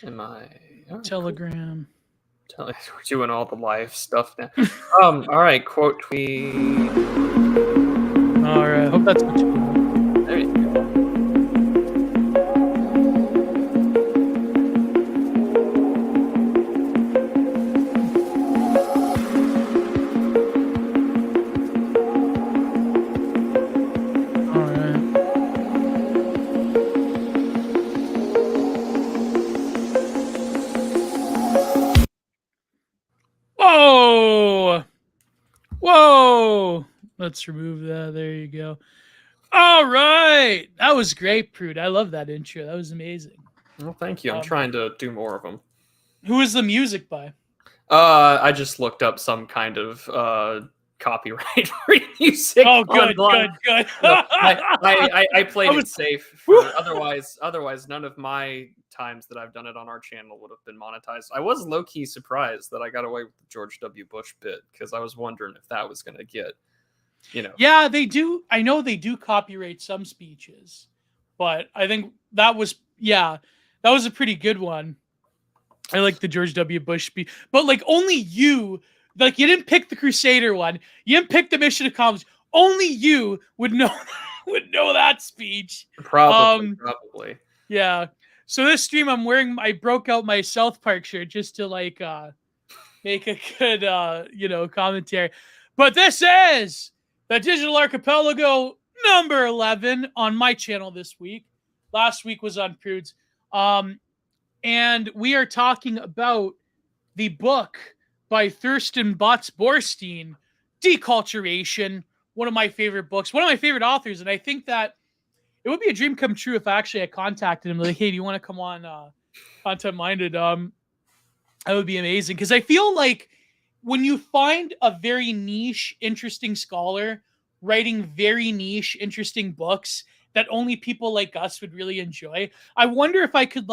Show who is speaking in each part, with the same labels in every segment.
Speaker 1: Am I? Oh,
Speaker 2: Telegram.
Speaker 1: Cool. We're doing all the live stuff now. All right, quote tweet.
Speaker 2: All right, hope that's what you want.
Speaker 1: There you go.
Speaker 2: Whoa! Let's remove that. There you go. All right. That was great, Prude. I love that intro. That was amazing.
Speaker 1: Well, thank you. I'm trying to do more of them.
Speaker 2: Who is the music by?
Speaker 1: I just looked up some kind of copyright free music.
Speaker 2: Oh, good. No,
Speaker 1: I played it safe. Otherwise, none of my times that I've done it on our channel would have been monetized. I was low-key surprised that I got away with the George W. Bush bit, because I was wondering if that was going to get,
Speaker 2: Yeah, they do. I know they do copyright some speeches, but I think that was a pretty good one. I like the George W. Bush speech, but only you, you didn't pick the Crusader one. You didn't pick the mission accomplished. Only you would know that speech.
Speaker 1: Probably.
Speaker 2: Yeah. So this stream, I broke out my South Park shirt just to make a good commentary. But this is the Digital Archipelago number 11 on my channel this week. Last week was on Prude's. And we are talking about the book by Thurston Botz-Borstein, Deculturation, one of my favorite books, one of my favorite authors. And I think that it would be a dream come true if actually I contacted him, like, hey, do you want to come on Content Minded? That would be amazing. Because I feel like when you find a very niche, interesting scholar writing very niche, interesting books that only people like us would really enjoy, I wonder if I could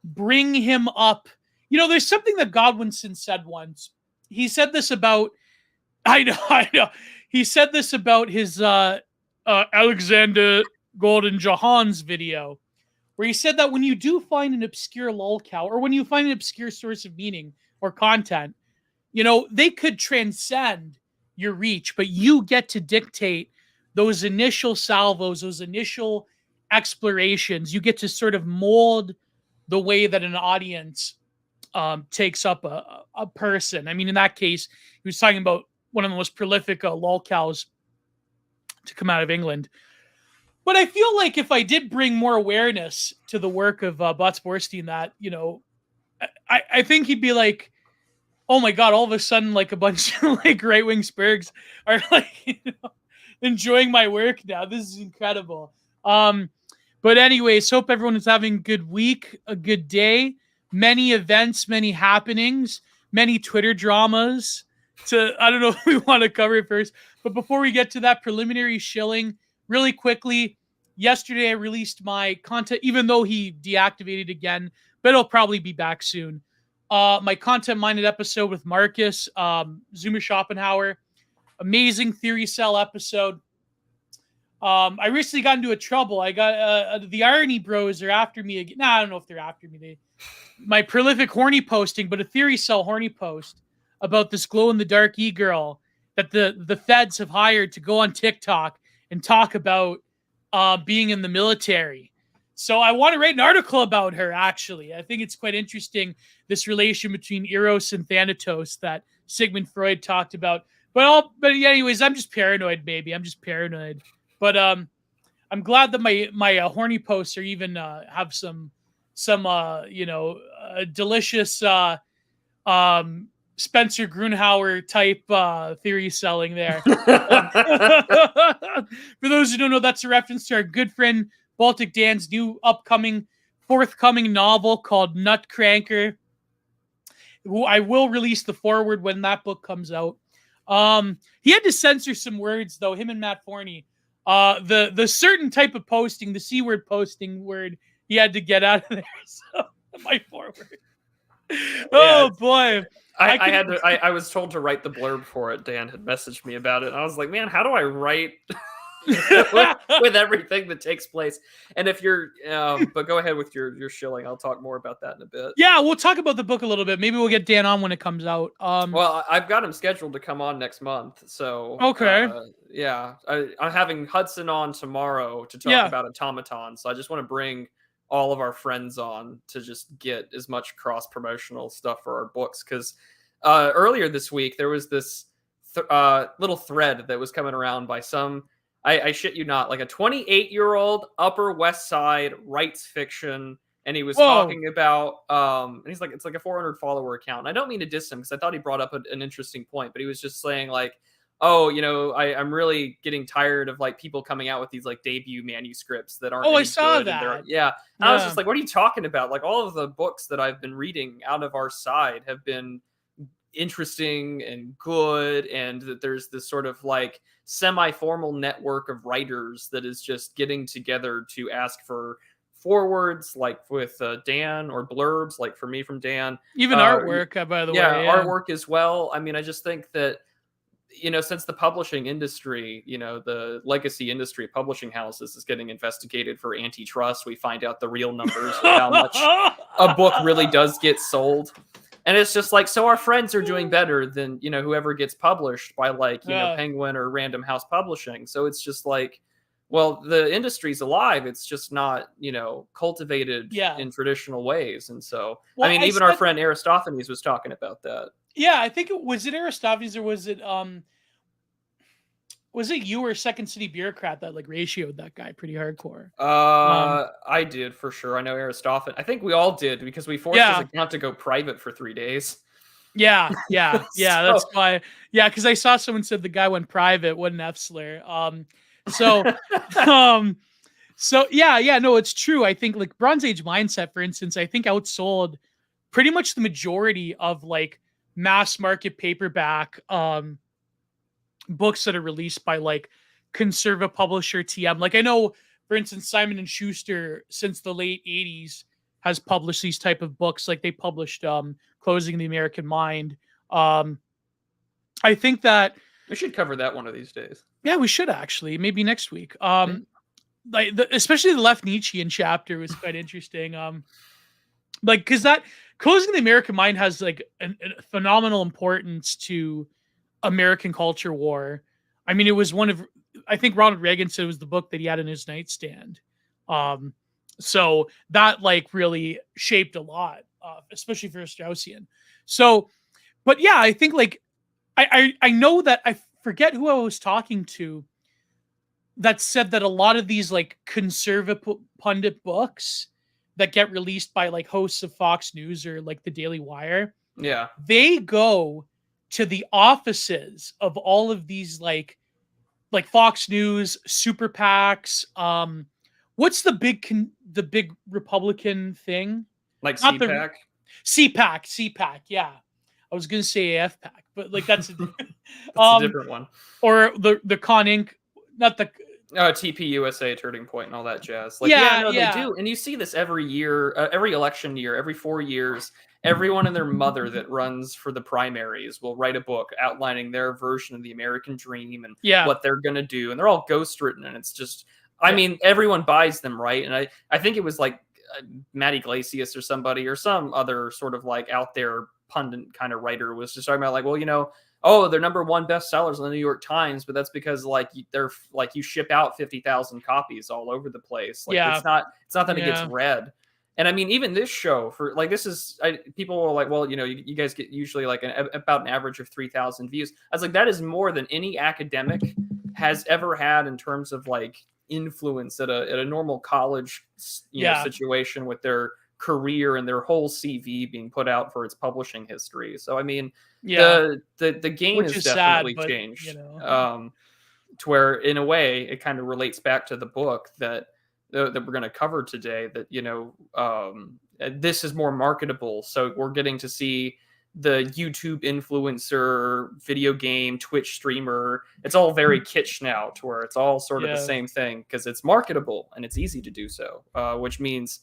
Speaker 2: bring him up. There's something that Godwinson said once. He said this about, I know. He said this about his Alexander Gordon Jahan's video, where he said that when you do find an obscure lolcow, or when you find an obscure source of meaning or content, they could transcend your reach, but you get to dictate those initial salvos, those initial explorations. You get to sort of mold the way that an audience takes up a person. I mean, in that case, he was talking about one of the most prolific lolcows to come out of England. But I feel like if I did bring more awareness to the work of Botz-Borstein, that, I think he'd be like, oh my God, all of a sudden, a bunch of right-wing spurgs are enjoying my work now. This is incredible. But anyways, hope everyone is having a good week, a good day. Many events, many happenings, many Twitter dramas. I don't know if we want to cover it first, but before we get to that, preliminary shilling, really quickly, yesterday I released my content, even though he deactivated again, but it'll probably be back soon. My content-minded episode with Marcus, Zuma Schopenhauer, amazing theory cell episode. I recently got into a trouble. I got the Irony Bros are after me again. I don't know if they're after me. My prolific horny posting, but a theory cell horny post about this glow-in-the-dark e-girl that the feds have hired to go on TikTok and talk about being in the military. So I want to write an article about her, actually. I think it's quite interesting, this relation between Eros and Thanatos that Sigmund Freud talked about. But anyways, I'm just paranoid, baby. I'm just paranoid. But I'm glad that my horny posts are even have some delicious Spencer Grunhauer type theory selling there. For those who don't know, that's a reference to our good friend Baltic Dan's new forthcoming novel called Nutcranker, who I will release the foreword when that book comes out. He had to censor some words, though, him and Matt Forney. The certain type of posting, the C word posting word, he had to get out of there. So my foreword. Oh boy.
Speaker 1: I was told to write the blurb for it. Dan had messaged me about it. And I was like, man, how do I write with everything that takes place. And if you're, but go ahead with your shilling. I'll talk more about that in a bit.
Speaker 2: Yeah, we'll talk about the book a little bit. Maybe we'll get Dan on when it comes out.
Speaker 1: Well, I've got him scheduled to come on next month. So,
Speaker 2: Okay.
Speaker 1: yeah, I'm having Hudson on tomorrow to talk
Speaker 2: Yeah.
Speaker 1: about automaton. So I just want to bring all of our friends on to just get as much cross promotional stuff for our books. Because earlier this week, there was this little thread that was coming around by some, I shit you not, like a 28-year-old Upper West Side writes fiction. And he was talking about, and he's like, it's like a 400 follower account. And I don't mean to diss him because I thought he brought up an interesting point, but he was just saying like, oh, you know, I'm really getting tired of like people coming out with these like debut manuscripts that aren't.
Speaker 2: Oh, I
Speaker 1: any
Speaker 2: saw
Speaker 1: good and
Speaker 2: that.
Speaker 1: yeah. And I was just like, what are you talking about? Like all of the books that I've been reading out of our side have been interesting and good, and that there's this sort of like semi-formal network of writers that is just getting together to ask for forwards, like with Dan, or blurbs, like for me from Dan.
Speaker 2: Even artwork, by the way. Yeah,
Speaker 1: artwork as well. I mean, I just think that, you know, since the publishing industry, you know, the legacy industry, publishing houses is getting investigated for antitrust, we find out the real numbers of how much a book really does get sold. And it's just like, so our friends are doing better than, you know, whoever gets published by like, you know, Penguin or Random House Publishing. So it's just like, well, the industry's alive. It's just not, you know, cultivated in traditional ways. And so, well, I mean, even our friend Aristophanes was talking about that.
Speaker 2: Yeah, I think was it Aristophanes, or was it you or Second City Bureaucrat that like ratioed that guy pretty hardcore?
Speaker 1: I did for sure. I know Aristophanes. I think we all did because we forced his account to go private for 3 days.
Speaker 2: Yeah. So, that's why. Yeah, because I saw someone said the guy went private. What an F-slur. So no, it's true. I think like Bronze Age Mindset, for instance, I think outsold pretty much the majority of like mass market paperback books that are released by like conservative publisher TM. Like I know, for instance, Simon and Schuster since the late 80s has published these type of books. Like they published Closing the American Mind. I think that
Speaker 1: we should cover that one of these days.
Speaker 2: Yeah, we should actually. Maybe next week. Like especially the Left Nietzschean chapter was quite interesting. Like because that Closing the American Mind has like a phenomenal importance to American culture war. I mean, it was one of, I think Ronald Reagan said it was the book that he had in his nightstand. So that like really shaped a lot, especially for a Straussian. So, but yeah, I think like I know that I forget who I was talking to that said that a lot of these like conservative pundit books that get released by like hosts of Fox News or like the Daily Wire, they go to the offices of all of these like Fox News, super PACs. What's the big Republican thing?
Speaker 1: Like CPAC?
Speaker 2: CPAC. Yeah, I was gonna say AFPAC, but like that's a
Speaker 1: different one.
Speaker 2: Or the Con Inc. Not the
Speaker 1: TP USA, Turning Point, and all that jazz. Like, they do, and you see this every year, every election year, every 4 years. Everyone and their mother that runs for the primaries will write a book outlining their version of the American dream and what they're going to do. And they're all ghostwritten. And it's just, I mean, everyone buys them, right? And I think it was like Matt Iglesias or somebody or some other sort of like out there pundit kind of writer was just talking about like, well, you know, they're #1 bestsellers in the New York Times, but that's because like they're like you ship out 50,000 copies all over the place. Like it's not that it gets read. And I mean, even this show for like, this is, people are like, well, you know, you guys get usually like about an average of 3,000 views. I was like, that is more than any academic has ever had in terms of like influence at a normal college, you know, situation with their career and their whole CV being put out for its publishing history. So, I mean, the game has definitely changed, you know, to where in a way it kind of relates back to the book that we're going to cover today, that, you know, this is more marketable. So we're getting to see the YouTube influencer, video game, Twitch streamer. It's all very kitsch now, to where it's all sort of the same thing because it's marketable and it's easy to do so, which means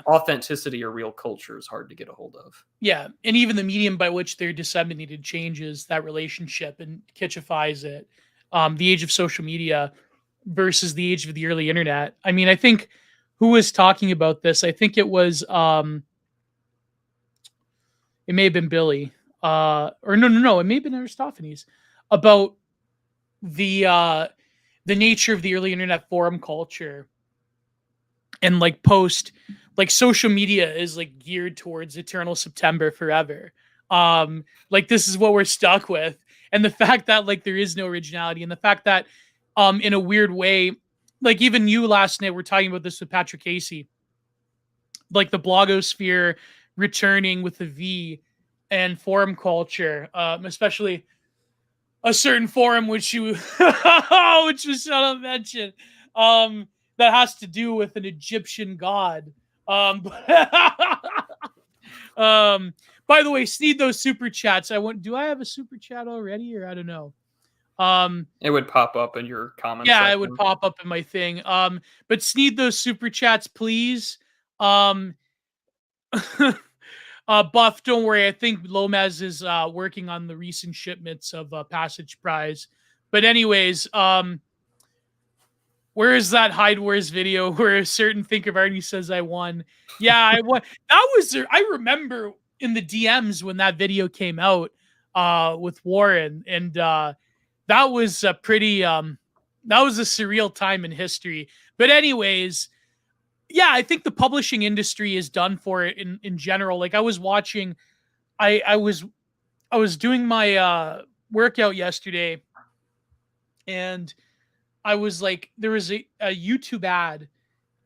Speaker 1: authenticity or real culture is hard to get a hold of.
Speaker 2: Yeah. And even the medium by which they're disseminated changes that relationship and kitschifies it. The age of social media, versus the age of the early internet. I mean, I think who was talking about this? I think it was it may have been Billy. Or no, it may have been Aristophanes about the nature of the early internet forum culture and like post like social media is like geared towards eternal September forever. Like this is what we're stuck with. And the fact that like there is no originality, and the fact that in a weird way, like even you last night were talking about this with Patrick Casey, like the blogosphere returning with the V and forum culture, especially a certain forum which you which was not mentioned, that has to do with an Egyptian god. By the way, sneed those super chats. Do I have a super chat already, or I don't know?
Speaker 1: It would pop up in your comments.
Speaker 2: Yeah, it would pop up in my thing. But sneed those super chats, please. Buff, don't worry. I think Lomez is working on the recent shipments of Passage Prize. But anyways, where is that Hide Wars video where a certain Think of Arnie says I won? Yeah, I won. That was I remember in the DMs when that video came out with Warren, and that was a pretty that was a surreal time in history. But anyways, yeah, I think the publishing industry is done for it in general. Like I was watching, I was doing my workout yesterday, and I was like, there was a YouTube ad,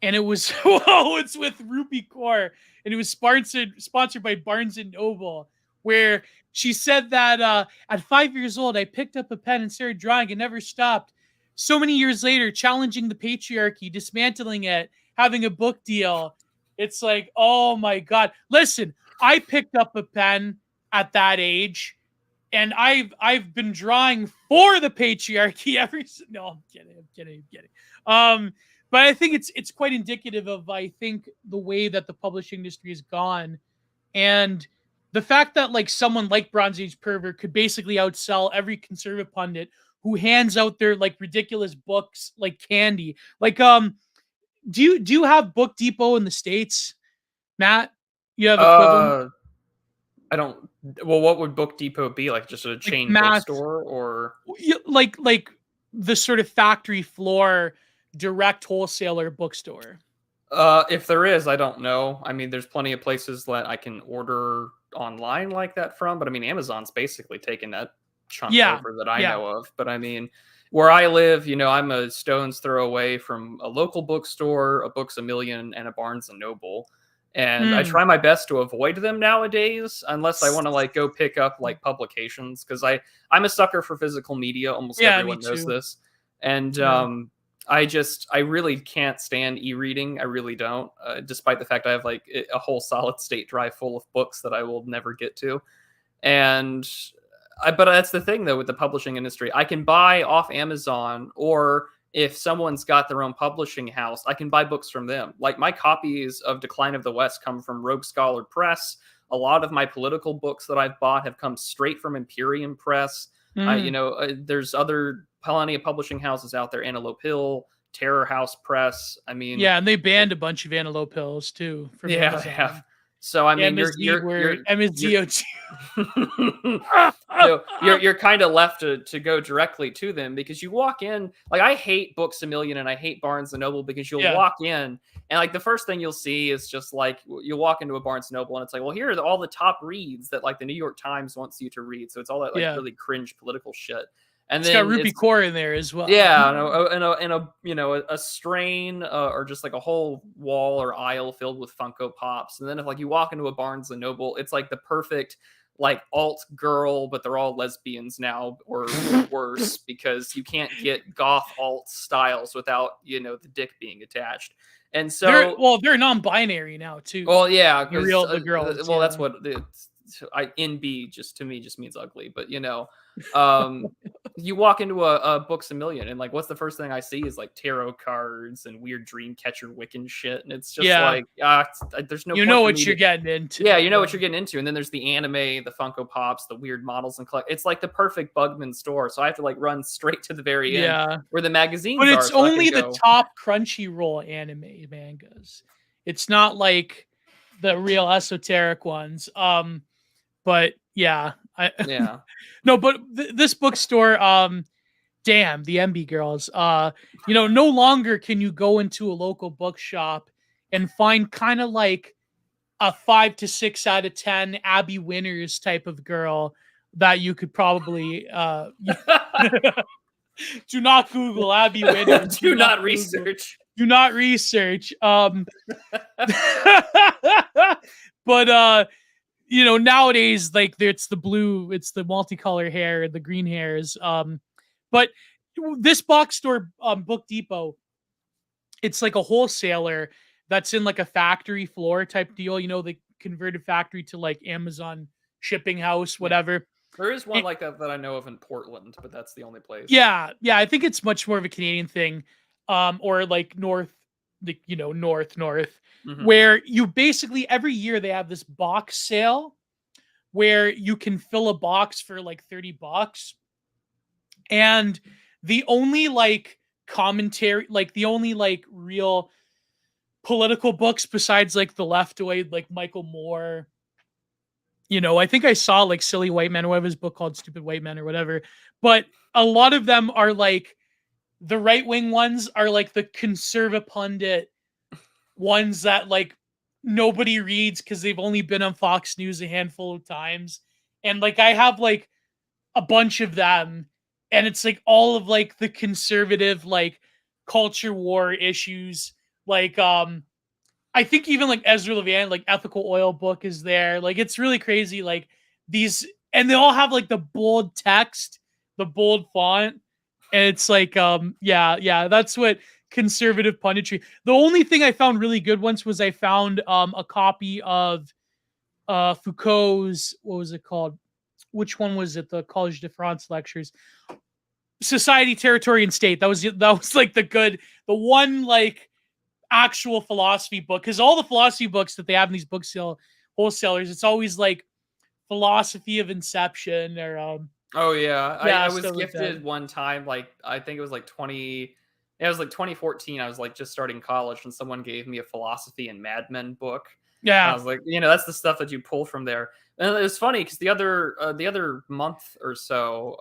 Speaker 2: and it was whoa, it's with Ruby Kaur, and it was sponsored by Barnes and Noble, where she said that at 5 years old, I picked up a pen and started drawing and never stopped. So many years later, challenging the patriarchy, dismantling it, having a book deal. It's like, oh my God. Listen, I picked up a pen at that age, and I've been drawing for the patriarchy ever since. No, I'm kidding. But I think it's quite indicative of, I think, the way that the publishing industry has gone. And the fact that like someone like Bronze Age Pervert could basically outsell every conservative pundit who hands out their like ridiculous books like candy. Like do you have Book Depot in the States, Matt? You have equivalent?
Speaker 1: I don't. Well, what would Book Depot be like? Just a chain bookstore, or
Speaker 2: like the sort of factory floor direct wholesaler bookstore?
Speaker 1: If there is, I don't know. I mean, there's plenty of places that I can order online like that from, but I mean, Amazon's basically taken that chunk over that I know of. But I mean, where I live, I'm a stone's throw away from a local bookstore, a Books A Million, and a Barnes and Noble. And I try my best to avoid them nowadays, unless I want to like go pick up like publications, because I'm a sucker for physical media. Almost everyone knows this. And I really can't stand e-reading. I really don't, despite the fact I have like a whole solid state drive full of books that I will never get to. And but that's the thing though with the publishing industry. I can buy off Amazon, or if someone's got their own publishing house, I can buy books from them. Like my copies of Decline of the West come from Rogue Scholar Press. A lot of my political books that I've bought have come straight from Imperium Press. There's plenty of publishing houses out there, Antelope Hill, Terror House Press. I mean,
Speaker 2: yeah, and they banned a bunch of Antelope Hills too. From Amazon.
Speaker 1: So I mean, you're kind of left to go directly to them, because you walk in. Like I hate Books A Million and I hate Barnes and Noble, because you'll walk in and like the first thing you'll see is just like you walk into a Barnes and Noble and it's like, well, here are all the top reads that like the New York Times wants you to read. So it's all that like really cringe political shit. And
Speaker 2: it's got Ruby Kaur in there as well.
Speaker 1: Yeah, and a strain or just like a whole wall or aisle filled with Funko Pops. And then if like you walk into a Barnes and Noble, it's like the perfect like alt girl, but they're all lesbians now, or worse, because you can't get goth alt styles without the dick being attached. And so
Speaker 2: they're non-binary now too.
Speaker 1: Well, yeah,
Speaker 2: the girls.
Speaker 1: Well, that's what NB just to me just means ugly, but you walk into a Books a Million and like what's the first thing I see is like tarot cards and weird dream catcher Wiccan shit, and it's just like there's no
Speaker 2: you
Speaker 1: point
Speaker 2: know
Speaker 1: for
Speaker 2: what
Speaker 1: me
Speaker 2: you're getting into.
Speaker 1: Yeah, you know what you're getting into, and then there's the anime, the Funko Pops, the weird models and collect. It's like the perfect Bugman store, so I have to like run straight to the very end where the magazines
Speaker 2: but
Speaker 1: are.
Speaker 2: it's
Speaker 1: so
Speaker 2: only the top Crunchyroll anime mangas. It's not like the real esoteric ones. But yeah, no, but this bookstore, damn, the MB girls, no longer can you go into a local bookshop and find kind of like a 5 to 6 out of 10 Abby Winters type of girl that you could probably do not Google Abby Winters.
Speaker 1: do not research.
Speaker 2: Do not research. But nowadays, like it's the blue, it's the multicolor hair, the green hairs. But this box store, Book Depot, it's like a wholesaler that's in like a factory floor type deal. The converted factory to like Amazon shipping house, whatever.
Speaker 1: There is one like that I know of in Portland, but that's the only place.
Speaker 2: Yeah. I think it's much more of a Canadian thing, or like north, north, where you basically every year they have this box sale where you can fill a box for like $30, and the only like commentary, like the only like real political books besides like the left-away, like Michael Moore. I think I saw like Silly White Men, or whatever his book called, Stupid White Men or whatever. But a lot of them are like the right-wing ones are like the conservative pundit ones that like nobody reads because they've only been on Fox News a handful of times. And like I have like a bunch of them, and it's like all of like the conservative like culture war issues. Like I think even like Ezra Levant, like Ethical Oil book is there. Like it's really crazy. Like these, and they all have like the bold text, the bold font. And it's like, that's what conservative punditry. The only thing I found really good once was I found a copy of Foucault's, what was it called? Which one was it? The Collège de France lectures. Society, Territory, and State. That was like the one like actual philosophy book, because all the philosophy books that they have in these wholesalers, it's always like philosophy of inception or
Speaker 1: I was gifted one time, like I think it was like 2014. I was like just starting college, and someone gave me a philosophy and Mad Men book.
Speaker 2: Yeah,
Speaker 1: and I was like, that's the stuff that you pull from there. And it was funny because the other month or so,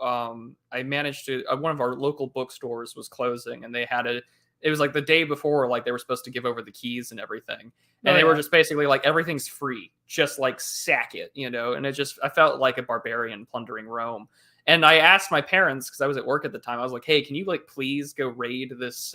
Speaker 1: I managed to one of our local bookstores was closing, and they had it was like the day before, like they were supposed to give over the keys and everything. And they were just basically like, everything's free. Just like sack it, and I felt like a barbarian plundering Rome. And I asked my parents, because I was at work at the time, I was like, hey, can you like please go raid this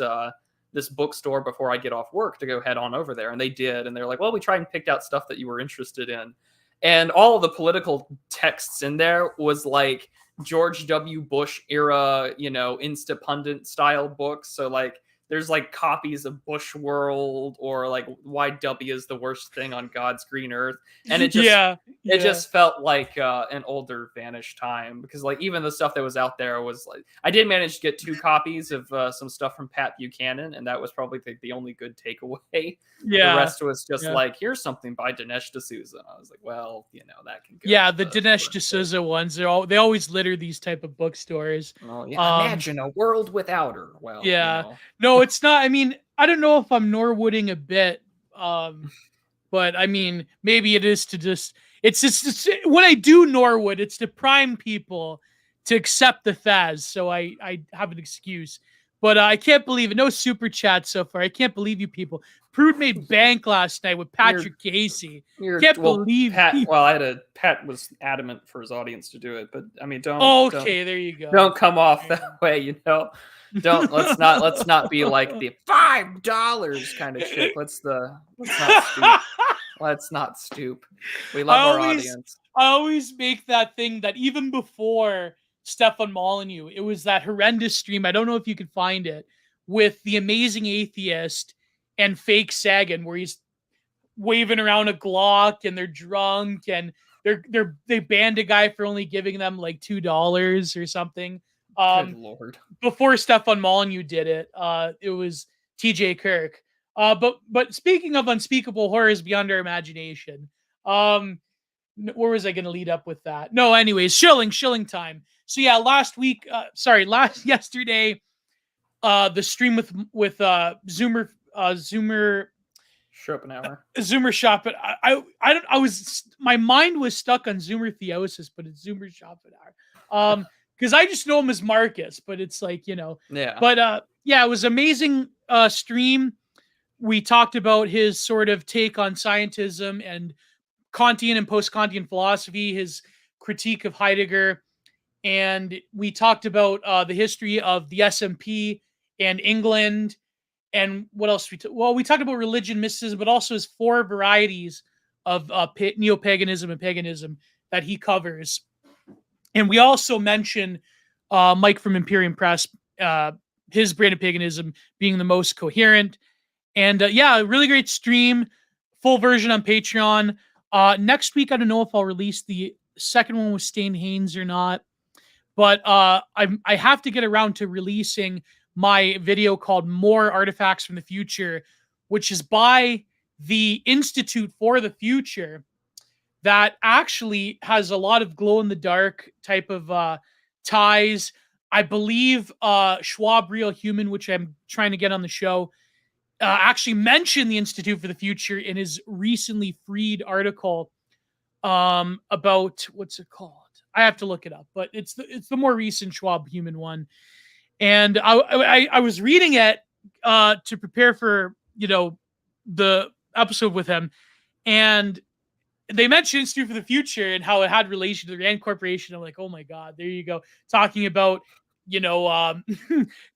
Speaker 1: bookstore before I get off work to go head on over there? And they did. And they're like, well, we tried and picked out stuff that you were interested in. And all of the political texts in there was like George W. Bush era, Insta pundit style books. So like, there's like copies of Bush World or like why W is the worst thing on God's green earth. And it just, it just felt like an older vanished time, because like even the stuff that was out there was like, I did manage to get 2 copies of some stuff from Pat Buchanan. And that was probably the only good takeaway.
Speaker 2: Yeah.
Speaker 1: The rest was just like, here's something by Dinesh D'Souza. And I was like, well, that can go.
Speaker 2: Yeah. The Dinesh D'Souza ones, they always litter these type of bookstores.
Speaker 1: Oh, yeah. Imagine a world without her. Well,
Speaker 2: yeah. No, it's not. I mean, I don't know if I'm Norwooding a bit, but I mean, maybe it is to just, it's just when I do Norwood, it's to prime people to accept the Thaz. So I have an excuse, but I can't believe it. No super chat so far. I can't believe you people. Prude made bank last night with Patrick Casey. Can't believe
Speaker 1: Pat. Pat was adamant for his audience to do it, but I mean, there
Speaker 2: you go.
Speaker 1: Don't come off that way, Don't let's not be like the $5 kind of shit. Let's not stoop. Let's not stoop. We love our audience.
Speaker 2: I always make that thing that even before Stefan Molyneux, it was that horrendous stream. I don't know if you could find it, with the Amazing Atheist and Fake Sagan, where he's waving around a Glock and they're drunk and they banned a guy for only giving them like $2 or something.
Speaker 1: Good Lord.
Speaker 2: Before Stefan Molyneux did it, it was TJ Kirk. But speaking of unspeakable horrors beyond our imagination, where was I going to lead up with that? No, anyways, shilling time. So yeah, yesterday, the stream with Zoomer Schopenhauer. My mind was stuck on Zoomer Theosis, but it's Zoomer Schopenhauer. Because I just know him as Marcus, but it's like,
Speaker 1: Yeah.
Speaker 2: But yeah, it was amazing stream. We talked about his sort of take on scientism and Kantian and post-Kantian philosophy, his critique of Heidegger, and we talked about the history of the SMP and England, and what else? We talked about religion, mysticism, but also his 4 varieties of neo-paganism and paganism that he covers. And we also mentioned Mike from Imperium Press, his brand of paganism being the most coherent. And yeah, really great stream, full version on Patreon. Next week, I don't know if I'll release the second one with Stain Haynes or not, but I have to get around to releasing my video called More Artifacts from the Future, which is by the Institute for the Future, that actually has a lot of glow-in-the-dark type of ties. I believe Schwab Real Human, which I'm trying to get on the show, actually mentioned the Institute for the Future in his recently freed article about, what's it called? I have to look it up, but it's the more recent Schwab Human one. And I was reading it to prepare for, the episode with him, and they mentioned Institute for the Future and how it had relation to the Rand Corporation. I'm like, oh my God, there you go. Talking about,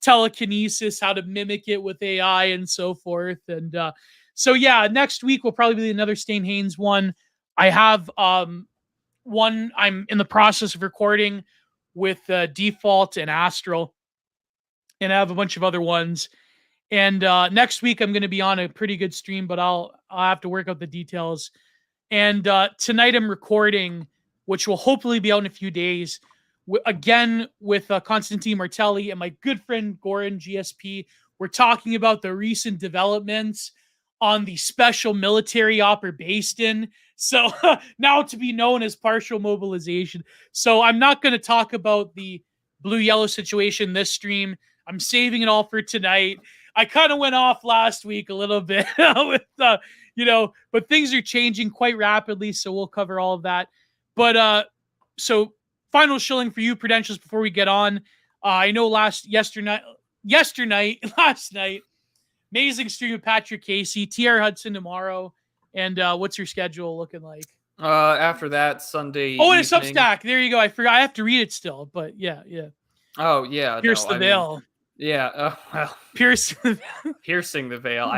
Speaker 2: telekinesis, how to mimic it with AI and so forth. And so, yeah, next week will probably be another Stain Haynes one. I have one I'm in the process of recording with Default and Astral. And I have a bunch of other ones. And next week I'm going to be on a pretty good stream, but I'll have to work out the details. And tonight I'm recording, which will hopefully be out in a few days, again with Constantine Martelli and my good friend Goran GSP. We're talking about the recent developments on the special military operation. So now to be known as partial mobilization. So I'm not going to talk about the blue-yellow situation this stream. I'm saving it all for tonight. I kind of went off last week a little bit with, but things are changing quite rapidly, so we'll cover all of that. But so final shilling for you, Prudentialist, before we get on. I know last night, amazing stream with Patrick Casey, TR Hudson tomorrow. And what's your schedule looking like?
Speaker 1: After that, Sunday.
Speaker 2: Oh, and a Substack. There you go. I forgot. I have to read it still, but yeah.
Speaker 1: Oh, yeah.
Speaker 2: Pierce the veil.
Speaker 1: Yeah, well,
Speaker 2: piercing
Speaker 1: the veil.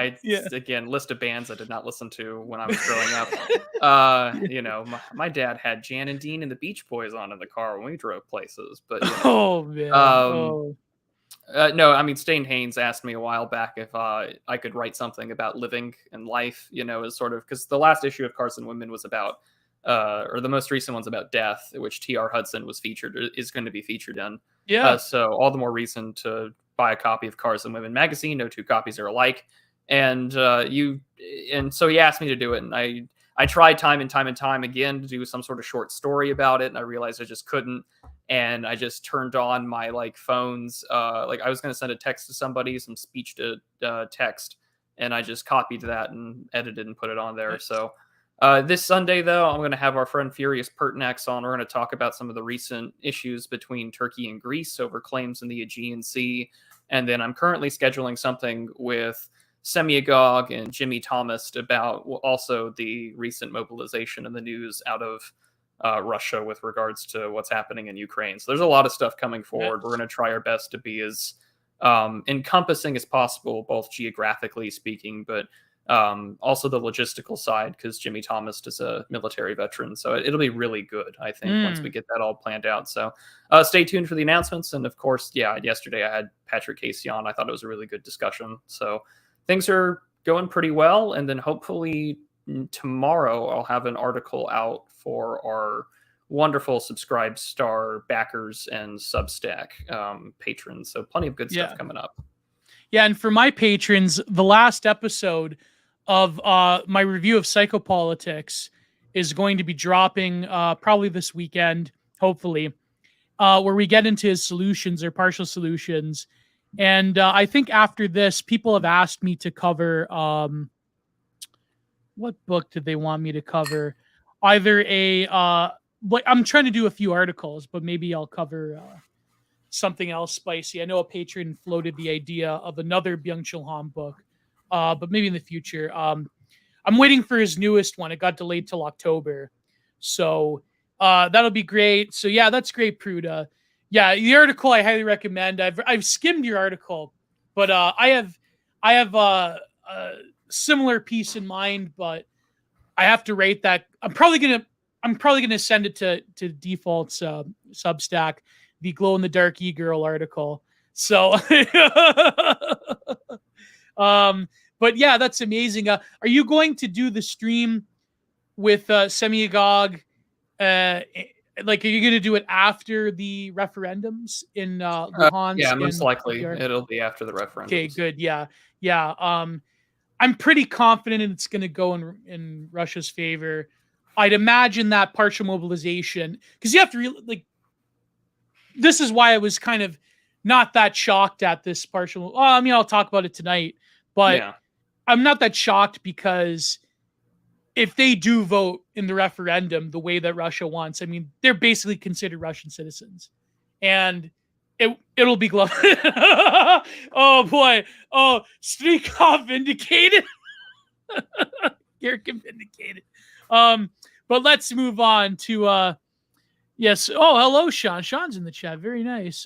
Speaker 1: Again, list of bands I did not listen to when I was growing up. My dad had Jan and Dean and the Beach Boys on in the car when we drove places. But
Speaker 2: oh man,
Speaker 1: no, I mean, Stain Haynes asked me a while back if I could write something about living and life. As sort of, because the last issue of Cars and Women was about, or the most recent one's about death, which T.R. Hudson is going to be featured in.
Speaker 2: Yeah.
Speaker 1: So all the more reason to buy a copy of Cars and Women magazine. No two copies are alike. And so he asked me to do it. And I tried time and time again to do some sort of short story about it. And I realized I just couldn't. And I just turned on my phones. I was going to send a text to somebody, some speech to text. And I just copied that and edited and put it on there. Nice. So this Sunday, though, I'm going to have our friend Furious Pertinax on. We're going to talk about some of the recent issues between Turkey and Greece over claims in the Aegean Sea. And then I'm currently scheduling something with Semiagog and Jimmy Thomas about also the recent mobilization in the news out of Russia with regards to what's happening in Ukraine. So there's a lot of stuff coming forward. Yes. We're going to try our best to be as encompassing as possible, both geographically speaking, but also the logistical side, because Jimmy Thomas is a military veteran. So it'll be really good, I think, once we get that all planned out. So stay tuned for the announcements. And of course, yesterday I had Patrick Casey on. I thought it was a really good discussion. So things are going pretty well. And then hopefully tomorrow I'll have an article out for our wonderful subscribe star backers and Substack patrons. So plenty of good stuff coming up.
Speaker 2: Yeah, and for my patrons, the last episode of my review of Psychopolitics is going to be dropping probably this weekend, hopefully, where we get into his solutions or partial solutions. And I think after this, people have asked me to cover what book did they want me to cover? Either I'm trying to do a few articles, but maybe I'll cover something else spicy. I know a patron floated the idea of another Byung-Chul Han book, but maybe in the future. I'm waiting for his newest one. It got delayed till October. So that'll be great. So yeah, that's great, Pruda. Yeah, the article I highly recommend. I've skimmed your article, but I have a similar piece in mind, but I have to rate that. I'm probably gonna send it to Default's Substack, the glow in the dark e-girl article. So but yeah, that's amazing. Are you going to do the stream with Semiagog? Like, are you going to do it after the referendums in Luhansk?
Speaker 1: Yeah, most likely it'll be after the referendums.
Speaker 2: Okay, good. Yeah. I'm pretty confident it's going to go in Russia's favor. I'd imagine that partial mobilization, because you have to this is why I was kind of not that shocked at this partial. I mean, I'll talk about it tonight, but I'm not that shocked because if they do vote in the referendum the way that Russia wants, I mean, they're basically considered Russian citizens, and it'll be glove. Oh boy! Oh, Strykov vindicated. Yerkin vindicated. But let's move on to yes. Oh, hello, Sean. Sean's in the chat. Very nice.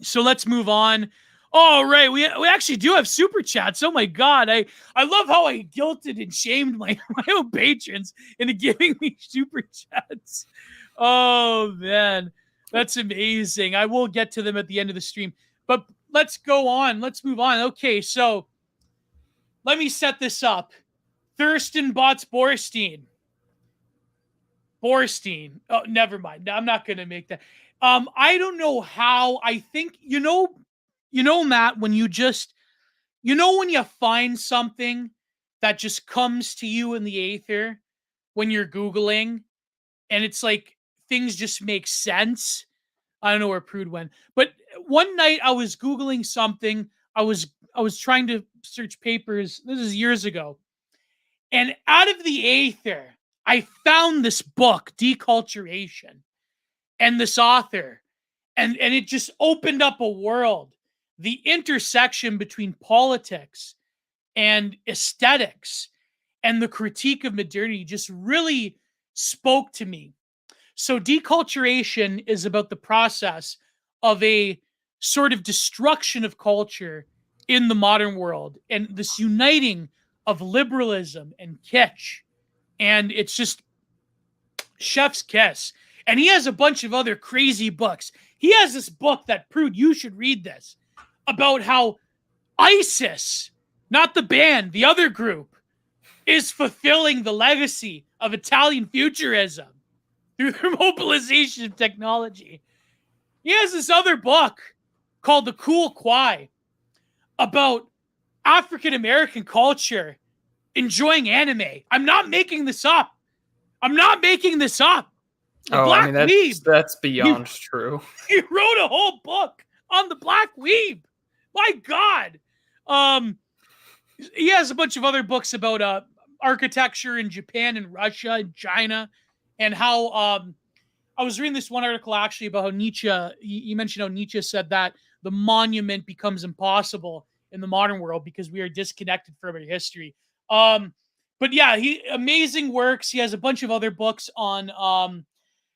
Speaker 2: So let's move on. All right, we actually do have super chats. Oh my god, I love how I guilted and shamed my own patrons into giving me super chats. Oh man, that's amazing. I will get to them at the end of the stream, but let's go on. Let's move on. Okay, so let me set this up. Thurston Botz-Borstein. Oh, never mind. I'm not gonna make that. I don't know how. I think you know, Matt, when you when you find something that just comes to you in the aether when you're Googling, and it's like things just make sense. I don't know where Prude went, but one night I was Googling something. I was trying to search papers. This is years ago, and out of the aether, I found this book, Deculturation, and this author, and it just opened up a world. The intersection between politics and aesthetics and the critique of modernity just really spoke to me. So deculturation is about the process of a sort of destruction of culture in the modern world and this uniting of liberalism and kitsch. And it's just chef's kiss. And he has a bunch of other crazy books. He has this book that, Prude, you should read this, about how ISIS, not the band, the other group, is fulfilling the legacy of Italian futurism through the mobilization of technology. He has this other book called The Cool Kwai about African-American culture enjoying anime. I'm not making this up.
Speaker 1: I mean, that's beyond true.
Speaker 2: He wrote a whole book on the Black Weeb. My God. He has a bunch of other books about architecture in Japan and Russia and China, and how I was reading this one article actually about how Nietzsche, he mentioned how Nietzsche said that the monument becomes impossible in the modern world because we are disconnected from our history. But yeah, amazing works. He has a bunch of other books on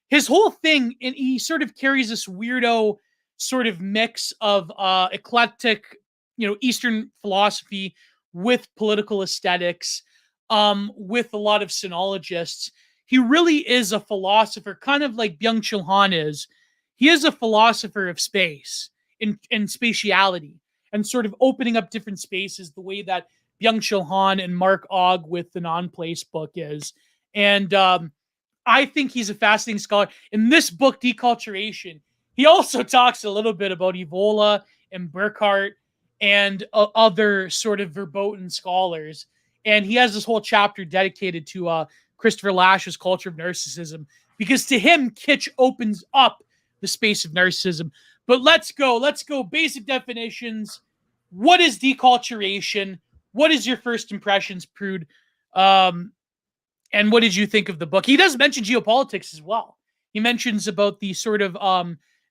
Speaker 2: his whole thing, and he sort of carries this weirdo sort of mix of eclectic, Eastern philosophy with political aesthetics, with a lot of sinologists. He really is a philosopher, kind of like Byung-Chul Han is. He is a philosopher of space and spatiality, and sort of opening up different spaces the way that Byung-Chul Han and Mark Ogg with the Non-Place book is. And I think he's a fascinating scholar. In this book, Deculturation, he also talks a little bit about Evola and Burkhardt and other sort of verboten scholars. And he has this whole chapter dedicated to Christopher Lasch's Culture of Narcissism, because to him, kitsch opens up the space of narcissism. But let's go basic definitions. What is deculturation? What is your first impressions, Prude? And what did you think of the book? He does mention geopolitics as well. He mentions about the sort of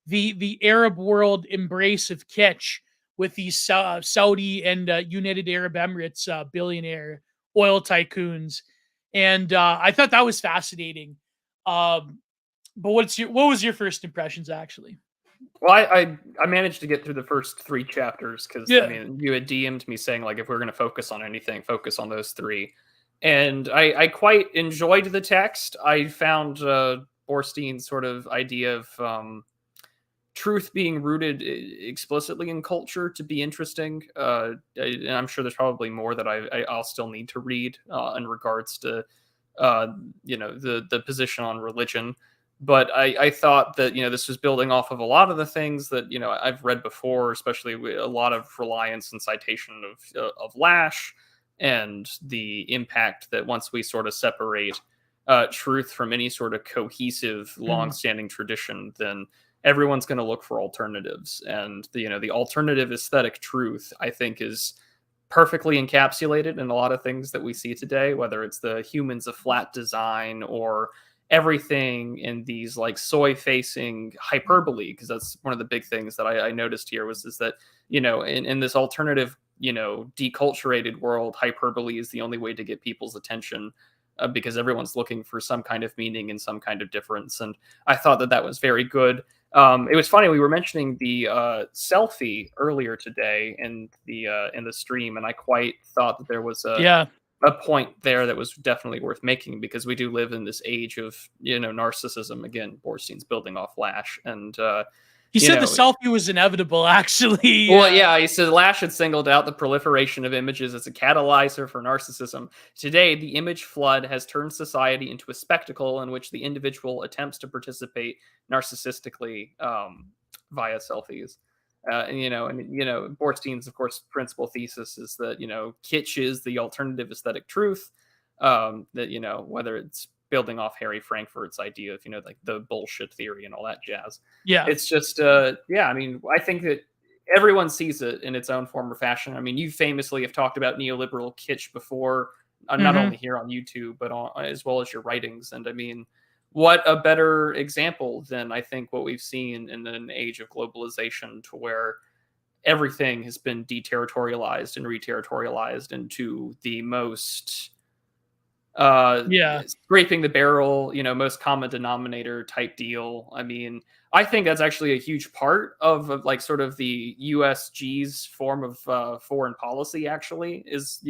Speaker 2: the Arab world embrace of kitsch with these Saudi and United Arab Emirates billionaire oil tycoons, and I thought that was fascinating. But what was your first impressions, actually?
Speaker 1: Well, I managed to get through the first 3 chapters because I mean, you had DM'd me saying like, if we're going to focus on anything, focus on those 3. And I quite enjoyed the text. I found Borstein's sort of idea of truth being rooted explicitly in culture to be interesting. And I'm sure there's probably more that I'll still need to read in regards to the position on religion. But I thought that, this was building off of a lot of the things that, I've read before, especially with a lot of reliance and citation of Lasch, and the impact that once we sort of separate truth from any sort of cohesive, long-standing tradition, then everyone's going to look for alternatives. And the alternative aesthetic truth, I think, is perfectly encapsulated in a lot of things that we see today, whether it's the humans of flat design or everything in these like soy-facing hyperbole, because that's one of the big things that I noticed here is that in this alternative deculturated world, hyperbole is the only way to get people's attention, because everyone's looking for some kind of meaning and some kind of difference. And I thought that was very good. It was funny, we were mentioning the selfie earlier today in the stream, and I quite thought that there was a point there that was definitely worth making, because we do live in this age of narcissism. Again, Borstein's building off Lasch, and
Speaker 2: he said the selfie was inevitable, actually.
Speaker 1: Well, yeah, he said Lasch had singled out the proliferation of images as a catalyzer for narcissism. Today, the image flood has turned society into a spectacle in which the individual attempts to participate narcissistically via selfies. Borstein's, of course, principal thesis is that, kitsch is the alternative aesthetic truth, that, whether it's building off Harry Frankfurt's idea of, like the bullshit theory and all that jazz.
Speaker 2: Yeah.
Speaker 1: It's just, I mean, I think that everyone sees it in its own form or fashion. I mean, you famously have talked about neoliberal kitsch before, not only here on YouTube, but as well as your writings. And I mean, what a better example than I think what we've seen in an age of globalization, to where everything has been deterritorialized and reterritorialized into the most scraping the barrel, most common denominator type deal. I mean, I think that's actually a huge part of like sort of the USG's form of foreign policy, actually, is,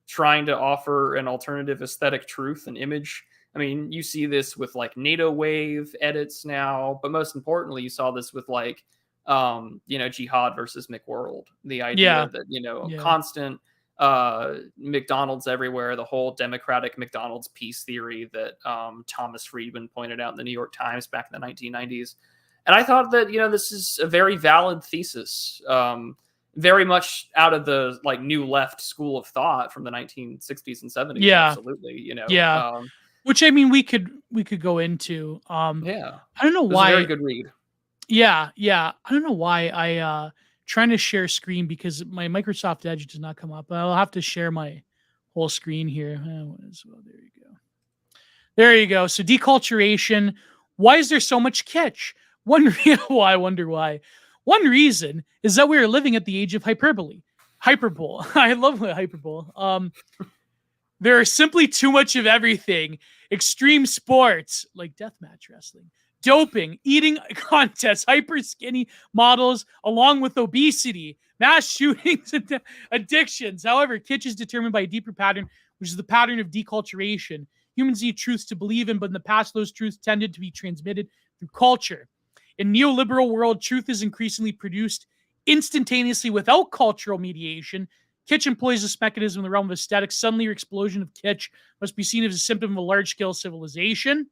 Speaker 1: trying to offer an alternative aesthetic truth and image. I mean, you see this with like NATO wave edits now, but most importantly, you saw this with like, Jihad versus McWorld. The idea that, constant McDonald's everywhere, the whole democratic McDonald's peace theory that Thomas Friedman pointed out in the New York Times back in the 1990s. And I thought that, this is a very valid thesis, very much out of the like new left school of thought from the 1960s and 70s.
Speaker 2: Yeah.
Speaker 1: Absolutely.
Speaker 2: Which, I mean, we could go into. I don't know why.
Speaker 1: Very good read.
Speaker 2: Yeah. I don't know why I trying to share screen, because my Microsoft Edge does not come up. I'll have to share my whole screen here. There you go. So deculturation. Why is there so much kitsch? I wonder why. One reason is that we are living at the age of hyperbole. I love hyperbole. There are simply too much of everything. Extreme sports like deathmatch wrestling, doping, eating contests, hyper skinny models, along with obesity, mass shootings, and addictions. However, kitsch is determined by a deeper pattern, which is the pattern of deculturation. Humans need truths to believe in, but in the past, those truths tended to be transmitted through culture. In neoliberal world, truth is increasingly produced instantaneously without cultural mediation. Kitsch employs this mechanism in the realm of aesthetics. Suddenly, your explosion of kitsch must be seen as a symptom of a large-scale civilization.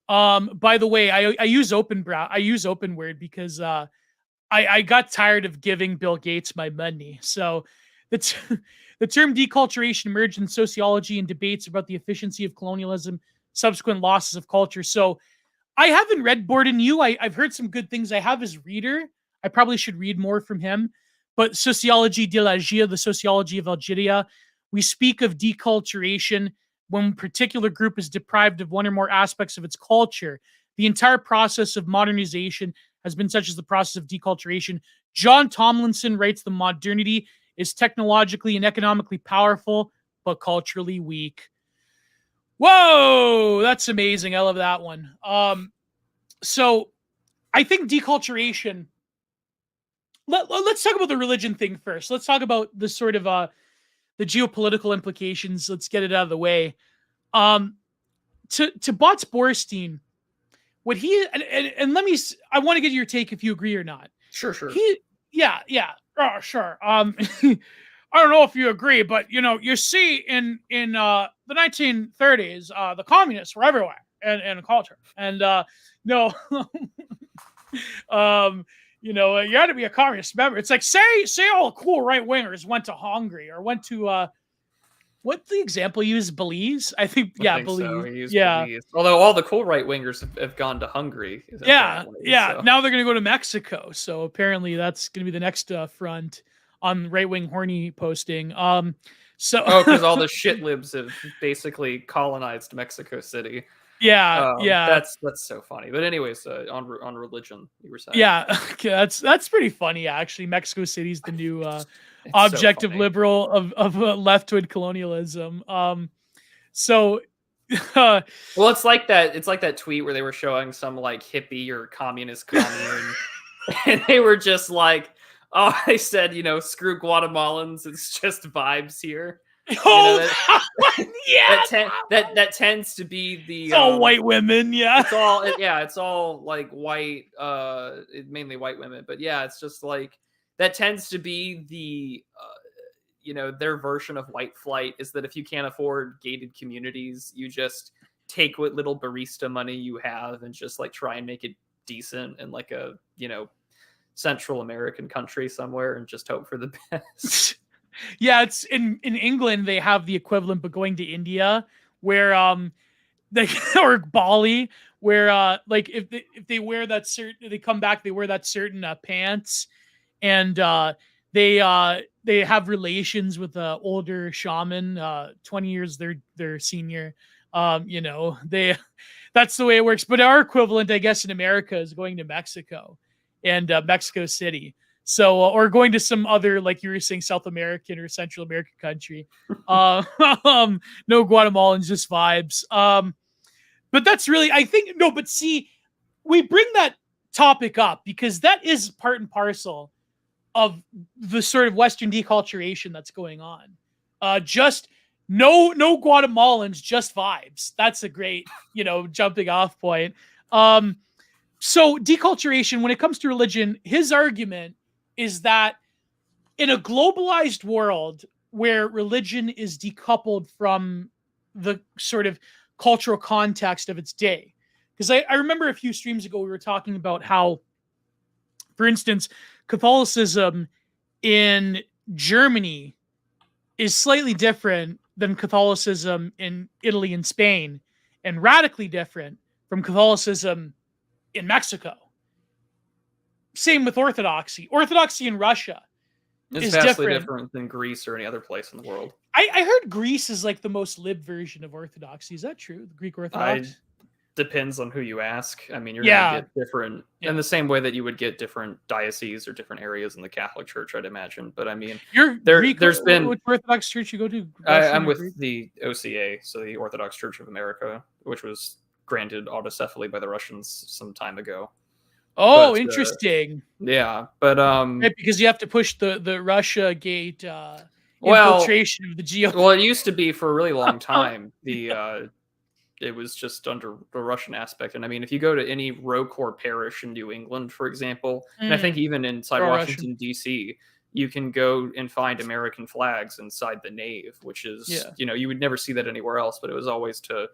Speaker 2: By the way, I use OpenWord because I got tired of giving Bill Gates my money. So the the term deculturation emerged in sociology and debates about the efficiency of colonialism, subsequent losses of culture. So I haven't read Bourdieu. I've heard some good things. I have his reader. I probably should read more from him. But Sociologie de l'Algérie, the sociology of Algeria, we speak of deculturation when a particular group is deprived of one or more aspects of its culture. The entire process of modernization has been such as the process of deculturation. John Tomlinson writes the modernity is technologically and economically powerful, but culturally weak. Whoa, that's amazing. I love that one. So I think deculturation. Let's talk about the religion thing first. Let's talk about the sort of the geopolitical implications. Let's get it out of the way. To Botz-Borstein, what he and let me. I want to get your take if you agree or not.
Speaker 1: Sure.
Speaker 2: Yeah. Oh, sure. I don't know if you agree, but you see in the 1930s, the communists were everywhere in culture, and no, you had to be a communist member. It's like say all the cool right wingers went to Hungary or went to what's the example you use? Belize, I think. Yeah, Belize.
Speaker 1: Belize. Although all the cool right wingers have gone to Hungary.
Speaker 2: Yeah. So. Now they're going to go to Mexico. So apparently that's going to be the next front on right wing horny posting.
Speaker 1: Because all the shit libs have basically colonized Mexico City.
Speaker 2: Yeah.
Speaker 1: That's so funny. But anyways, on religion, you were saying.
Speaker 2: Yeah, okay, that's pretty funny actually. Mexico City's the new objective liberal of leftward colonialism. Well,
Speaker 1: it's like that tweet where they were showing some like hippie or communist commune, and they were just like, oh, they said, screw Guatemalans, it's just vibes here. That tends to be the
Speaker 2: it's all white women. Yeah,
Speaker 1: it's all like white, mainly white women. But yeah, it's just like that tends to be the their version of white flight is that if you can't afford gated communities, you just take what little barista money you have and just like try and make it decent in like a Central American country somewhere and just hope for the best.
Speaker 2: Yeah, it's in England they have the equivalent, but going to India where they or Bali where like if they wear that certain, they come back, they wear that certain pants, and they have relations with an older shaman, 20 years their senior. That's the way it works. But our equivalent, I guess, in America is going to Mexico and Mexico City. So, or going to some other, like you were saying, South American or Central American country. No Guatemalans, just vibes. But that's really, I think, no, but see, we bring that topic up because that is part and parcel of the sort of Western deculturation that's going on. Just no Guatemalans, just vibes. That's a great, jumping off point. So deculturation, when it comes to religion, his argument is that in a globalized world where religion is decoupled from the sort of cultural context of its day, because I remember a few streams ago we were talking about how, for instance, Catholicism in Germany is slightly different than Catholicism in Italy and Spain, and radically different from Catholicism in Mexico. Same with Orthodoxy. Orthodoxy in Russia
Speaker 1: is vastly different than Greece or any other place in the world.
Speaker 2: I heard Greece is like the most lib version of Orthodoxy. Is that true? The Greek Orthodox?
Speaker 1: Depends on who you ask. I mean, you're going to get different in the same way that you would get different dioceses or different areas in the Catholic Church, I'd imagine. But I mean, there's been...
Speaker 2: Which Orthodox church you go to?
Speaker 1: I'm with the OCA, so the Orthodox Church of America, which was granted autocephaly by the Russians some time ago.
Speaker 2: Oh, but, interesting.
Speaker 1: But
Speaker 2: right, because you have to push the Russia gate infiltration of the geo.
Speaker 1: Well, it used to be for a really long time. It was just under the Russian aspect. And I mean, if you go to any row corps parish in New England, for example, and I think even inside Washington, D.C., you can go and find American flags inside the nave, which is, you would never see that anywhere else, but it was always to,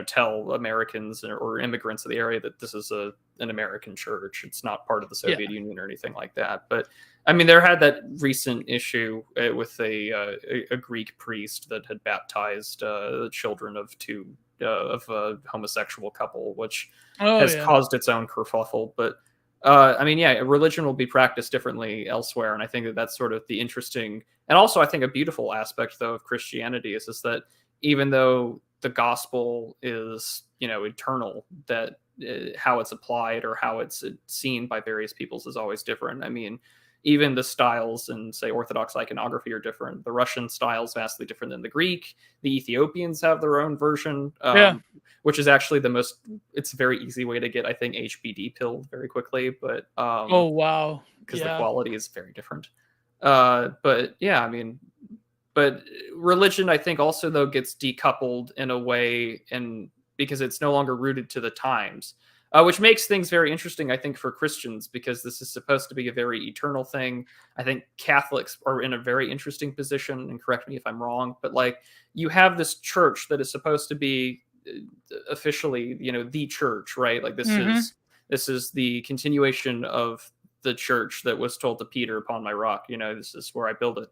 Speaker 1: tell Americans or immigrants of the area that this is an American church. It's not part of the Soviet Union or anything like that. But I mean, there had that recent issue with a Greek priest that had baptized the children of a homosexual couple, which has caused its own kerfuffle. But I mean, religion will be practiced differently elsewhere, and I think that's sort of the interesting, and also I think a beautiful aspect though of Christianity is that even though the gospel is eternal, that how it's applied or how it's seen by various peoples is always different. I mean, even the styles in, say, Orthodox iconography are different. The Russian style is vastly different than the Greek. The Ethiopians have their own version, which is actually it's a very easy way to get, I think, HBD pilled very quickly. But
Speaker 2: oh, wow.
Speaker 1: Because the quality is very different. But yeah, I mean, but religion, I think, also, though, gets decoupled in a way, and because it's no longer rooted to the times. Which makes things very interesting, I think, for Christians, because this is supposed to be a very eternal thing. I think Catholics are in a very interesting position, and correct me if I'm wrong, but you have this church that is supposed to be officially, the church, right? Like this is the continuation of the church that was told to Peter, upon my rock, this is where I build it.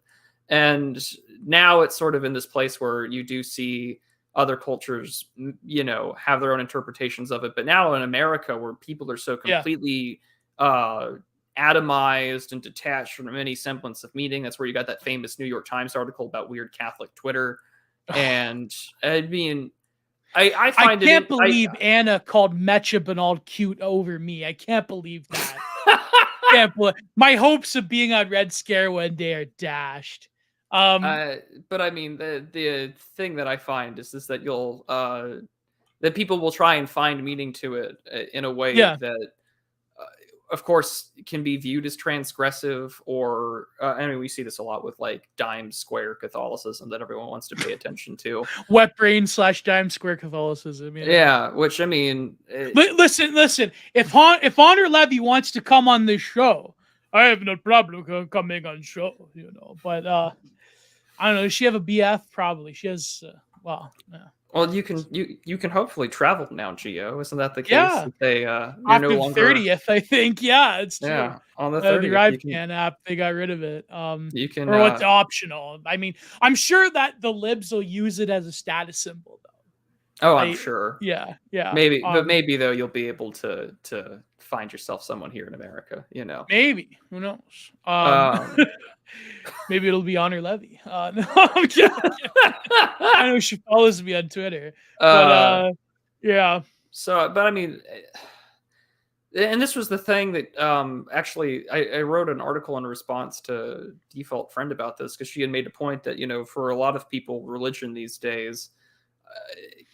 Speaker 1: And now it's sort of in this place where you do see other cultures, have their own interpretations of it. But now in America, where people are so completely atomized and detached from any semblance of meaning, that's where you got that famous New York Times article about weird Catholic Twitter. And I mean, I
Speaker 2: can't believe Anna called Mecha Bernald cute over me. I can't believe that. My hopes of being on Red Scare one day are dashed.
Speaker 1: But I mean, the thing that I find is that you'll that people will try and find meaning to it in a way that, of course, can be viewed as transgressive, or I mean, we see this a lot with dime square Catholicism that everyone wants to pay attention to.
Speaker 2: Wet brain / dime square Catholicism.
Speaker 1: Yeah, which I mean,
Speaker 2: listen. If Honor Levy wants to come on this show, I have no problem coming on show. But I don't know. Does she have a BF? Probably. She has. Well,
Speaker 1: you can hopefully travel now, Gio. Isn't that the case?
Speaker 2: Yeah.
Speaker 1: They
Speaker 2: you're no longer 30th, I think. Yeah, it's true.
Speaker 1: Yeah, on the 30th,
Speaker 2: the Rivecan app, they got rid of it.
Speaker 1: You can,
Speaker 2: or what's optional. I mean, I'm sure that the libs will use it as a status symbol, though.
Speaker 1: Oh, I'm sure.
Speaker 2: Yeah.
Speaker 1: Maybe, but maybe though you'll be able to find yourself someone here in America.
Speaker 2: Maybe. Who knows? Maybe it'll be Honor Levy. No, I'm kidding. I know she follows me on Twitter. But yeah.
Speaker 1: So, but I mean, and this was the thing that actually I wrote an article in response to Default Friend about this, because she had made a point that, for a lot of people, religion these days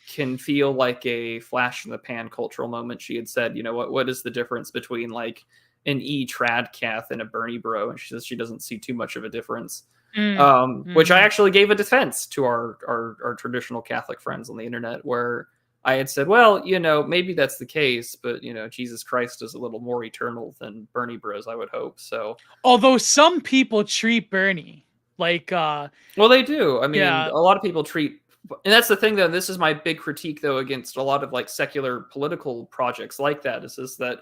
Speaker 1: can feel like a flash in the pan cultural moment. She had said, what is the difference between an trad cath and a Bernie bro? And she says she doesn't see too much of a difference. Which I actually gave a defense to our traditional Catholic friends on the internet, where I had said, well, maybe that's the case, but Jesus Christ is a little more eternal than Bernie bros, I would hope. So,
Speaker 2: although some people treat Bernie well,
Speaker 1: they do. I mean, a lot of people treat, and that's the thing, though. This is my big critique, though, against a lot of secular political projects like that. Is that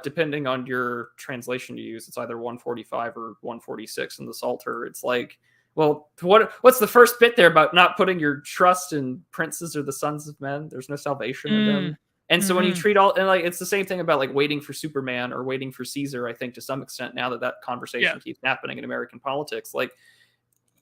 Speaker 1: depending on your translation you use, it's either 145 or 146 in the Psalter. It's well, what's the first bit there about not putting your trust in princes or the sons of men? There's no salvation in them. And so when you treat it's the same thing about waiting for Superman or waiting for Caesar, I think, to some extent, now that conversation keeps happening in American politics.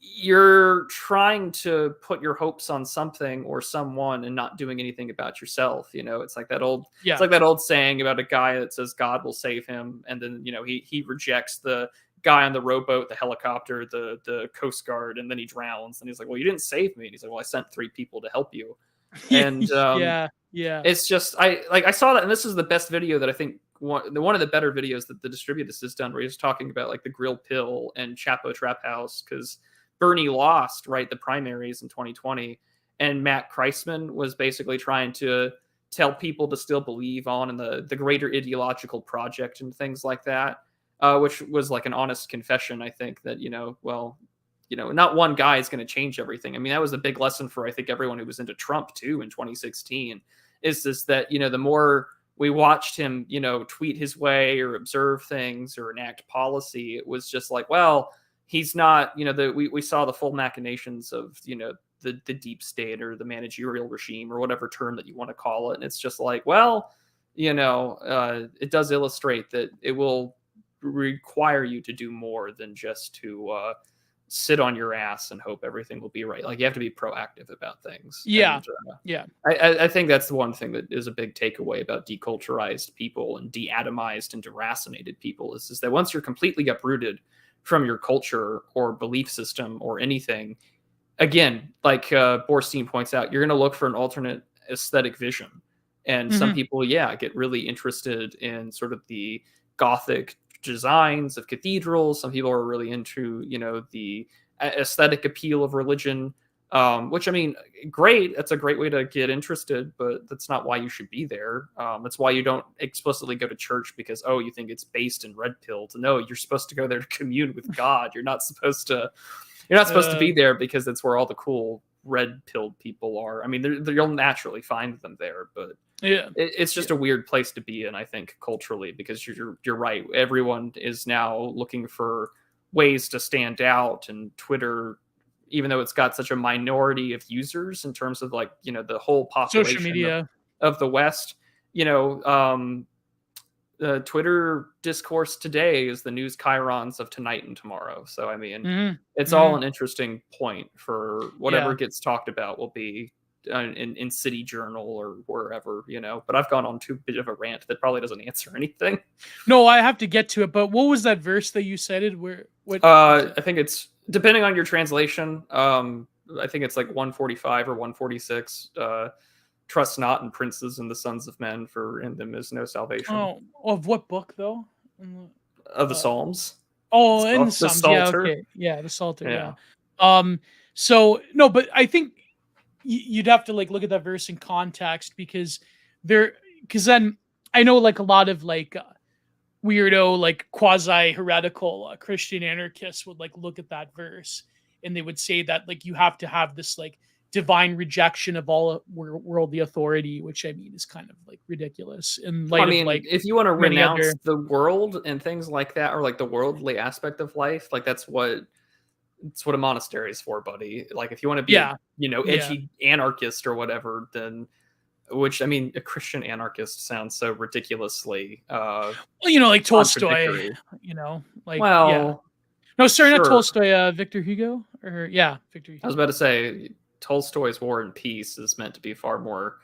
Speaker 1: You're trying to put your hopes on something or someone and not doing anything about yourself. It's like that old, it's like that old saying about a guy that says God will save him. And then, he rejects the guy on the rowboat, the helicopter, the Coast Guard, and then he drowns. And he's like, well, you didn't save me. And he's like, well, I sent 3 people to help you. And it's just, I saw that. And this is the best video that I think, one of the better videos that the Distribute This has done, where he's talking about the Grill Pill and Chapo Trap House, because Bernie lost, the primaries in 2020, and Matt Kreisman was basically trying to tell people to still believe in the greater ideological project and things like that. which was like an honest confession, I think, that, not one guy is going to change everything. I mean, that was a big lesson for, I think, everyone who was into Trump too in 2016, is this, that, the more we watched him, tweet his way or observe things or enact policy, it was just like, well, he's not, we saw the full machinations of, the deep state or the managerial regime or whatever term that you want to call it. And it's just like, well, it does illustrate that it will require you to do more than just to sit on your ass and hope everything will be right. Like, you have to be proactive about things.
Speaker 2: Yeah.
Speaker 1: And,
Speaker 2: yeah.
Speaker 1: I think that's the one thing that is a big takeaway about deculturized people and de-atomized and deracinated people is that once you're completely uprooted from your culture or belief system or anything, again, like Borstein points out, you're going to look for an alternate aesthetic vision. And some people, get really interested in sort of the Gothic designs of cathedrals. Some people are really into, the aesthetic appeal of religion, which, I mean, great. That's a great way to get interested, but that's not why you should be there. That's why you don't explicitly go to church because, you think it's based in red pill. No, you're supposed to go there to commune with God. You're not supposed to be there because that's where all the cool red-pilled people are. I mean, you'll naturally find them there, but it's just a weird place to be in, I think, culturally, because you're right. Everyone is now looking for ways to stand out, and Twitter, even though it's got such a minority of users in terms of, like, the whole population
Speaker 2: social media
Speaker 1: of the West, the Twitter discourse today is the news chyrons of tonight and tomorrow. So, I mean, it's all an interesting point for whatever gets talked about will be in City Journal or wherever, but I've gone on too bit of a rant that probably doesn't answer anything.
Speaker 2: No, I have to get to it. But what was that verse that you cited?
Speaker 1: I think it's, depending on your translation, I think it's like 145 or 146, trust not in princes and the sons of men, for in them is no salvation.
Speaker 2: Oh, of what book though?
Speaker 1: Of the Psalms.
Speaker 2: Oh, in the Psalms. Yeah, okay. Yeah, the Psalter. Yeah. So no, but I think you'd have to, like, look at that verse in context, because then I know, like, a lot of, like, weirdo, like, quasi heretical Christian anarchists would, like, look at that verse and they would say that, like, you have to have this, like, divine rejection of all worldly authority, which, I mean, is kind of, like, ridiculous in light of, like,
Speaker 1: if you want to renounce the world and things like that, or like the worldly aspect of life, like, it's what a monastery is for, buddy. Like, if you want to be edgy anarchist or whatever, then, which, I mean, a Christian anarchist sounds so ridiculously
Speaker 2: like Tolstoy, like, no, sorry, not Tolstoy, Victor Hugo, or Victor Hugo.
Speaker 1: I was about to say Tolstoy's War and Peace is meant to be far more,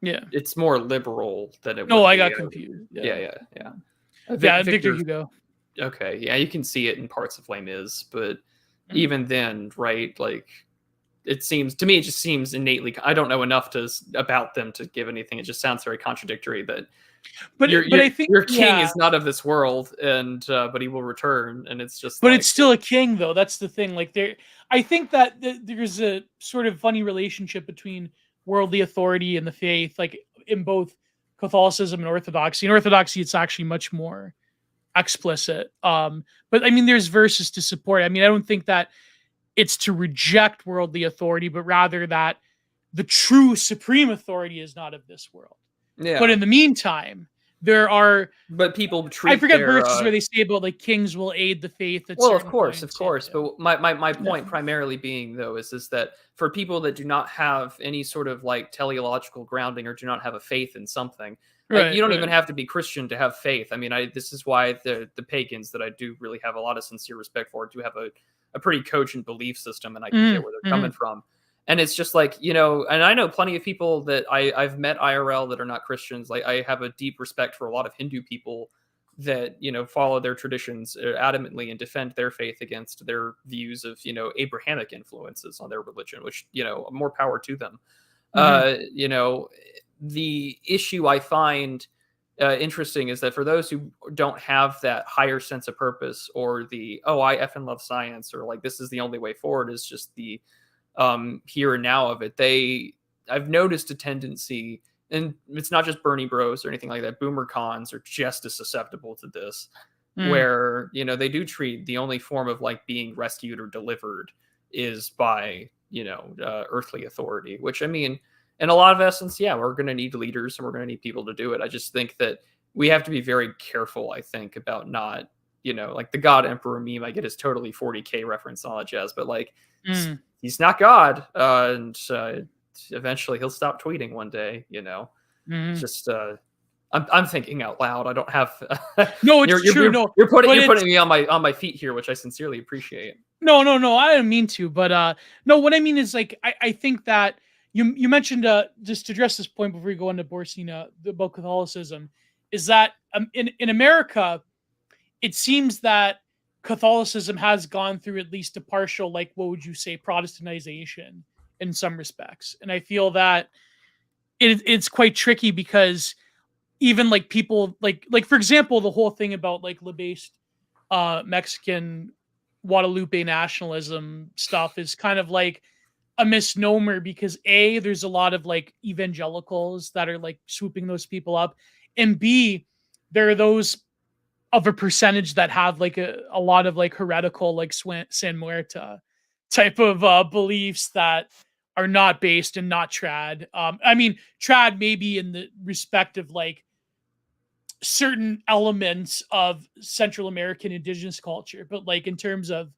Speaker 1: it's more liberal than it.
Speaker 2: No, I got confused.
Speaker 1: Victor
Speaker 2: Hugo.
Speaker 1: Okay, yeah, you can see it in parts of Les Mis, but even then, right, like, it seems to me, it just seems innately, I don't know enough about them to give anything. It just sounds very contradictory that I think your king is not of this world, and but he will return, and it's just,
Speaker 2: but it's still a king, though. That's the thing. Like, I think that there's a sort of funny relationship between worldly authority and the faith, like, in both Catholicism and Orthodoxy. In Orthodoxy, it's actually much more explicit. But I mean, there's verses to support. I mean, I don't think that it's to reject worldly authority, but rather that the true supreme authority is not of this world. Yeah. But in the meantime, there are.
Speaker 1: But people treat.
Speaker 2: I forget verses where they say about, like, kings will aid the faith.
Speaker 1: Well, of course. But my point primarily being, though, is that for people that do not have any sort of, like, teleological grounding or do not have a faith in something, like, you don't even have to be Christian to have faith. I mean, this is why the pagans that I do really have a lot of sincere respect for do have a pretty cogent belief system, and I can get where they're coming from. And it's just like, and I know plenty of people that I've met IRL that are not Christians. Like, I have a deep respect for a lot of Hindu people that, follow their traditions adamantly and defend their faith against their views of, Abrahamic influences on their religion, which, more power to them. The issue I find interesting is that for those who don't have that higher sense of purpose, or the, I effing love science, or like, this is the only way forward, is just the here and now of it. I've noticed a tendency, and it's not just Bernie bros or anything like that. Boomer cons are just as susceptible to this, where, you know, they do treat the only form of like being rescued or delivered is by, you know, earthly authority, which, I mean, in a lot of essence, yeah, we're going to need leaders and we're going to need people to do it. I just think that we have to be very careful, I think, about not, you know, like the God Emperor meme, I get his totally 40K reference and all that jazz, but like, he's not God. And eventually he'll stop tweeting one day, you know. Just, I'm thinking out loud. I don't have.
Speaker 2: No, it's true.
Speaker 1: You're putting me on my feet here, which I sincerely appreciate.
Speaker 2: No. I didn't mean to, but no. What I mean is, like, I think that you mentioned, just to address this point before we go into Borstein, about Catholicism, is that in America, it seems that Catholicism has gone through at least a partial, like, what would you say, Protestantization in some respects, and I feel that it's quite tricky because even like people like for example, the whole thing about like LeBased Mexican Guadalupe nationalism stuff is kind of like a misnomer because A, there's a lot of like evangelicals that are like swooping those people up, and B, there are those of a percentage that have like a lot of like heretical like San Muerta type of beliefs that are not based and not trad. I mean, trad maybe in the respect of like certain elements of Central American indigenous culture, but like in terms of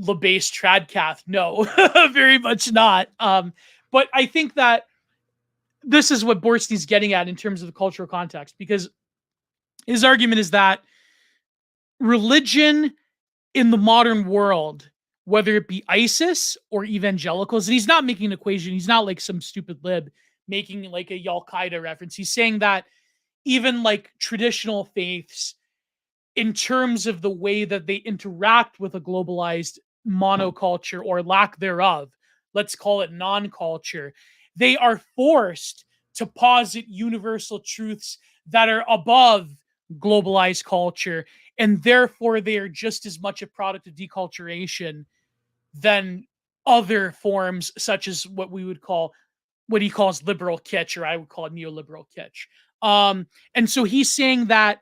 Speaker 2: LeBased tradcath, no, very much not. But I think that this is what Borstein's getting at in terms of the cultural context, because his argument is that religion in the modern world, whether it be ISIS or evangelicals, and he's not making an equation. He's not like some stupid lib making like a Al-Qaeda reference. He's saying that even like traditional faiths, in terms of the way that they interact with a globalized monoculture or lack thereof, let's call it non-culture, they are forced to posit universal truths that are above globalized culture, and therefore they are just as much a product of deculturation than other forms, such as what we would call, what he calls liberal kitsch, or I would call it neoliberal kitsch. And so he's saying that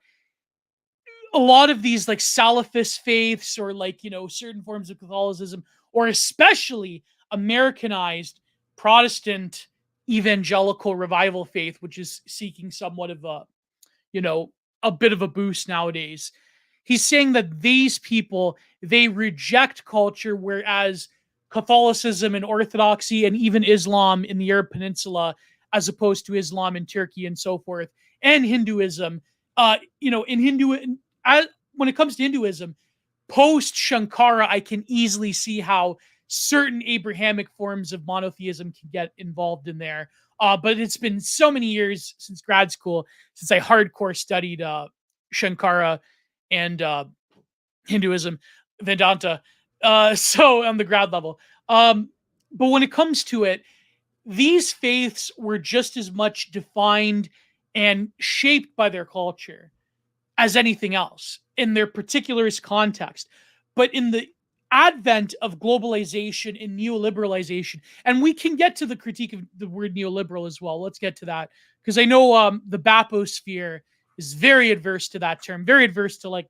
Speaker 2: a lot of these like Salafist faiths, or like, you know, certain forms of Catholicism, or especially Americanized Protestant evangelical revival faith, which is seeking somewhat of a, you know, a bit of a boost nowadays. He's saying that these people, they reject culture, whereas Catholicism and Orthodoxy and even Islam in the Arab Peninsula, as opposed to Islam in Turkey and so forth, and Hinduism, you know, when it comes to Hinduism, post Shankara, I can easily see how certain Abrahamic forms of monotheism can get involved in there. But it's been so many years since grad school, since I hardcore studied Shankara and Hinduism, Vedanta, so on the grad level. But when it comes to it, these faiths were just as much defined and shaped by their culture as anything else in their particularist context. But in the advent of globalization and neoliberalization, and we can get to the critique of the word neoliberal as well. Let's get to that, because I know the Baposphere is very adverse to that term, very adverse to like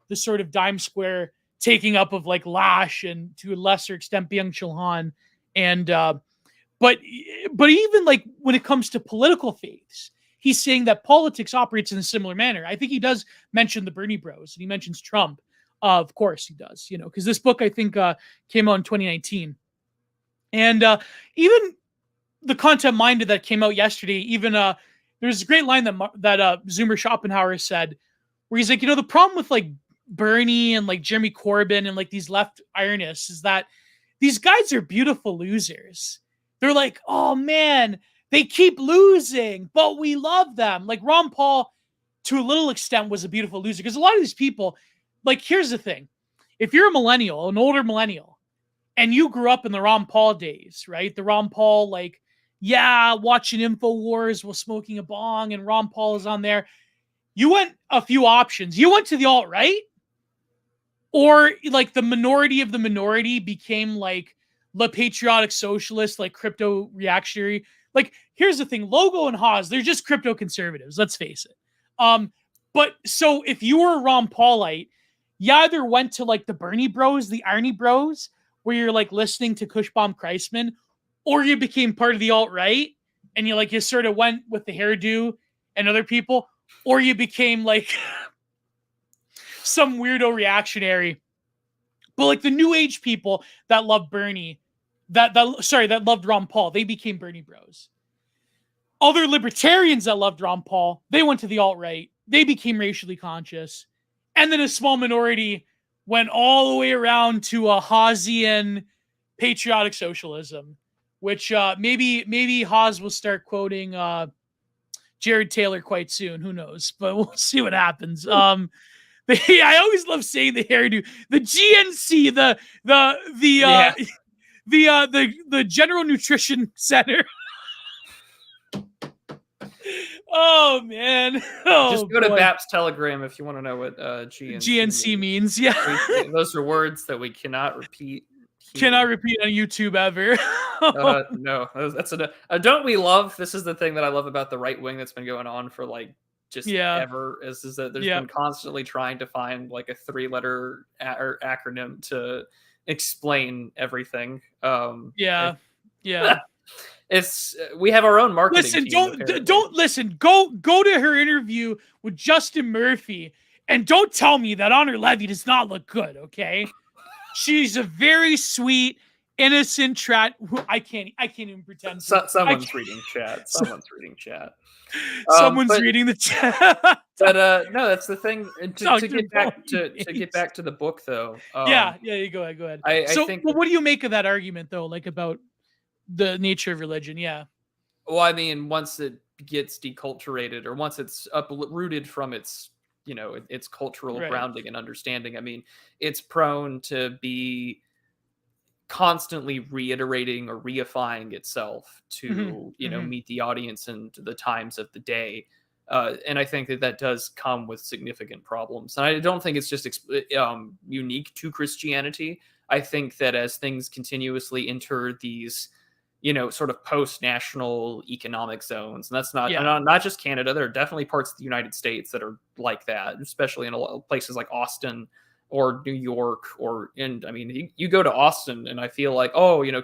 Speaker 2: the sort of dime square taking up of like Lash and to a lesser extent Byung-Chul Han, and but even like when it comes to political faiths, he's saying that politics operates in a similar manner. I think he does mention the Bernie Bros, and he mentions Trump. Of course he does, you know, because this book I think came out in 2019, and even the Content Minded that came out yesterday. Even there's a great line that Zoomer Schopenhauer said, where he's like, you know, the problem with like Bernie and like Jeremy Corbyn and like these left ironists is that these guys are beautiful losers. They're like, oh man, they keep losing, but we love them. Like Ron Paul, to a little extent, was a beautiful loser, because a lot of these people, like, here's the thing. If you're a millennial, an older millennial, and you grew up in the Ron Paul days, right? The Ron Paul, like, yeah, watching InfoWars while smoking a bong, and Ron Paul is on there. You went a few options. You went to the alt-right, or like the minority of the minority became like the patriotic socialist, like crypto reactionary. Like, here's the thing. Logo and Haas, they're just crypto conservatives. Let's face it. But so if you were a Ron Paulite, you either went to like the Bernie Bros, the Arnie Bros, where you're like listening to Cushbomb Kreisman, or you became part of the alt-right and you sort of went with the hairdo and other people, or you became like some weirdo reactionary. But like the new age people that loved Bernie, that loved Ron Paul, they became Bernie Bros. Other libertarians that loved Ron Paul, they went to the alt-right. They became racially conscious. And then a small minority went all the way around to a Hawesian patriotic socialism, which maybe Hawes will start quoting Jared Taylor quite soon. Who knows? But we'll see what happens. I always love saying the hairdo, the GNC, the General Nutrition Center. Oh man!
Speaker 1: Just go to Bap's Telegram if you want to know what GNC
Speaker 2: means. Yeah,
Speaker 1: those are words that we cannot repeat.
Speaker 2: Cannot repeat on YouTube ever.
Speaker 1: No, that's don't we love? This is the thing that I love about the right wing that's been going on for like ever. Is that there's been constantly trying to find like a 3-letter acronym to explain everything.
Speaker 2: Yeah.
Speaker 1: It's we have our own marketing.
Speaker 2: Listen,
Speaker 1: team,
Speaker 2: don't listen. Go to her interview with Justin Murphy, and don't tell me that Honor Levy does not look good. Okay, she's a very sweet, innocent I can't even pretend.
Speaker 1: Someone's reading chat. Someone's reading chat.
Speaker 2: Someone's reading the chat.
Speaker 1: But no, that's the thing. To get back to the book, though.
Speaker 2: Yeah. You go ahead.
Speaker 1: I think.
Speaker 2: Well, what do you make of that argument, though? Like about the nature of religion? Yeah.
Speaker 1: Well, I mean, once it gets deculturated, or once it's uprooted from its cultural grounding and understanding, I mean, it's prone to be constantly reiterating or reifying itself to meet the audience and the times of the day, and I think that does come with significant problems. And I don't think it's just unique to Christianity. I think that as things continuously enter these sort of post-national economic zones, and that's not just Canada. There are definitely parts of the United States that are like that, especially in a lot of places like Austin or New York, you go to Austin and I feel like,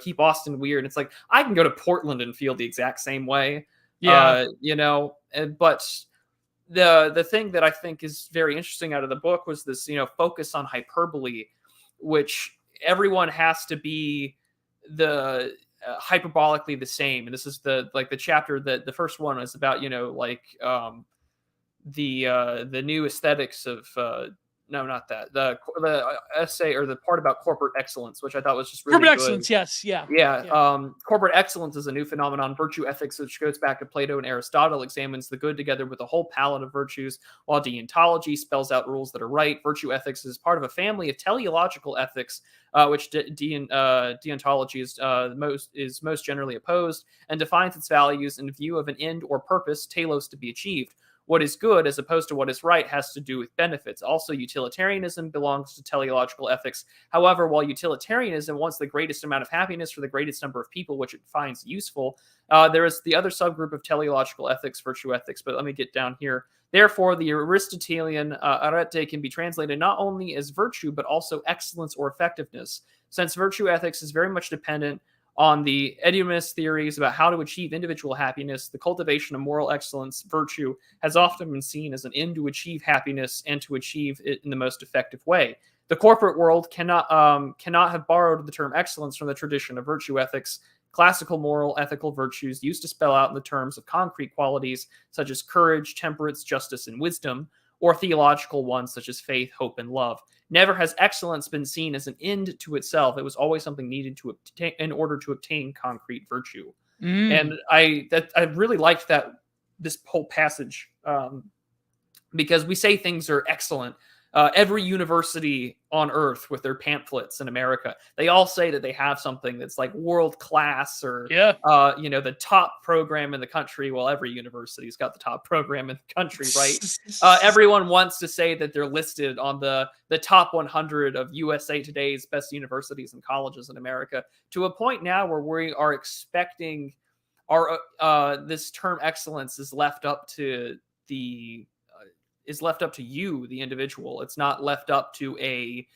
Speaker 1: keep Austin weird. And it's like, I can go to Portland and feel the exact same way. But the thing that I think is very interesting out of the book was this, focus on hyperbole, which everyone has to be hyperbolically the same. And this is the chapter that the first one is about, the new aesthetics of no, not that. The essay or the part about corporate excellence, which I thought was just really
Speaker 2: corporate
Speaker 1: good.
Speaker 2: Excellence, yes, yeah.
Speaker 1: Corporate excellence is a new phenomenon. Virtue ethics, which goes back to Plato and Aristotle, examines the good together with a whole palette of virtues, while deontology spells out rules that are right. Virtue ethics is part of a family of teleological ethics, which deontology is most generally opposed, and defines its values in view of an end or purpose, telos, to be achieved. What is good as opposed to what is right has to do with benefits. Also, utilitarianism belongs to teleological ethics. However, while utilitarianism wants the greatest amount of happiness for the greatest number of people, which it finds useful, there is the other subgroup of teleological ethics, virtue ethics. But let me get down here. Therefore, the Aristotelian arete can be translated not only as virtue, but also excellence or effectiveness, since virtue ethics is very much dependent on the Edumenist theories about how to achieve individual happiness. The cultivation of moral excellence, virtue, has often been seen as an end to achieve happiness and to achieve it in the most effective way. The corporate world cannot have borrowed the term excellence from the tradition of virtue ethics. Classical moral ethical virtues used to spell out in the terms of concrete qualities such as courage, temperance, justice, and wisdom, or theological ones such as faith, hope, and love. Never has excellence been seen as an end to itself. It was always something needed to obtain in order to obtain concrete virtue. And I really liked this whole passage because we say things are excellent. Every university on earth with their pamphlets in America, they all say that they have something that's like world class or, the top program in the country. Well, every university's got the top program in the country, right? Everyone wants to say that they're listed on the top 100 of USA Today's best universities and colleges in America, to a point now where we are expecting this term excellence is left up to is left up to you, the individual. It's not left up to a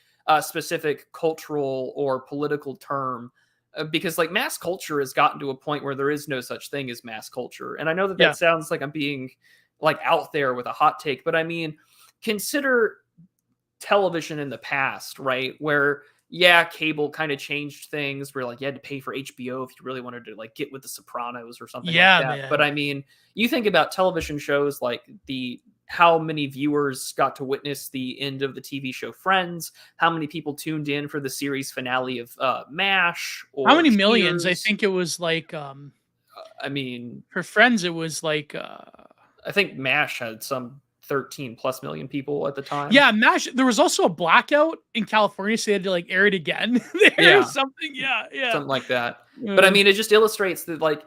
Speaker 1: specific cultural or political term. Because like mass culture has gotten to a point where there is no such thing as mass culture. And I know that
Speaker 2: Yeah.
Speaker 1: sounds like I'm being like out there with a hot take, but I mean, consider television in the past, right? Where cable kind of changed things, where like you had to pay for HBO if you really wanted to like get with the Sopranos or something like that.
Speaker 2: Man.
Speaker 1: But I mean, you think about television shows like how many viewers got to witness the end of the TV show Friends, how many people tuned in for the series finale of MASH, or
Speaker 2: how many millions? I
Speaker 1: Cheers.
Speaker 2: think it was like
Speaker 1: I mean,
Speaker 2: for Friends it was like
Speaker 1: I think MASH had some 13 plus million people at the time.
Speaker 2: Yeah, MASH. There was also a blackout in California, so they had to like air it again. There was something,
Speaker 1: something like that. But I mean, it just illustrates that like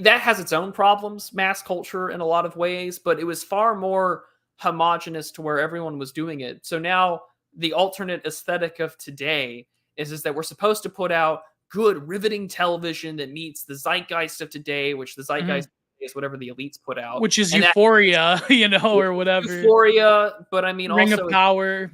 Speaker 1: that has its own problems, mass culture in a lot of ways, but it was far more homogenous to where everyone was doing it. So now the alternate aesthetic of today is that we're supposed to put out good, riveting television that meets the zeitgeist of today, which the zeitgeist is whatever the elites put out,
Speaker 2: which is Euphoria, or whatever.
Speaker 1: Euphoria, but I mean,
Speaker 2: Ring
Speaker 1: also
Speaker 2: of Power.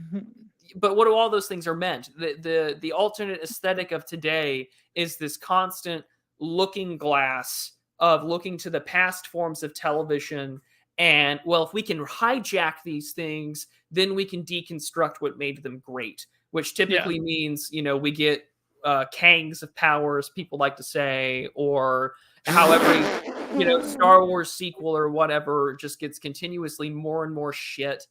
Speaker 1: But what do all those things are meant? The alternate aesthetic of today is this constant looking glass of looking to the past forms of television. And well, if we can hijack these things, then we can deconstruct what made them great, which typically means, we get Kangs of powers, people like to say, or how every, Star Wars sequel or whatever just gets continuously more and more shit.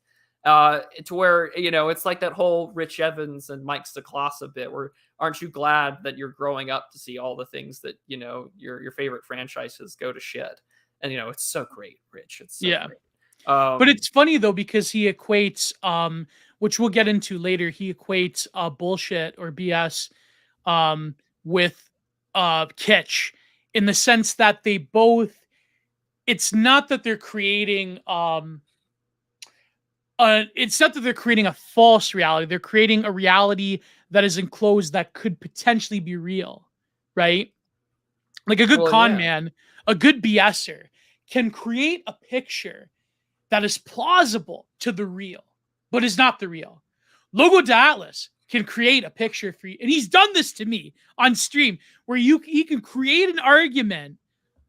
Speaker 1: To where, it's like that whole Rich Evans and Mike Stoklasa bit where aren't you glad that you're growing up to see all the things that, your favorite franchises go to shit. And, it's so great, Rich. It's so great.
Speaker 2: But it's funny though, because he equates, which we'll get into later, he equates bullshit or BS with kitsch, in the sense that they both, it's not that they're creating it's not that they're creating a false reality. They're creating a reality that is enclosed that could potentially be real, right? Like a good con man, a good BSer can create a picture that is plausible to the real, but is not the real. Logo de Atlas can create a picture for you, and he's done this to me on stream, where he can create an argument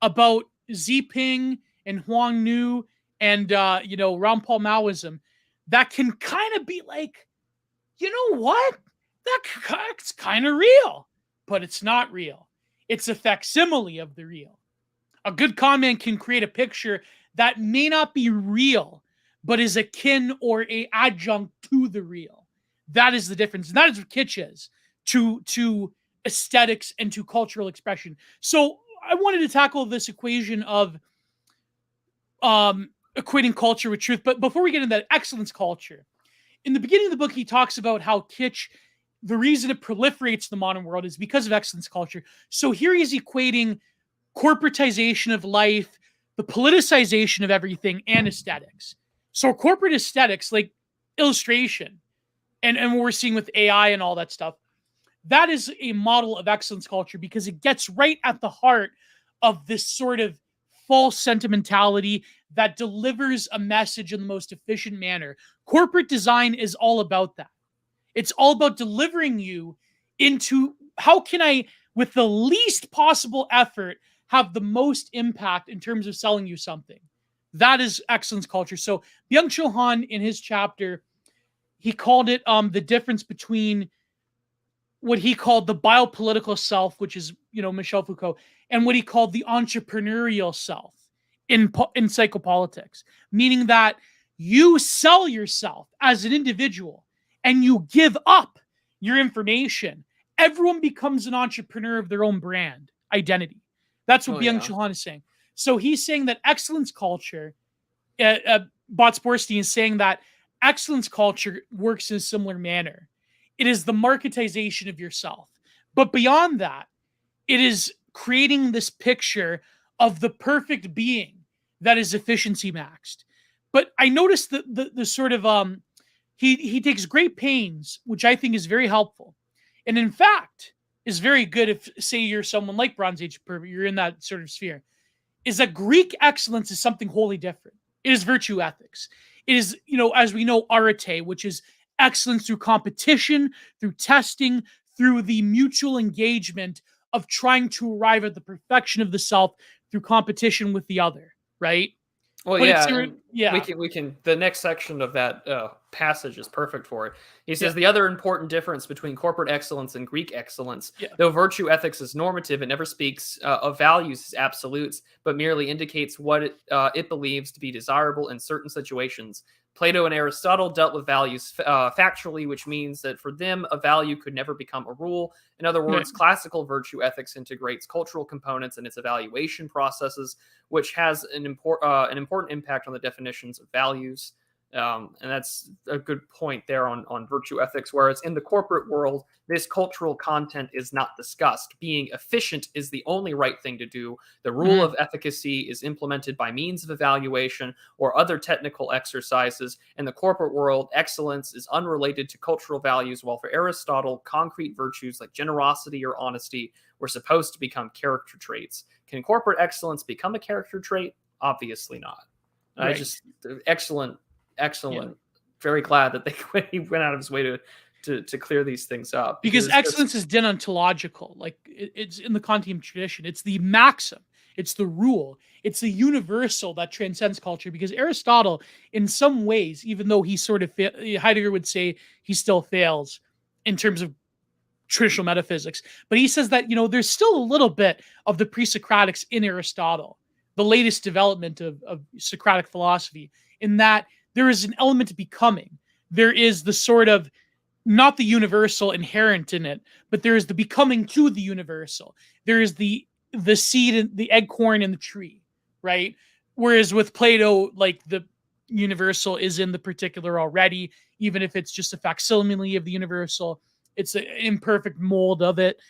Speaker 2: about Xi and Huang Nu and Ron Paul Maoism that can kind of be like, you know what? That's kind of real, but it's not real. It's a facsimile of the real. A good con man can create a picture that may not be real, but is akin or a adjunct to the real. That is the difference. And that is what kitsch is to aesthetics and to cultural expression. So I wanted to tackle this equation of equating culture with truth. But before we get into that, excellence culture. In the beginning of the book, he talks about how kitsch, the reason it proliferates in the modern world is because of excellence culture. So here he's equating corporatization of life, the politicization of everything, and aesthetics. So corporate aesthetics, like illustration, and what we're seeing with AI and all that stuff, that is a model of excellence culture because it gets right at the heart of this sort of false sentimentality that delivers a message in the most efficient manner. Corporate design is all about that. It's all about delivering you into how can I, with the least possible effort, have the most impact in terms of selling you something. That is excellence culture. So Byung-Chul Han, in his chapter, he called it the difference between what he called the biopolitical self, which is, Michel Foucault, and what he called the entrepreneurial self in psychopolitics, meaning that you sell yourself as an individual and you give up your information. Everyone becomes an entrepreneur of their own brand identity. That's what Byung-Chul Han is saying. So he's saying that excellence culture, Botz-Borstein is saying that excellence culture works in a similar manner. It is the marketization of yourself. But beyond that, it is creating this picture of the perfect being that is efficiency maxed. But I noticed the sort of, he takes great pains, which I think is very helpful. And in fact, is very good if, say, you're someone like Bronze Age pervert, you're in that sort of sphere, is that Greek excellence is something wholly different. It is virtue ethics. It is, as we know, arete, which is excellence through competition, through testing, through the mutual engagement of trying to arrive at the perfection of the self through competition with the other, right?
Speaker 1: Well,
Speaker 2: But
Speaker 1: yeah,
Speaker 2: it's
Speaker 1: and
Speaker 2: yeah,
Speaker 1: we can. The next section of that passage is perfect for it. He
Speaker 2: yeah,
Speaker 1: says the other important difference between corporate excellence and Greek excellence,
Speaker 2: yeah,
Speaker 1: though virtue ethics is normative, it never speaks of values as absolutes, but merely indicates what it believes to be desirable in certain situations. Plato and Aristotle dealt with values factually, which means that for them, a value could never become a rule. In other
Speaker 2: right,
Speaker 1: words, classical virtue ethics integrates cultural components in its evaluation processes, which has an important impact on the definitions of values. And that's a good point there on virtue ethics. Whereas in the corporate world, this cultural content is not discussed. Being efficient is the only right thing to do. The rule of efficacy is implemented by means of evaluation or other technical exercises. In the corporate world, excellence is unrelated to cultural values, while for Aristotle, concrete virtues like generosity or honesty were supposed to become character traits. Can corporate excellence become a character trait? Obviously not.
Speaker 2: right.
Speaker 1: I just excellent.
Speaker 2: Yeah.
Speaker 1: Very glad that he went out of his way to clear these things up,
Speaker 2: Because excellence is deontological. Like it's in the Kantian tradition. It's the maxim. It's the rule. It's the universal that transcends culture. Because Aristotle, in some ways, even though he sort of Heidegger would say he still fails in terms of traditional metaphysics, but he says that there's still a little bit of the pre-Socratics in Aristotle, the latest development of Socratic philosophy, in that there is an element to becoming. There is the sort of not the universal inherent in it, but there is the becoming to the universal. There is the seed and the acorn in the tree, right? Whereas with Plato, like the universal is in the particular already, even if it's just a facsimile of the universal, it's an imperfect mold of it.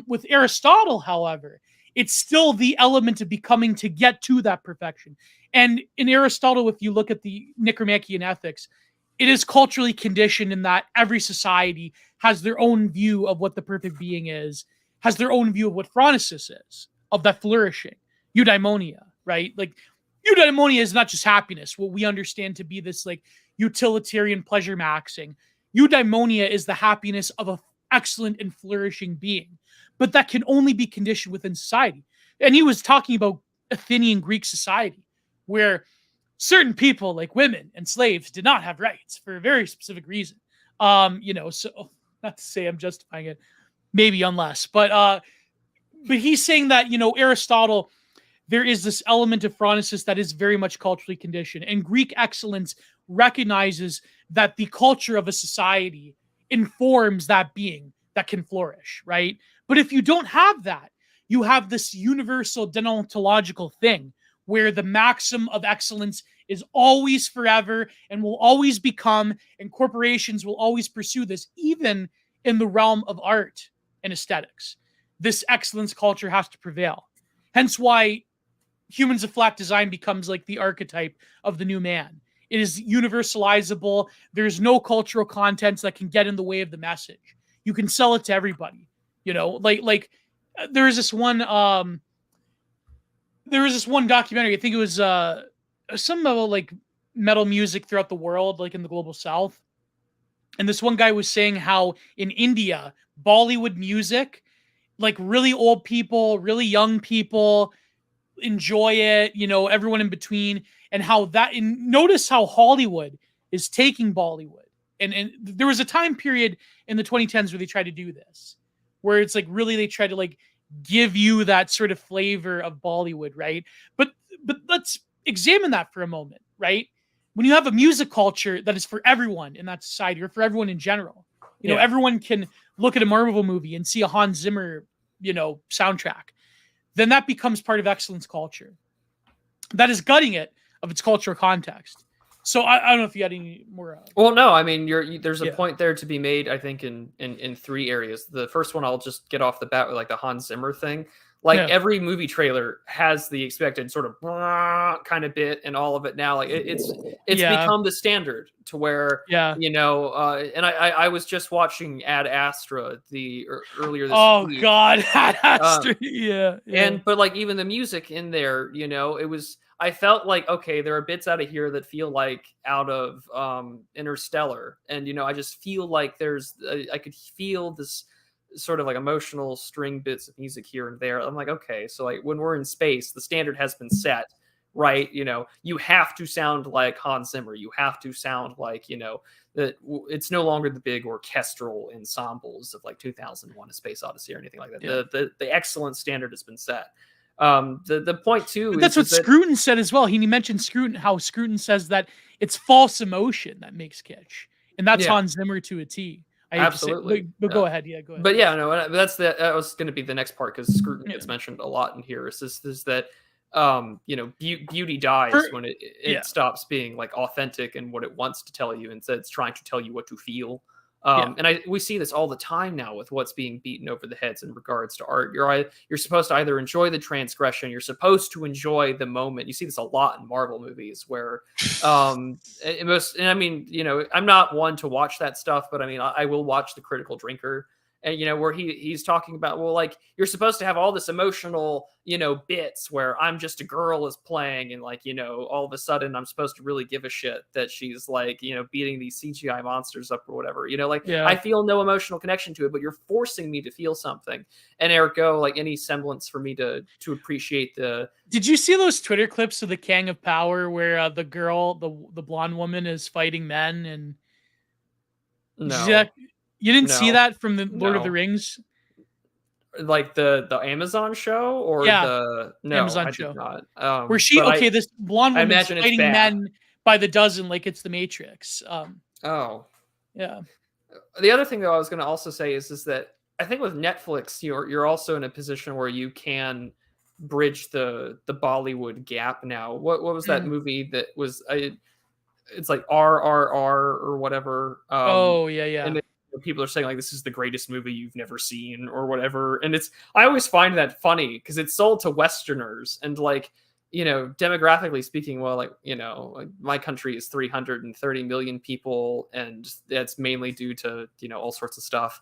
Speaker 2: With Aristotle, however, it's still the element of becoming to get to that perfection. And in Aristotle, if you look at the Nicomachean Ethics, it is culturally conditioned in that every society has their own view of what the perfect being is, has their own view of what phronesis is, of that flourishing. Eudaimonia, right? Like, eudaimonia is not just happiness, what we understand to be this like utilitarian pleasure maxing. Eudaimonia is the happiness of an excellent and flourishing being, but that can only be conditioned within society. And he was talking about Athenian Greek society, where certain people like women and slaves did not have rights for a very specific reason. So not to say I'm justifying it, maybe unless, but he's saying that, Aristotle, there is this element of phronesis that is very much culturally conditioned, and Greek excellence recognizes that the culture of a society informs that being that can flourish, right? But if you don't have that, you have this universal deontological thing where the maxim of excellence is always forever and will always become, and corporations will always pursue this, even in the realm of art and aesthetics. This excellence culture has to prevail. Hence why Humans of Flat Design becomes like the archetype of the new man. It is universalizable. There's no cultural contents that can get in the way of the message. You can sell it to everybody. Like there was this one documentary. I think it was some about like metal music throughout the world, like in the global south. And this one guy was saying how in India, Bollywood music, like really old people, really young people enjoy it, everyone in between, and how that, and notice how Hollywood is taking Bollywood. And there was a time period in the 2010s where they tried to do this, where it's like really they try to like give you that sort of flavor of Bollywood, right? But let's examine that for a moment, right? When you have a music culture that is for everyone in that society, or for everyone in general, everyone can look at a Marvel movie and see a Hans Zimmer, soundtrack, then that becomes part of excellence culture. That is gutting it of its cultural context. So I don't know if you had any more.
Speaker 1: Well, no, I mean, there's a point there to be made, I think, in three areas. The first one, I'll just get off the bat with like the Hans Zimmer thing. Like
Speaker 2: Yeah.
Speaker 1: every movie trailer has the expected sort of kind of bit and all of it now. Like it's
Speaker 2: Yeah.
Speaker 1: become the standard to where
Speaker 2: Yeah.
Speaker 1: and I was just watching Ad Astra earlier this
Speaker 2: Oh
Speaker 1: week.
Speaker 2: God.
Speaker 1: Uh,
Speaker 2: Yeah.
Speaker 1: but like even the music in there, I felt like, okay, there are bits out of here that feel like out of Interstellar, and I just feel like I could feel this sort of like emotional string bits of music here and there. I'm like, okay, so like when we're in space, the standard has been set, right? You have to sound like Hans Zimmer, you have to sound like that it's no longer the big orchestral ensembles of like 2001 A Space Odyssey or anything like that.
Speaker 2: Yeah.
Speaker 1: The excellent standard has been set. The point too,
Speaker 2: but that's what Scruton said as well. He mentioned Scruton, how Scruton says that it's false emotion that makes kitsch, and that's Hans Zimmer to a T.
Speaker 1: Absolutely.
Speaker 2: But go ahead. Yeah, go ahead.
Speaker 1: But yeah, no, that was going to be the next part, because Scruton gets mentioned a lot in here. Is that beauty dies when it stops being like authentic and what it wants to tell you, instead it's trying to tell you what to feel. And we see this all the time now with what's being beaten over the heads in regards to art. You're supposed to either enjoy the transgression, you're supposed to enjoy the moment. You see this a lot in Marvel movies where, I'm not one to watch that stuff, but I mean, I will watch The Critical Drinker, and where he's talking about, well, like you're supposed to have all this emotional, bits where I'm just a girl is playing, and like, all of a sudden I'm supposed to really give a shit that she's like, beating these CGI monsters up or whatever, I feel no emotional connection to it, but you're forcing me to feel something, and ergo, like any semblance for me to appreciate the.
Speaker 2: Did you see those Twitter clips of the King of Power where the girl, the blonde woman, is fighting men? And
Speaker 1: no.
Speaker 2: You didn't see that from the Lord of the Rings?
Speaker 1: Like the Amazon show or the
Speaker 2: Amazon
Speaker 1: I
Speaker 2: show.
Speaker 1: did not.
Speaker 2: Where this blonde woman is fighting men by the dozen like it's the Matrix.
Speaker 1: Oh.
Speaker 2: Yeah.
Speaker 1: The other thing though I was going to also say is that I think with Netflix you're also in a position where you can bridge the Bollywood gap now. What was that movie that was it's like RRR or whatever. And people are saying like this is the greatest movie you've never seen or whatever, and I always find that funny because it's sold to Westerners, and like demographically speaking, well, like my country is 330 million people, and that's mainly due to all sorts of stuff,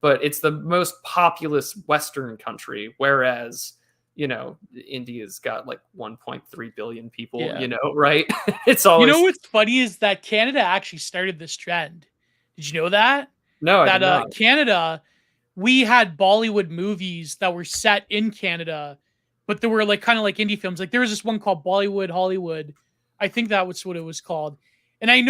Speaker 1: but it's the most populous Western country, whereas India's got like 1.3 billion people. Right? It's always
Speaker 2: what's funny is that Canada actually started this trend. Did you know that?
Speaker 1: No, I did not.
Speaker 2: Canada, we had Bollywood movies that were set in Canada, but there were like kind of like indie films. Like there was this one called Bollywood Hollywood. I think that was what it was called. And I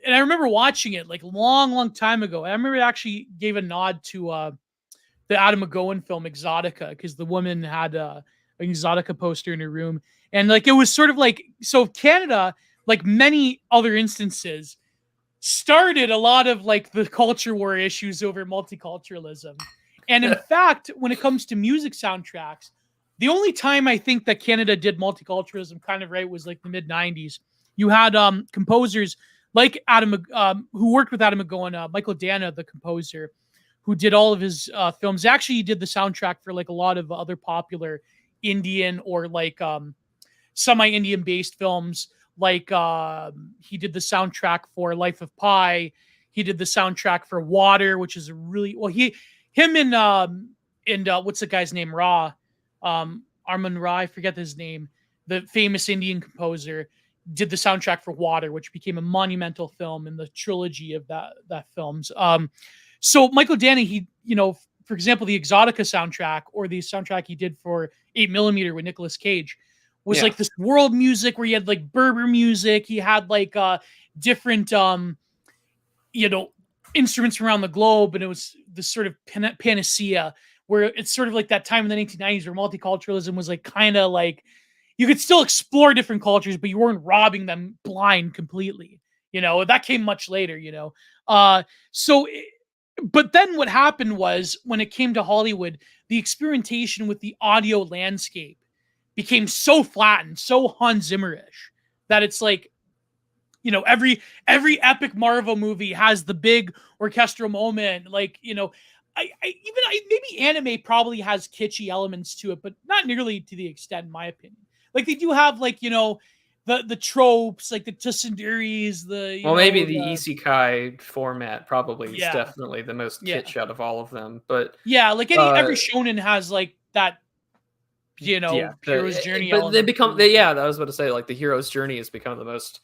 Speaker 2: remember watching it like long time ago. I remember it actually gave a nod to the Adam McGowan film Exotica, because the woman had an Exotica poster in her room. And like it was sort of like, so Canada, like many other instances, started a lot of like the culture war issues over multiculturalism. And in fact, when it comes to music soundtracks, the only time I think that Canada did multiculturalism kind of right was like the mid 90s. You had composers like who worked with Adam McGowan, Michael Dana, the composer, who did all of his films. Actually, he did the soundtrack for like a lot of other popular Indian or like semi-Indian based films. Like he did the soundtrack for Life of Pi. He did the soundtrack for Water, which is really him and what's the guy's name? Arman Ra, I forget his name. The famous Indian composer did the soundtrack for Water, which became a monumental film in the trilogy of that films. So Michael Dana, for example, the Exotica soundtrack or the soundtrack he did for 8mm with Nicolas Cage was like this world music where you had like Berber music. He had like different, instruments from around the globe. And it was this sort of panacea where it's sort of like that time in the 1990s where multiculturalism was like kind of like you could still explore different cultures, but you weren't robbing them blind completely. That came much later, but then what happened was when it came to Hollywood, the experimentation with the audio landscape became so flattened, so Hans Zimmer-ish, that it's like, every epic Marvel movie has the big orchestral moment. Like, maybe anime probably has kitschy elements to it, but not nearly to the extent, in my opinion. Like they do have like, the tropes, like the tsusenderis,
Speaker 1: well, maybe the isekai format probably is
Speaker 2: Yeah.
Speaker 1: definitely the most kitsch out of all of them. But
Speaker 2: yeah, like every shonen has like that, hero's journey
Speaker 1: but
Speaker 2: element.
Speaker 1: they become I was about to say, like, the hero's journey has become the most,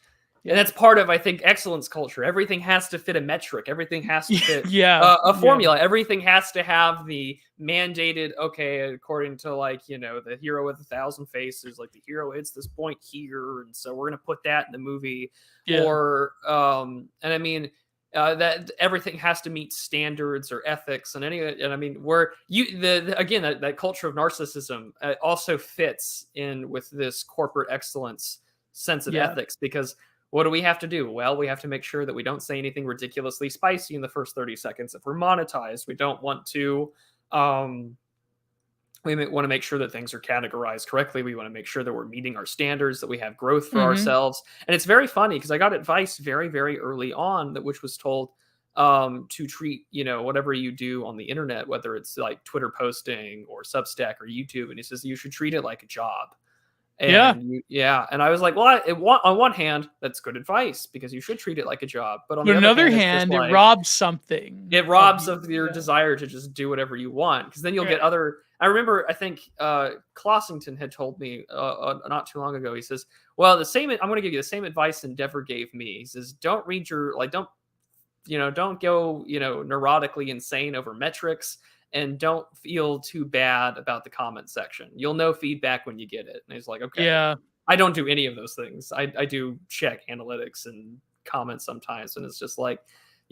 Speaker 1: and that's part of, I think, excellence culture. Everything has to fit a metric. Everything has to fit a formula. Everything has to have the mandated, okay, according to, like, the hero with 1,000 faces, like the hero hits this point here, and so we're gonna put that in the movie. Or and I mean, that everything has to meet standards or ethics, and I mean, where again, that culture of narcissism also fits in with this corporate excellence sense of ethics, because what do we have to do? Well, we have to make sure that we don't say anything ridiculously spicy in the first 30 seconds. If we're monetized, we don't want to, we want to make sure that things are categorized correctly. We want to make sure that we're meeting our standards, that we have growth for ourselves. And it's very funny because I got advice very, very early on which was told to treat, whatever you do on the internet, whether it's like Twitter posting or Substack or YouTube. And he says, you should treat it like a job. And and I was like, well, on one hand, that's good advice, because you should treat it like a job. But on the other hand,
Speaker 2: it robs something.
Speaker 1: It robs of your desire to just do whatever you want, because then you'll get other. I remember, I think Clossington had told me not too long ago. He says, well, I'm going to give you the same advice Endeavor gave me. He says, don't read don't go, neurotically insane over metrics. And don't feel too bad about the comment section. You'll know feedback when you get it. And he's like, okay.
Speaker 2: Yeah.
Speaker 1: I don't do any of those things. I do check analytics and comments sometimes. And it's just like,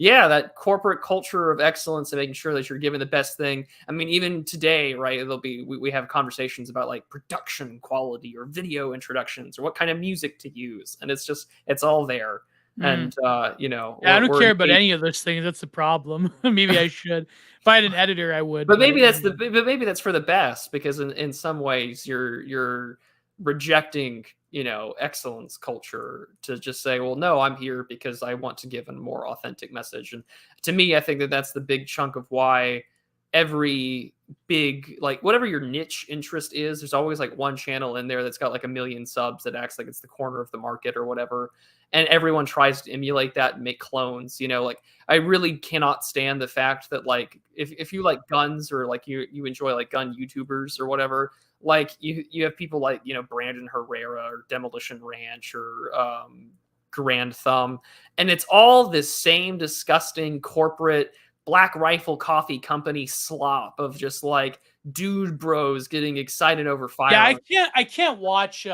Speaker 1: that corporate culture of excellence and making sure that you're giving the best thing. I mean, even today, right, we have conversations about like production quality or video introductions or what kind of music to use. And it's all there. And
Speaker 2: I don't care about any of those things. That's the problem. Maybe I should. If I had an editor, I would.
Speaker 1: But maybe that's for the best, because in some ways you're rejecting, excellence culture to just say, well, no, I'm here because I want to give a more authentic message. And to me, I think that's the big chunk of why every big, like, whatever your niche interest is, there's always like one channel in there that's got like 1 million subs that acts like it's the corner of the market or whatever, and everyone tries to emulate that and make clones. Like, I really cannot stand the fact that, like, if you like guns, or like you enjoy like gun YouTubers or whatever, like you have people like Brandon Herrera or Demolition Ranch or Grand Thumb, and it's all this same disgusting corporate Black Rifle Coffee Company slop of just like dude bros getting excited over fire.
Speaker 2: Yeah, I can't watch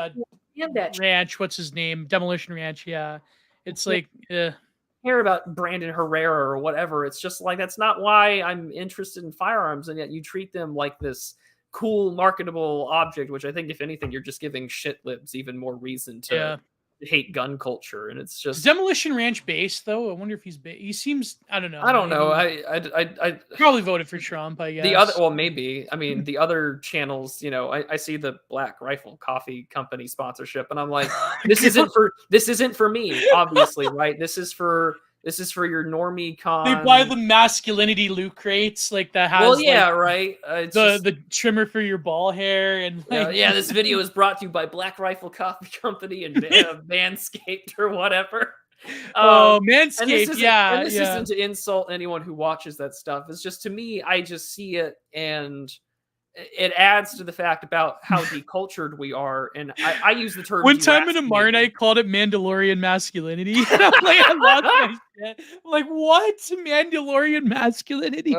Speaker 2: Ranch. What's his name? Demolition Ranch. Yeah, it's like
Speaker 1: hear about Brandon Herrera or whatever. It's just like, that's not why I'm interested in firearms, and yet you treat them like this cool marketable object, which I think, if anything, you're just giving shit libs even more reason to hate gun culture. And it's just,
Speaker 2: Demolition Ranch based, though. I wonder if he's based. He seems, I don't know.
Speaker 1: I don't know. I
Speaker 2: probably voted for Trump, I guess.
Speaker 1: The other, well, maybe. I mean, the other channels, I see the Black Rifle Coffee Company sponsorship, and I'm like, this isn't for me, obviously, right? This is for your normie con.
Speaker 2: They buy the masculinity loot crates, like that has.
Speaker 1: Well, yeah, right.
Speaker 2: The trimmer for your ball hair, and like,
Speaker 1: this video is brought to you by Black Rifle Coffee Company and Manscaped or whatever.
Speaker 2: Manscaped,
Speaker 1: and this isn't to insult anyone who watches that stuff. It's just, to me, I just see it, and it adds to the fact about how decultured we are. And I use the term.
Speaker 2: One time in a Marnite called it Mandalorian masculinity. And I'm like, I lost my shit. I'm like, what? Mandalorian masculinity?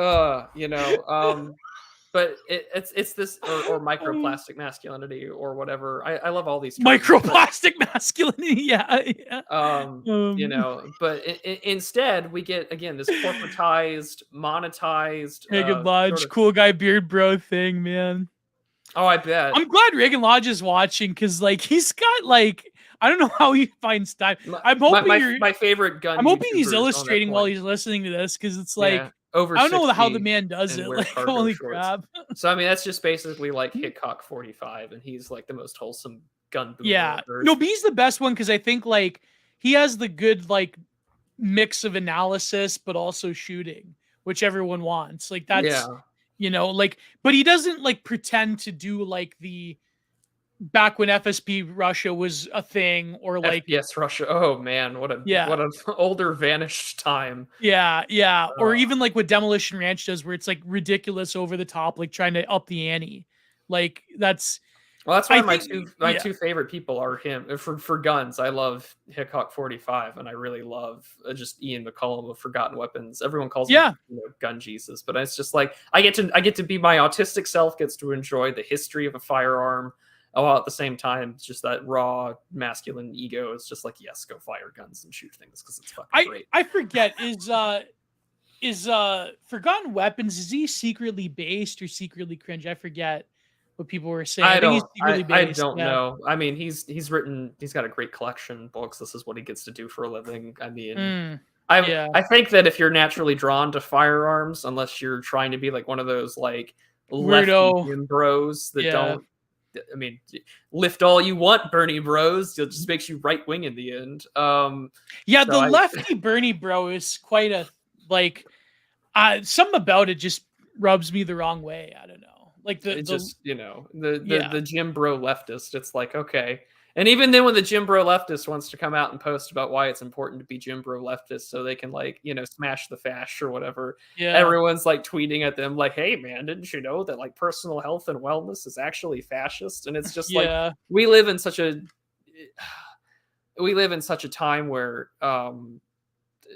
Speaker 1: But it's this, or microplastic masculinity or whatever. I love all these terms,
Speaker 2: microplastic masculinity. Yeah.
Speaker 1: But instead we get, again, this corporatized, monetized
Speaker 2: Reagan Lodge, cool guy beard bro thing, man.
Speaker 1: Oh, I bet.
Speaker 2: I'm glad Reagan Lodge is watching, because like he's got like, I don't know how he finds time. I'm hoping
Speaker 1: my favorite gun.
Speaker 2: I'm hoping he's illustrating while he's listening to this, because it's like. Yeah. I don't know how the man does it. Like, holy crap.
Speaker 1: So, I mean, that's just basically like Hickok 45, and he's like the most wholesome gun boomer.
Speaker 2: Yeah. No, but he's the best one, because I think like he has the good like mix of analysis, but also shooting. which everyone wants. Like that's,
Speaker 1: Yeah.
Speaker 2: like, but he doesn't like pretend to do like the back when FSP Russia was a thing, or like,
Speaker 1: FPS Russia. Oh man, what
Speaker 2: yeah,
Speaker 1: a older vanished time.
Speaker 2: yeah, or
Speaker 1: Uh,
Speaker 2: even like what Demolition Ranch does, where it's like ridiculous, over the top, like trying to up the ante. Like that's,
Speaker 1: well, that's why
Speaker 2: I
Speaker 1: my
Speaker 2: think,
Speaker 1: two my
Speaker 2: yeah,
Speaker 1: two favorite people are him for guns. I love Hickok 45, and I really love just Ian McCollum of Forgotten Weapons. Everyone calls him
Speaker 2: yeah,
Speaker 1: Gun Jesus, but it's just like I get to be my autistic self gets to enjoy the history of a firearm, while at the same time, it's just that raw masculine ego is just like, yes, go fire guns and shoot things because it's fucking great.
Speaker 2: I forget, is Forgotten Weapons, is he secretly based or secretly cringe? I forget what people were saying. I think he's secretly
Speaker 1: I
Speaker 2: based.
Speaker 1: don't
Speaker 2: Yeah.
Speaker 1: know. I mean, he's got a great collection of books. This is what he gets to do for a living. I mean,
Speaker 2: Yeah.
Speaker 1: I think that if you're naturally drawn to firearms, unless you're trying to be like one of those like lefty
Speaker 2: Weirdo.
Speaker 1: gym bros that
Speaker 2: Yeah.
Speaker 1: don't, I mean, lift all you want, Bernie bros. It just makes you right wing in the end.
Speaker 2: Yeah,
Speaker 1: So
Speaker 2: the lefty Bernie bro is quite a, like, something about it just rubs me the wrong way. I don't know. Like
Speaker 1: it just
Speaker 2: yeah.
Speaker 1: the Jim Bro leftist. It's like, okay, and even then when the Jim Bro leftist wants to come out and post about why it's important to be Jim Bro leftist so they can like smash the fash or whatever,
Speaker 2: Yeah.
Speaker 1: everyone's like tweeting at them like, hey man, didn't you know that like personal health and wellness is actually fascist? And it's just like
Speaker 2: Yeah.
Speaker 1: we live in such a time where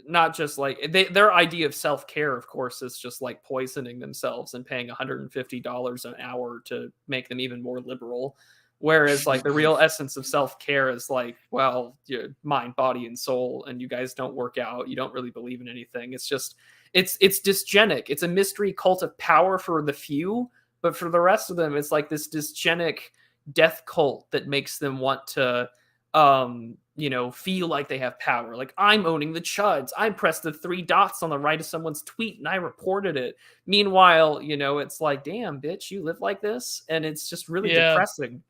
Speaker 1: not just like their idea of self-care, of course, is just like poisoning themselves and paying $150 an hour to make them even more liberal, whereas like the real essence of self-care is like, well, your mind, body, and soul, and you guys don't work out, you don't really believe in anything. It's just it's dysgenic. It's a mystery cult of power for the few, but for the rest of them it's like this dysgenic death cult that makes them want to feel like they have power. Like, I'm owning the chuds. I pressed the 3 dots on the right of someone's tweet and I reported it. Meanwhile, it's like, damn, bitch, you live like this? And it's just really depressing.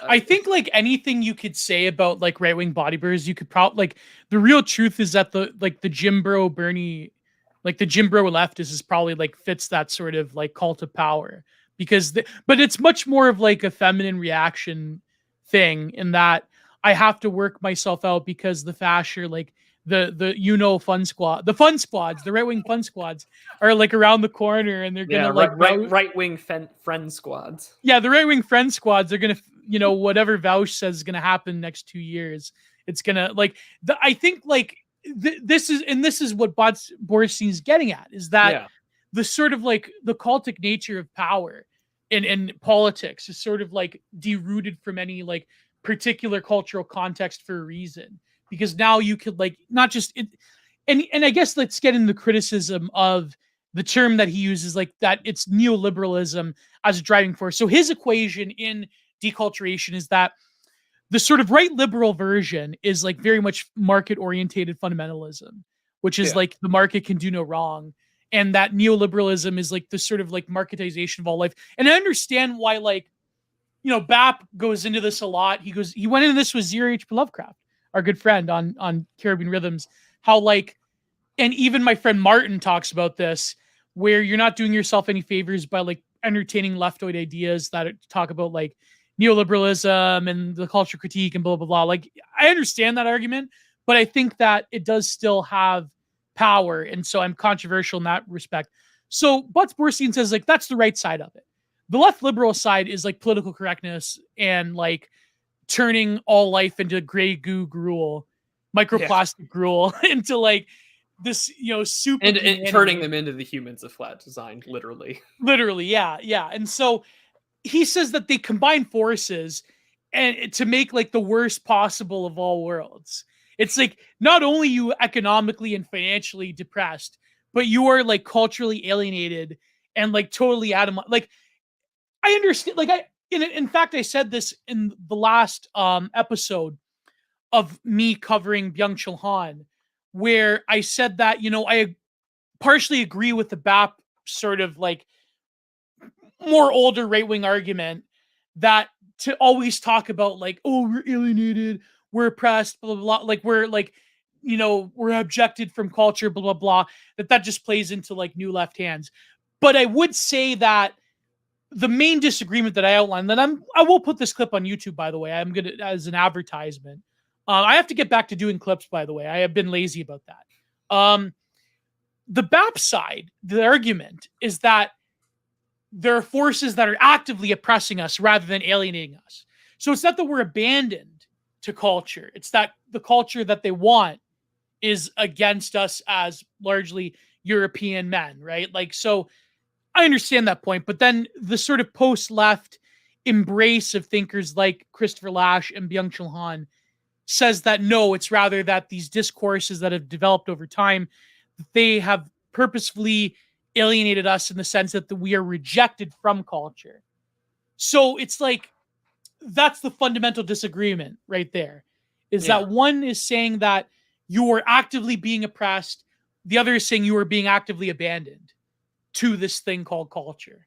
Speaker 2: I think like anything you could say about like right-wing bodybuilders, you could probably, like, the real truth is that the Jim Bro Bernie, like the Jim Bro leftist is probably like fits that sort of like cult of power, because but it's much more of like a feminine reaction thing, in that I have to work myself out because the fasher, like the fun squad, the fun squads, the right-wing fun squads are like around the corner, and they're gonna
Speaker 1: right wing friend squads.
Speaker 2: Yeah, the right-wing friend squads are gonna, whatever Vouch says is gonna happen next 2 years. It's gonna, like, I think like this is what Botz-Borstein's getting at, is that the sort of like the cultic nature of power in politics is sort of like derooted from any like particular cultural context for a reason, because now you could like not just it, and I guess let's get into the criticism of the term that he uses, like that it's neoliberalism as a driving force. So his equation in Deculturation is that the sort of right liberal version is like very much market orientated fundamentalism, which is like the market can do no wrong. And that neoliberalism is like the sort of like marketization of all life. And I understand why, like, Bap goes into this a lot. He went into this with Zero H.P. Lovecraft, our good friend on Caribbean Rhythms, how like, and even my friend Martin talks about this, where you're not doing yourself any favors by like entertaining leftoid ideas that talk about like neoliberalism and the culture critique and blah, blah, blah. Like, I understand that argument, but I think that it does still have power. And so I'm controversial in that respect. So Botz-Borstein says like, that's the right side of it. The left liberal side is like political correctness and like turning all life into gray goo gruel, microplastic gruel into like this, soup,
Speaker 1: and turning them into the humans of flat design, literally.
Speaker 2: Yeah. And so he says that they combine forces and to make like the worst possible of all worlds. It's like, not only you economically and financially depressed, but you are like culturally alienated and like totally out of like, I understand. Like, in fact, I said this in the last episode of me covering Byung-Chul Han, where I said that, I partially agree with the BAP sort of like more older right-wing argument that to always talk about like, oh, we're alienated, we're oppressed, blah, blah, blah. Like, we're like we're objected from culture, blah, blah, blah, that just plays into like New Left Hands. But I would say that the main disagreement that I outlined, and I will put this clip on YouTube, by the way. I'm going to, as an advertisement. I have to get back to doing clips, by the way. I have been lazy about that. The BAP side, the argument is that there are forces that are actively oppressing us rather than alienating us. So it's not that we're abandoned to culture. It's that the culture that they want is against us as largely European men, right? Like, so I understand that point, but then the sort of post-left embrace of thinkers like Christopher Lasch and Byung-Chul Han says that no, it's rather that these discourses that have developed over time, they have purposefully alienated us in the sense that we are rejected from culture. So it's like, that's the fundamental disagreement right there, is that one is saying that you are actively being oppressed. The other is saying you are being actively abandoned to this thing called culture.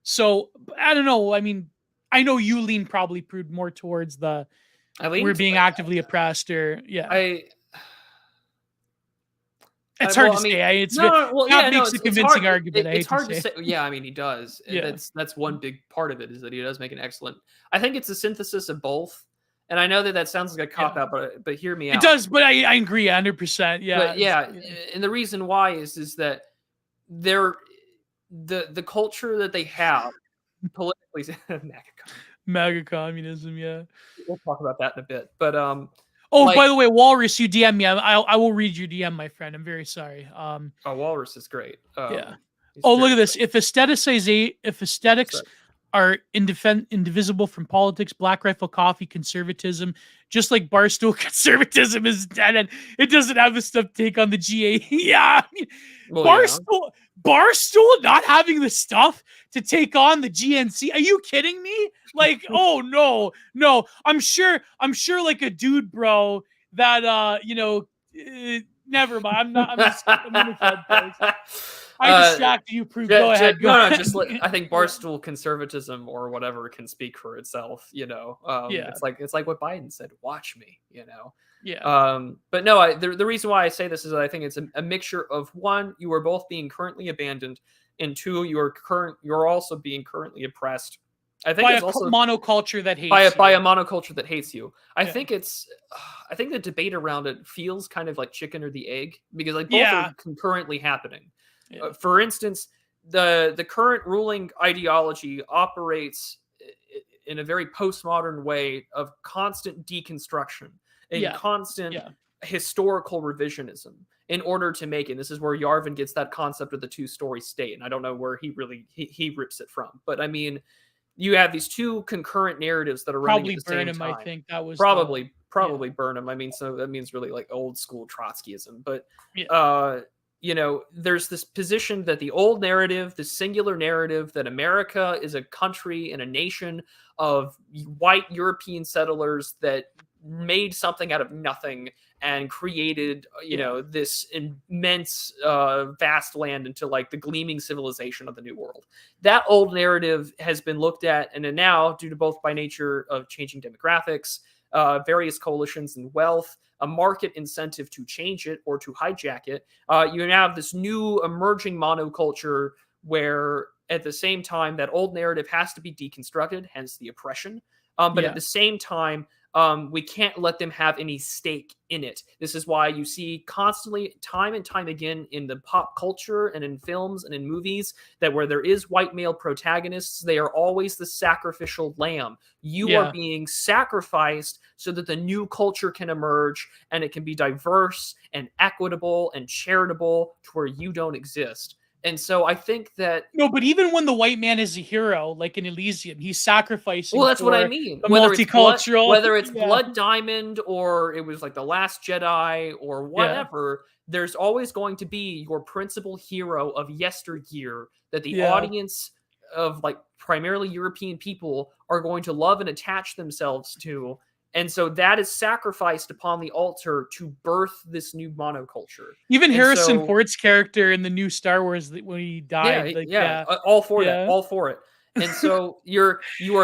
Speaker 2: So I don't know. I mean, I know you lean probably more towards the we're being actively oppressed, or it's hard to say. It's makes a convincing argument.
Speaker 1: It's hard to say. Yeah, I mean, he does. Yeah. That's one big part of it, is that he does make an excellent. I think it's a synthesis of both. And I know that sounds like a cop out, but hear me out.
Speaker 2: It does, but I agree 100%. Yeah,
Speaker 1: but and the reason why is that the culture that they have politically
Speaker 2: MAGA communism. Yeah,
Speaker 1: we'll talk about that in a bit. But
Speaker 2: by the way, Walrus, you DM me. I will read your DM, my friend. I'm very sorry.
Speaker 1: Walrus is great.
Speaker 2: Yeah. Look at this. If aesthetics are indivisible from politics, Black Rifle Coffee conservatism, just like Barstool conservatism is dead, and it doesn't have the stuff to take on the GA. Yeah, I mean, Barstool not having the stuff to take on the GNC. Are you kidding me? Like, oh no. I'm sure like a dude, bro, that never mind. I'm just I distracted you, Prue. Go ahead.
Speaker 1: I think Barstool conservatism or whatever can speak for itself. It's like what Biden said. Watch me.
Speaker 2: Yeah.
Speaker 1: But no, the reason why I say this is that I think it's a mixture of, one, you are both being currently abandoned, and two, you're also being currently oppressed. I think it's also
Speaker 2: monoculture that hates
Speaker 1: by a monoculture that hates you. I think the debate around it feels kind of like chicken or the egg, because like both are concurrently happening. Yeah. For instance, the current ruling ideology operates in a very postmodern way of constant deconstruction and constant historical revisionism in order to make it. And this is where Yarvin gets that concept of the two-story state. And I don't know where he rips it from, but I mean, you have these two concurrent narratives that are running at the same time.
Speaker 2: I think that was
Speaker 1: probably Burnham. I mean, so that means really like old school Trotskyism, but there's this position that the old narrative, the singular narrative that America is a country and a nation of white European settlers that made something out of nothing and created, this immense, vast land into like the gleaming civilization of the New World. That old narrative has been looked at, and then now, due to both by nature of changing demographics, various coalitions and wealth, a market incentive to change it or to hijack it, you now have this new emerging monoculture where at the same time that old narrative has to be deconstructed, hence the oppression. But at the same time, we can't let them have any stake in it. This is why you see constantly, time and time again, in the pop culture and in films and in movies, that where there is white male protagonists, they are always the sacrificial lamb. You are being sacrificed so that the new culture can emerge and it can be diverse and equitable and charitable to where you don't exist. And so I think that
Speaker 2: but even when the white man is a hero, like in Elysium, he's sacrificing.
Speaker 1: Well, that's what I mean. Whether it's Blood Diamond or it was like The Last Jedi or whatever, there's always going to be your principal hero of yesteryear that the audience of like primarily European people are going to love and attach themselves to. And so that is sacrificed upon the altar to birth this new monoculture.
Speaker 2: Even Harrison Ford's character in the new Star Wars, when he died.
Speaker 1: All for that. All for it. And so you are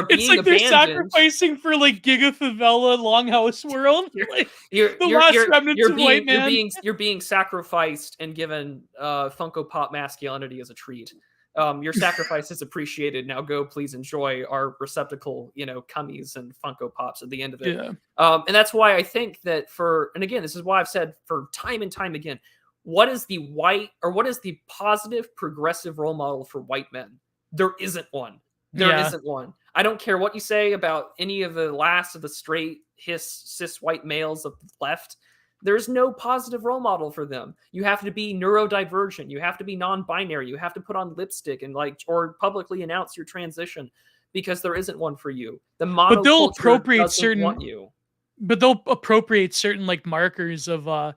Speaker 2: It's
Speaker 1: being
Speaker 2: like they're
Speaker 1: abandoned.
Speaker 2: sacrificing for like Giga Favela, Longhouse World, like the last remnants of white man.
Speaker 1: You're being sacrificed and given Funko Pop masculinity as a treat. Your sacrifice is appreciated. Now go, please enjoy our receptacle, cummies and Funko Pops at the end of it.
Speaker 2: Yeah.
Speaker 1: And that's why I think that and again, this is why I've said for time and time again, what is the positive progressive role model for white men? There isn't one. There isn't one. I don't care what you say about any of the last of the straight cis white males of the left. There's no positive role model for them. You have to be neurodivergent. You have to be non-binary. You have to put on lipstick and or publicly announce your transition, because there isn't one for you. The monoculture
Speaker 2: but they'll appropriate certain
Speaker 1: want you.
Speaker 2: But they'll appropriate certain like markers of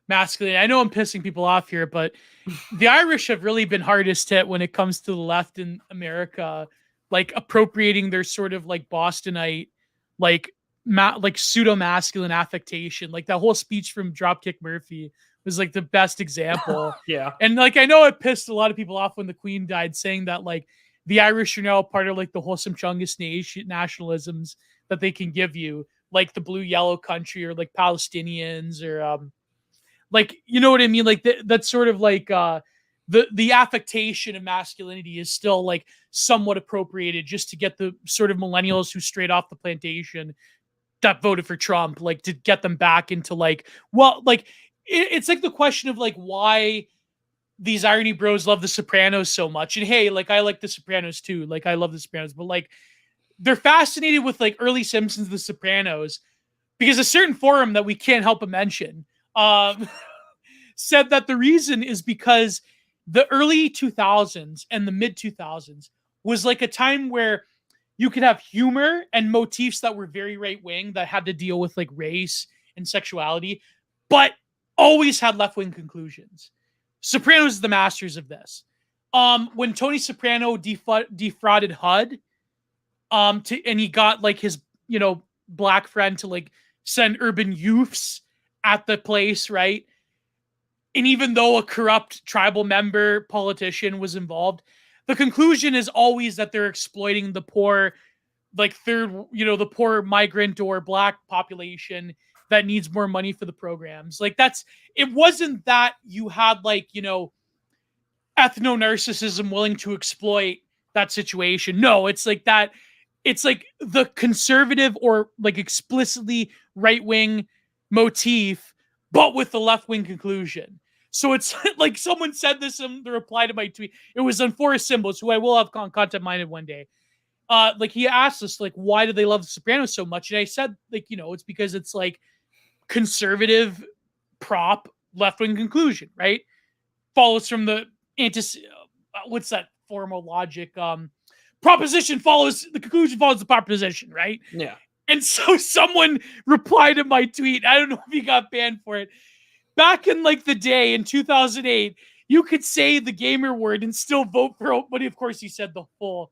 Speaker 2: masculinity. I know I'm pissing people off here, but the Irish have really been hardest hit when it comes to the left in America, like appropriating their sort of like Bostonite, like pseudo masculine affectation. Like that whole speech from Dropkick Murphy was like the best example.
Speaker 1: Yeah.
Speaker 2: And like, I know it pissed a lot of people off when the Queen died, saying that like the Irish are now part of like the wholesome Chungus nationalisms that they can give you, like the blue yellow country, or like Palestinians, or like, you know what I mean? Like that's sort of like the affectation of masculinity is still like somewhat appropriated just to get the sort of millennials who strayed off the plantation that voted for Trump, like to get them back into like, well, like it's like the question of like why these irony bros love The Sopranos so much. And hey, like I like The Sopranos too. Like I love The Sopranos, but like they're fascinated with like early Simpsons, The Sopranos, because a certain forum that we can't help but mention said that the reason is because the early 2000s and the mid 2000s was like a time where you could have humor and motifs that were very right wing that had to deal with like race and sexuality, but always had left wing conclusions. Sopranos is the masters of this. When Tony Soprano defrauded HUD, and he got like his black friend to like send urban youths at the place, right? And even though a corrupt tribal member politician was involved, the conclusion is always that they're exploiting the poor, like the poor migrant or black population that needs more money for the programs. Like it wasn't that you had like, ethno-narcissism willing to exploit that situation. No, it's like that. It's like the conservative or like explicitly right-wing motif, but with the left-wing conclusion. So it's like someone said this in the reply to my tweet. It was on Forrest Symbols, who I will have content minded one day. Like he asked us, like, why do they love The Sopranos so much? And I said, like, it's because it's like conservative prop left-wing conclusion, right? Follows from the what's that formal logic? Proposition follows the conclusion, follows the proposition, right?
Speaker 1: Yeah.
Speaker 2: And so someone replied to my tweet. I don't know if he got banned for it. Back in like the day in 2008, you could say the gamer word and still vote for, but of course he said the full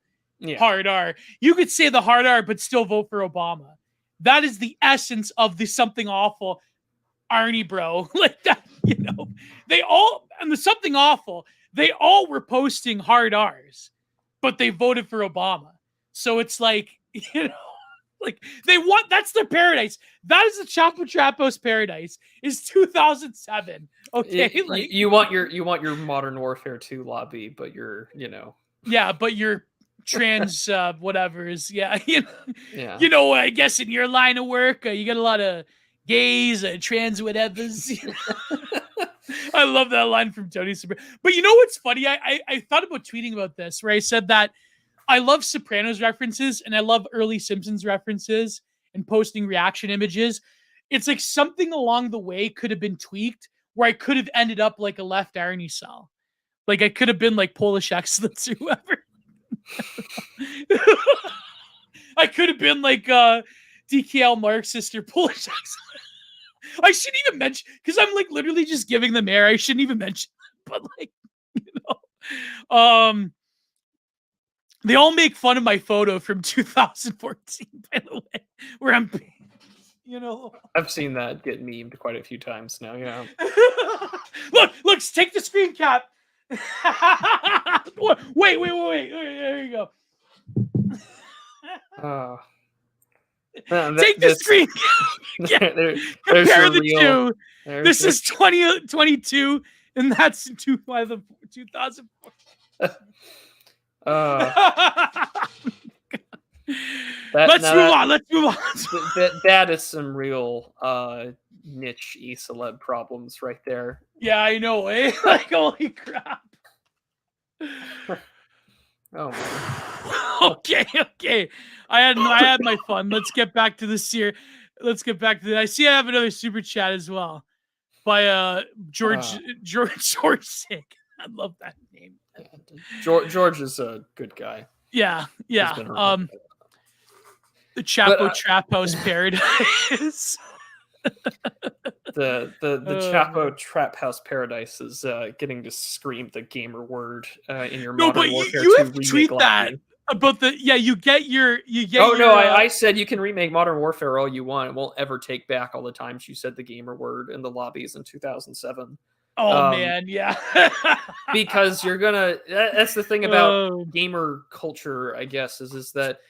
Speaker 2: hard R. You could say the hard R, but still vote for Obama. That is the essence of the something awful irony, bro. Like that, they all, and the something awful, they all were posting hard R's, but they voted for Obama. So it's like, like they want, that's their paradise. That is the Chapo Trapos paradise, is 2007. Okay.
Speaker 1: Like you want your Modern Warfare 2 lobby, but you're,
Speaker 2: yeah, but you're trans, whatever is, yeah.
Speaker 1: Yeah.
Speaker 2: I guess in your line of work, you got a lot of gays, trans whatevers. I love that line from Tony Soprano. But you know what's funny? I thought about tweeting about this, where I said that I love Sopranos references and I love early Simpsons references and posting reaction images. It's like something along the way could have been tweaked where I could have ended up like a left irony cell. Like I could have been like Polish excellence or whoever. I could have been like DKL Marxist or Polish excellence. I shouldn't even mention, because I'm like literally just giving them air. I shouldn't even mention it, but like, they all make fun of my photo from 2014, by the way, where I'm,
Speaker 1: I've seen that get memed quite a few times now. Yeah.
Speaker 2: look, take the screen cap. Wait. There you go. Take the screen.
Speaker 1: There's
Speaker 2: Compare
Speaker 1: your
Speaker 2: the
Speaker 1: real.
Speaker 2: two. This is 2022, and that's 2004. Let's move on.
Speaker 1: That is some real niche e-celeb problems right there.
Speaker 2: Yeah, I know, eh? Like, holy crap.
Speaker 1: Oh man.
Speaker 2: Okay. I had my fun. Let's get back to this here. Let's get back to that. I see I have another super chat as well by George Sick. I love that name.
Speaker 1: George is a good guy.
Speaker 2: Yeah. The Chapo Trap House Paradise.
Speaker 1: The Chapo Trap House Paradise is getting to scream the gamer word in your Modern Warfare 2
Speaker 2: you have to
Speaker 1: remake
Speaker 2: tweet
Speaker 1: lobby.
Speaker 2: that about the you get your
Speaker 1: I said you can remake Modern Warfare all you want. It won't ever take back all the times you said the gamer word in the lobbies in 2007.
Speaker 2: Oh man, yeah.
Speaker 1: Because you're gonna. That's the thing about gamer culture, I guess, is that.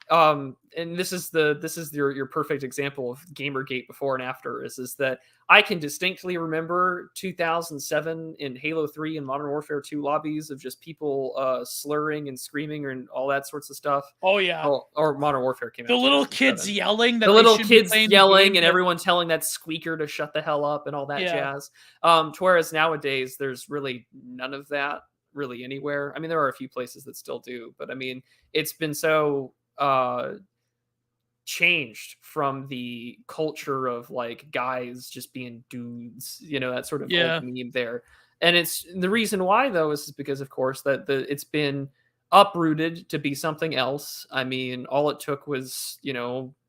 Speaker 1: And this is your perfect example of Gamergate before and after is that I can distinctly remember 2007 in Halo 3 and Modern Warfare 2 lobbies of just people slurring and screaming and all that sorts of stuff.
Speaker 2: Oh yeah.
Speaker 1: Or Modern Warfare came out.
Speaker 2: The little kids yelling.
Speaker 1: The little kids yelling and everyone telling that squeaker to shut the hell up and all that jazz. Whereas nowadays there's really none of that really anywhere. I mean, there are a few places that still do, but I mean, it's been so changed from the culture of like guys just being dudes, that sort of old meme there. And it's the reason why though is because of course that it's been uprooted to be something else. I mean, all it took was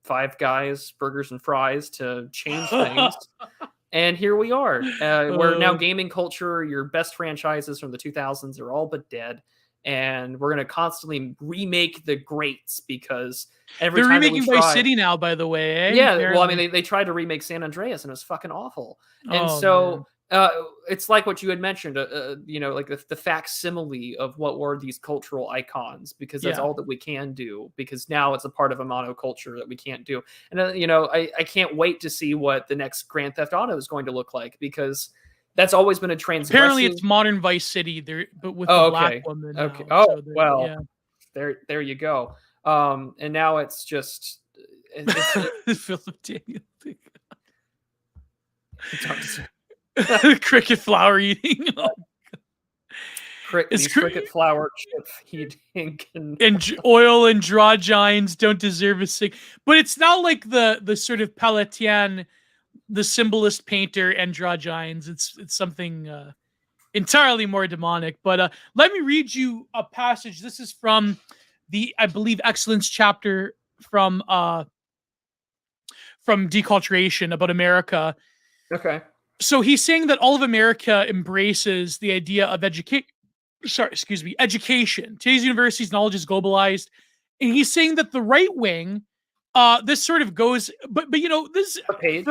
Speaker 1: 5 guys, burgers and fries to change things. And here we are, where now gaming culture, your best franchises from the 2000s are all but dead. And we're going to constantly remake the greats because every
Speaker 2: they're
Speaker 1: time
Speaker 2: remaking Vice City now, by the way.
Speaker 1: Yeah, apparently. Well, I mean, they tried to remake San Andreas and it was fucking awful. And it's like what you had mentioned, like the facsimile of what were these cultural icons, because that's all that we can do. Because now it's a part of a monoculture that we can't do. And I can't wait to see what the next Grand Theft Auto is going to look like, because that's always been a transgressive.
Speaker 2: Apparently, it's modern Vice City there, but with the black woman.
Speaker 1: Okay.
Speaker 2: Now.
Speaker 1: There you go. And now it's just
Speaker 2: Philip Daniel. Cricket flour eating.
Speaker 1: Cricket flour chip eating
Speaker 2: and oil and draw giants don't deserve a sick. But it's not like the sort of Peletian, the symbolist painter and draw giants. It's something entirely more demonic. But let me read you a passage. This is from the, I believe, Excellence chapter from Deculturation about America.
Speaker 1: Okay.
Speaker 2: So he's saying that all of America embraces the idea of education. Today's universities' knowledge is globalized. And he's saying that the right wing, this sort of goes, but this
Speaker 1: what page?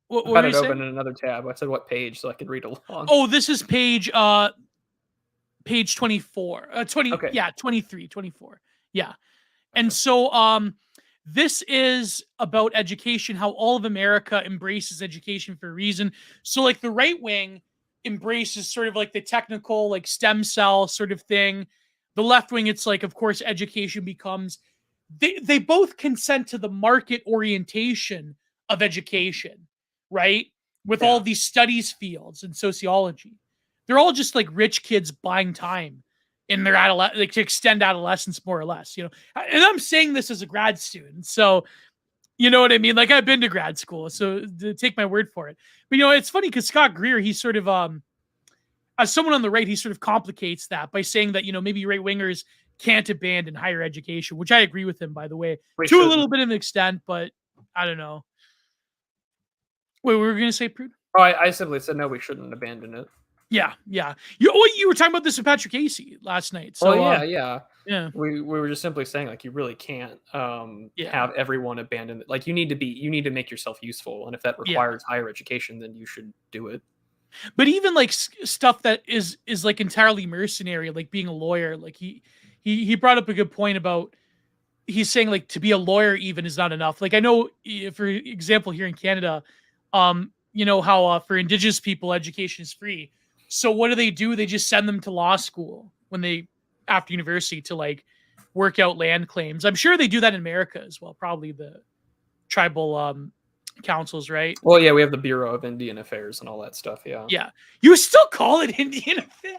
Speaker 2: What
Speaker 1: I had it open in another tab. I said what page so I could read along.
Speaker 2: Oh, this is page 24. 20
Speaker 1: okay.
Speaker 2: Yeah, 23, 24. Yeah. And so this is about education, how all of America embraces education for a reason. So like the right wing embraces sort of like the technical, like stem cell sort of thing. The left wing, it's like, of course, education becomes, they both consent to the market orientation of education, right? With all these studies fields and sociology. They're all just like rich kids buying time in their like to extend adolescence more or less, And I'm saying this as a grad student. So, you know what I mean? Like I've been to grad school, so take my word for it. But, it's funny because Scott Greer, he's sort of, as someone on the right, he sort of complicates that by saying that, maybe right wingers can't abandon higher education, which I agree with him, by the way, to a little bit of an extent, but I don't know. Wait, we were going to say, Prude?
Speaker 1: Oh, I simply said, no, we shouldn't abandon it.
Speaker 2: Yeah. You were talking about this with Patrick Casey last night. So,
Speaker 1: yeah. We were just simply saying, like, you really can't have everyone abandon it. Like, you need to make yourself useful. And if that requires higher education, then you should do it.
Speaker 2: But even like stuff that is like entirely mercenary, like being a lawyer, like he brought up a good point about he's saying like to be a lawyer even is not enough. Like I know, for example, here in Canada, you know how for Indigenous people education is free. So what do? They just send them to law school when they after university to like work out land claims. I'm sure they do that in America as well. Probably the tribal councils, right?
Speaker 1: Well, yeah, we have the Bureau of Indian Affairs and all that stuff. Yeah.
Speaker 2: Yeah. You still call it Indian Affairs?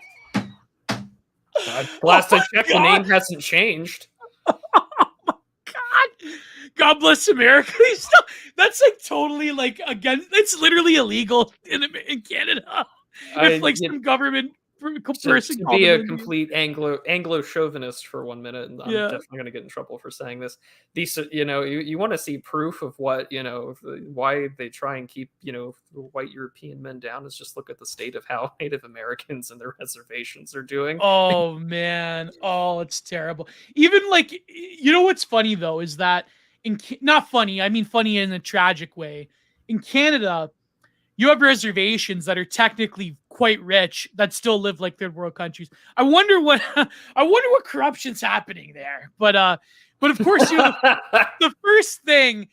Speaker 1: Last I checked, the name hasn't changed.
Speaker 2: God bless America. That's like totally like again. It's literally illegal in Canada. If like some government person
Speaker 1: to be a complete Anglo chauvinist for 1 minute, and I'm definitely going to get in trouble for saying this. These, you know, you want to see proof of what, you know, why they try and keep, you know, white European men down, is just look at the state of how Native Americans and their reservations are doing.
Speaker 2: Oh man, oh, it's terrible. Even like, you know what's funny though is that not funny, I mean funny in a tragic way. In Canada, you have reservations that are technically quite rich that still live like third world countries. I wonder what corruption's happening there. But of course, you know, the first thing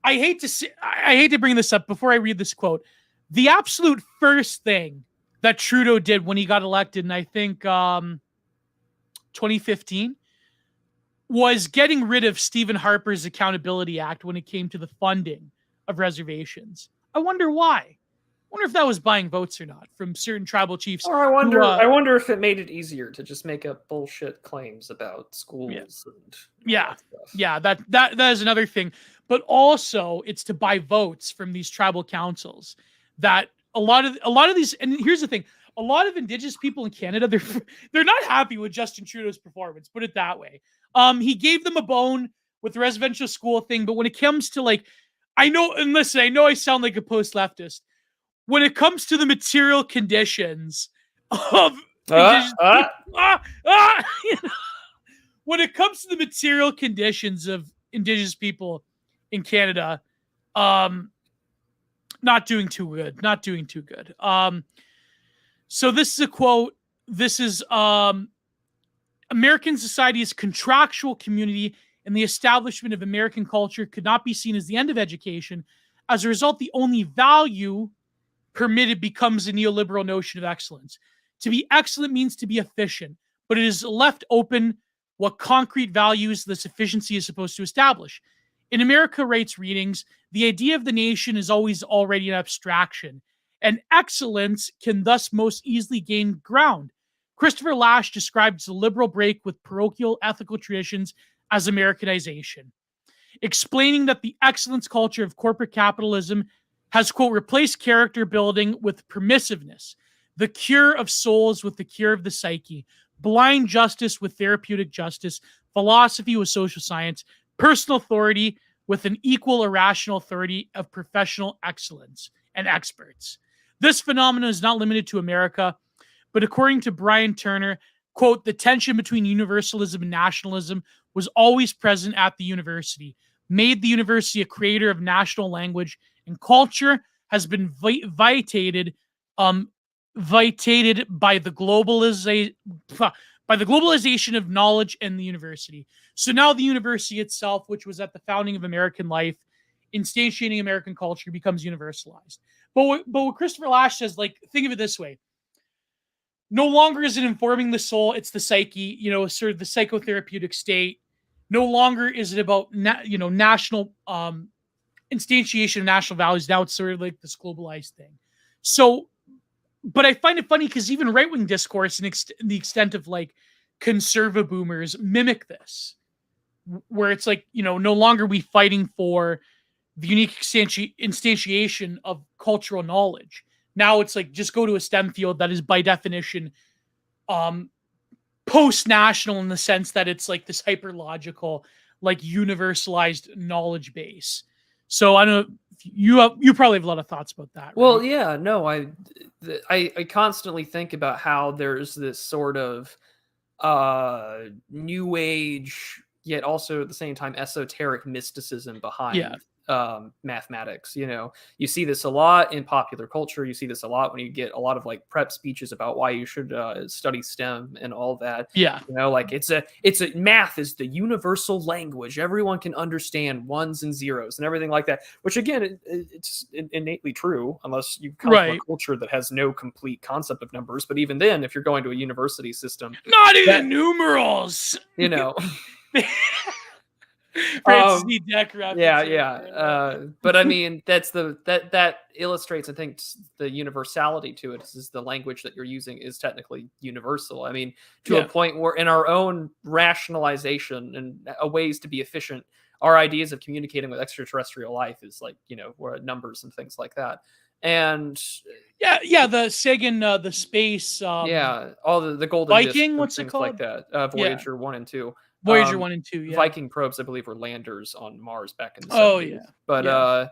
Speaker 2: I hate to bring this up before I read this quote. The absolute first thing that Trudeau did when he got elected, and I think 2015, was getting rid of Stephen Harper's Accountability Act when it came to the funding of reservations. I wonder why. I wonder if that was buying votes or not from certain tribal chiefs.
Speaker 1: Or I wonder if it made it easier to just make up bullshit claims about schools.
Speaker 2: Yeah. That is another thing. But also, it's to buy votes from these tribal councils. That a lot of these, and here's the thing: a lot of Indigenous people in Canada, they're not happy with Justin Trudeau's performance. Put it that way. He gave them a bone with the residential school thing, but when it comes to like, I know I sound like a post-leftist. When it comes to the material conditions of Indigenous when it comes to the material conditions of Indigenous people in Canada, not doing too good. So this is a quote. This is American society's contractual community and the establishment of American culture could not be seen as the end of education. As a result, the only value permitted becomes a neoliberal notion of excellence. To be excellent means to be efficient, but it is left open what concrete values this efficiency is supposed to establish. In America Writes Readings, the idea of the nation is always already an abstraction, and excellence can thus most easily gain ground. Christopher Lasch describes the liberal break with parochial ethical traditions as Americanization, explaining that the excellence culture of corporate capitalism has, quote, replaced character building with permissiveness, the cure of souls with the cure of the psyche, blind justice with therapeutic justice, philosophy with social science, personal authority with an equal irrational authority of professional excellence and experts. This phenomenon is not limited to America, but according to Brian Turner, quote, the tension between universalism and nationalism was always present at the university, made the university a creator of national language and culture, has been vitiated by the globalization of knowledge and the university. So now the university itself, which was at the founding of American life, instantiating American culture, becomes universalized. But what Christopher Lasch says, like, think of it this way. No longer is it informing the soul, it's the psyche, you know, sort of the psychotherapeutic state. No longer is it about, national instantiation of national values. Now it's sort of like this globalized thing. So, but I find it funny because even right-wing discourse and the extent of like conservative boomers mimic this, where it's like, you know, no longer we fighting for the unique instantiation of cultural knowledge. Now it's like, just go to a STEM field that is by definition post-national in the sense that it's like this hyper-logical, like universalized knowledge base. So I don't know, you probably have a lot of thoughts about that. Right?
Speaker 1: Well, yeah, no, I constantly think about how there's this sort of new age, yet also at the same time esoteric mysticism behind mathematics. You see this a lot in popular culture. You see this a lot when you get a lot of like prep speeches about why you should study STEM and all that.
Speaker 2: Yeah.
Speaker 1: Like it's a math is the universal language. Everyone can understand ones and zeros and everything like that, which again, it's innately true unless you come from a culture that has no complete concept of numbers. But even then, if you're going to a university system,
Speaker 2: not even numerals,
Speaker 1: Francis
Speaker 2: Deck
Speaker 1: reference. But I mean, that illustrates, I think, the universality to it. Is the language that you're using is technically universal. I mean, to a point where in our own rationalization and ways to be efficient, our ideas of communicating with extraterrestrial life is like, where numbers and things like that. And
Speaker 2: the Sagan, the space,
Speaker 1: all the golden
Speaker 2: Viking, what's
Speaker 1: things
Speaker 2: it called?
Speaker 1: Like that. Voyager 1 and 2.
Speaker 2: Voyager 1 and 2,
Speaker 1: Viking probes, I believe, were landers on Mars back in the 70s. But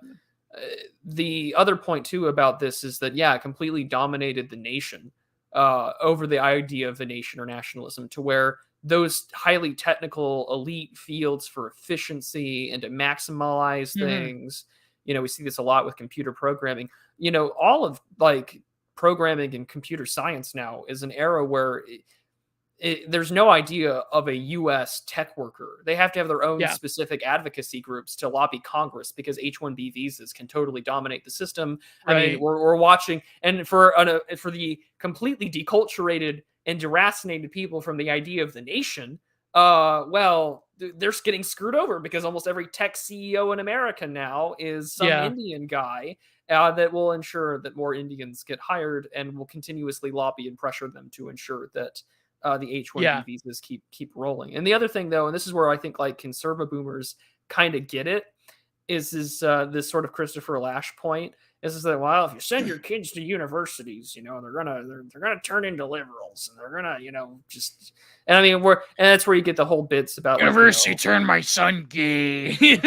Speaker 1: the other point, too, about this is that, it completely dominated the nation over the idea of the nation or nationalism, to where those highly technical elite fields for efficiency and to maximize things, we see this a lot with computer programming. All of like programming and computer science now is an era where there's no idea of a U.S. tech worker. They have to have their own specific advocacy groups to lobby Congress, because H-1B visas can totally dominate the system. I mean, we're watching, and for the completely deculturated and deracinated people from the idea of the nation, they're getting screwed over, because almost every tech CEO in America now is some Indian guy that will ensure that more Indians get hired, and will continuously lobby and pressure them to ensure that the H-1B visas keep rolling. And the other thing, though, and this is where I think like conserva boomers kind of get it, is this sort of Christopher Lasch point, is that, well, if you send your kids to universities, they're gonna turn into liberals, and they're gonna, just. And I mean, and that's where you get the whole bits about
Speaker 2: university turned my son gay.
Speaker 1: He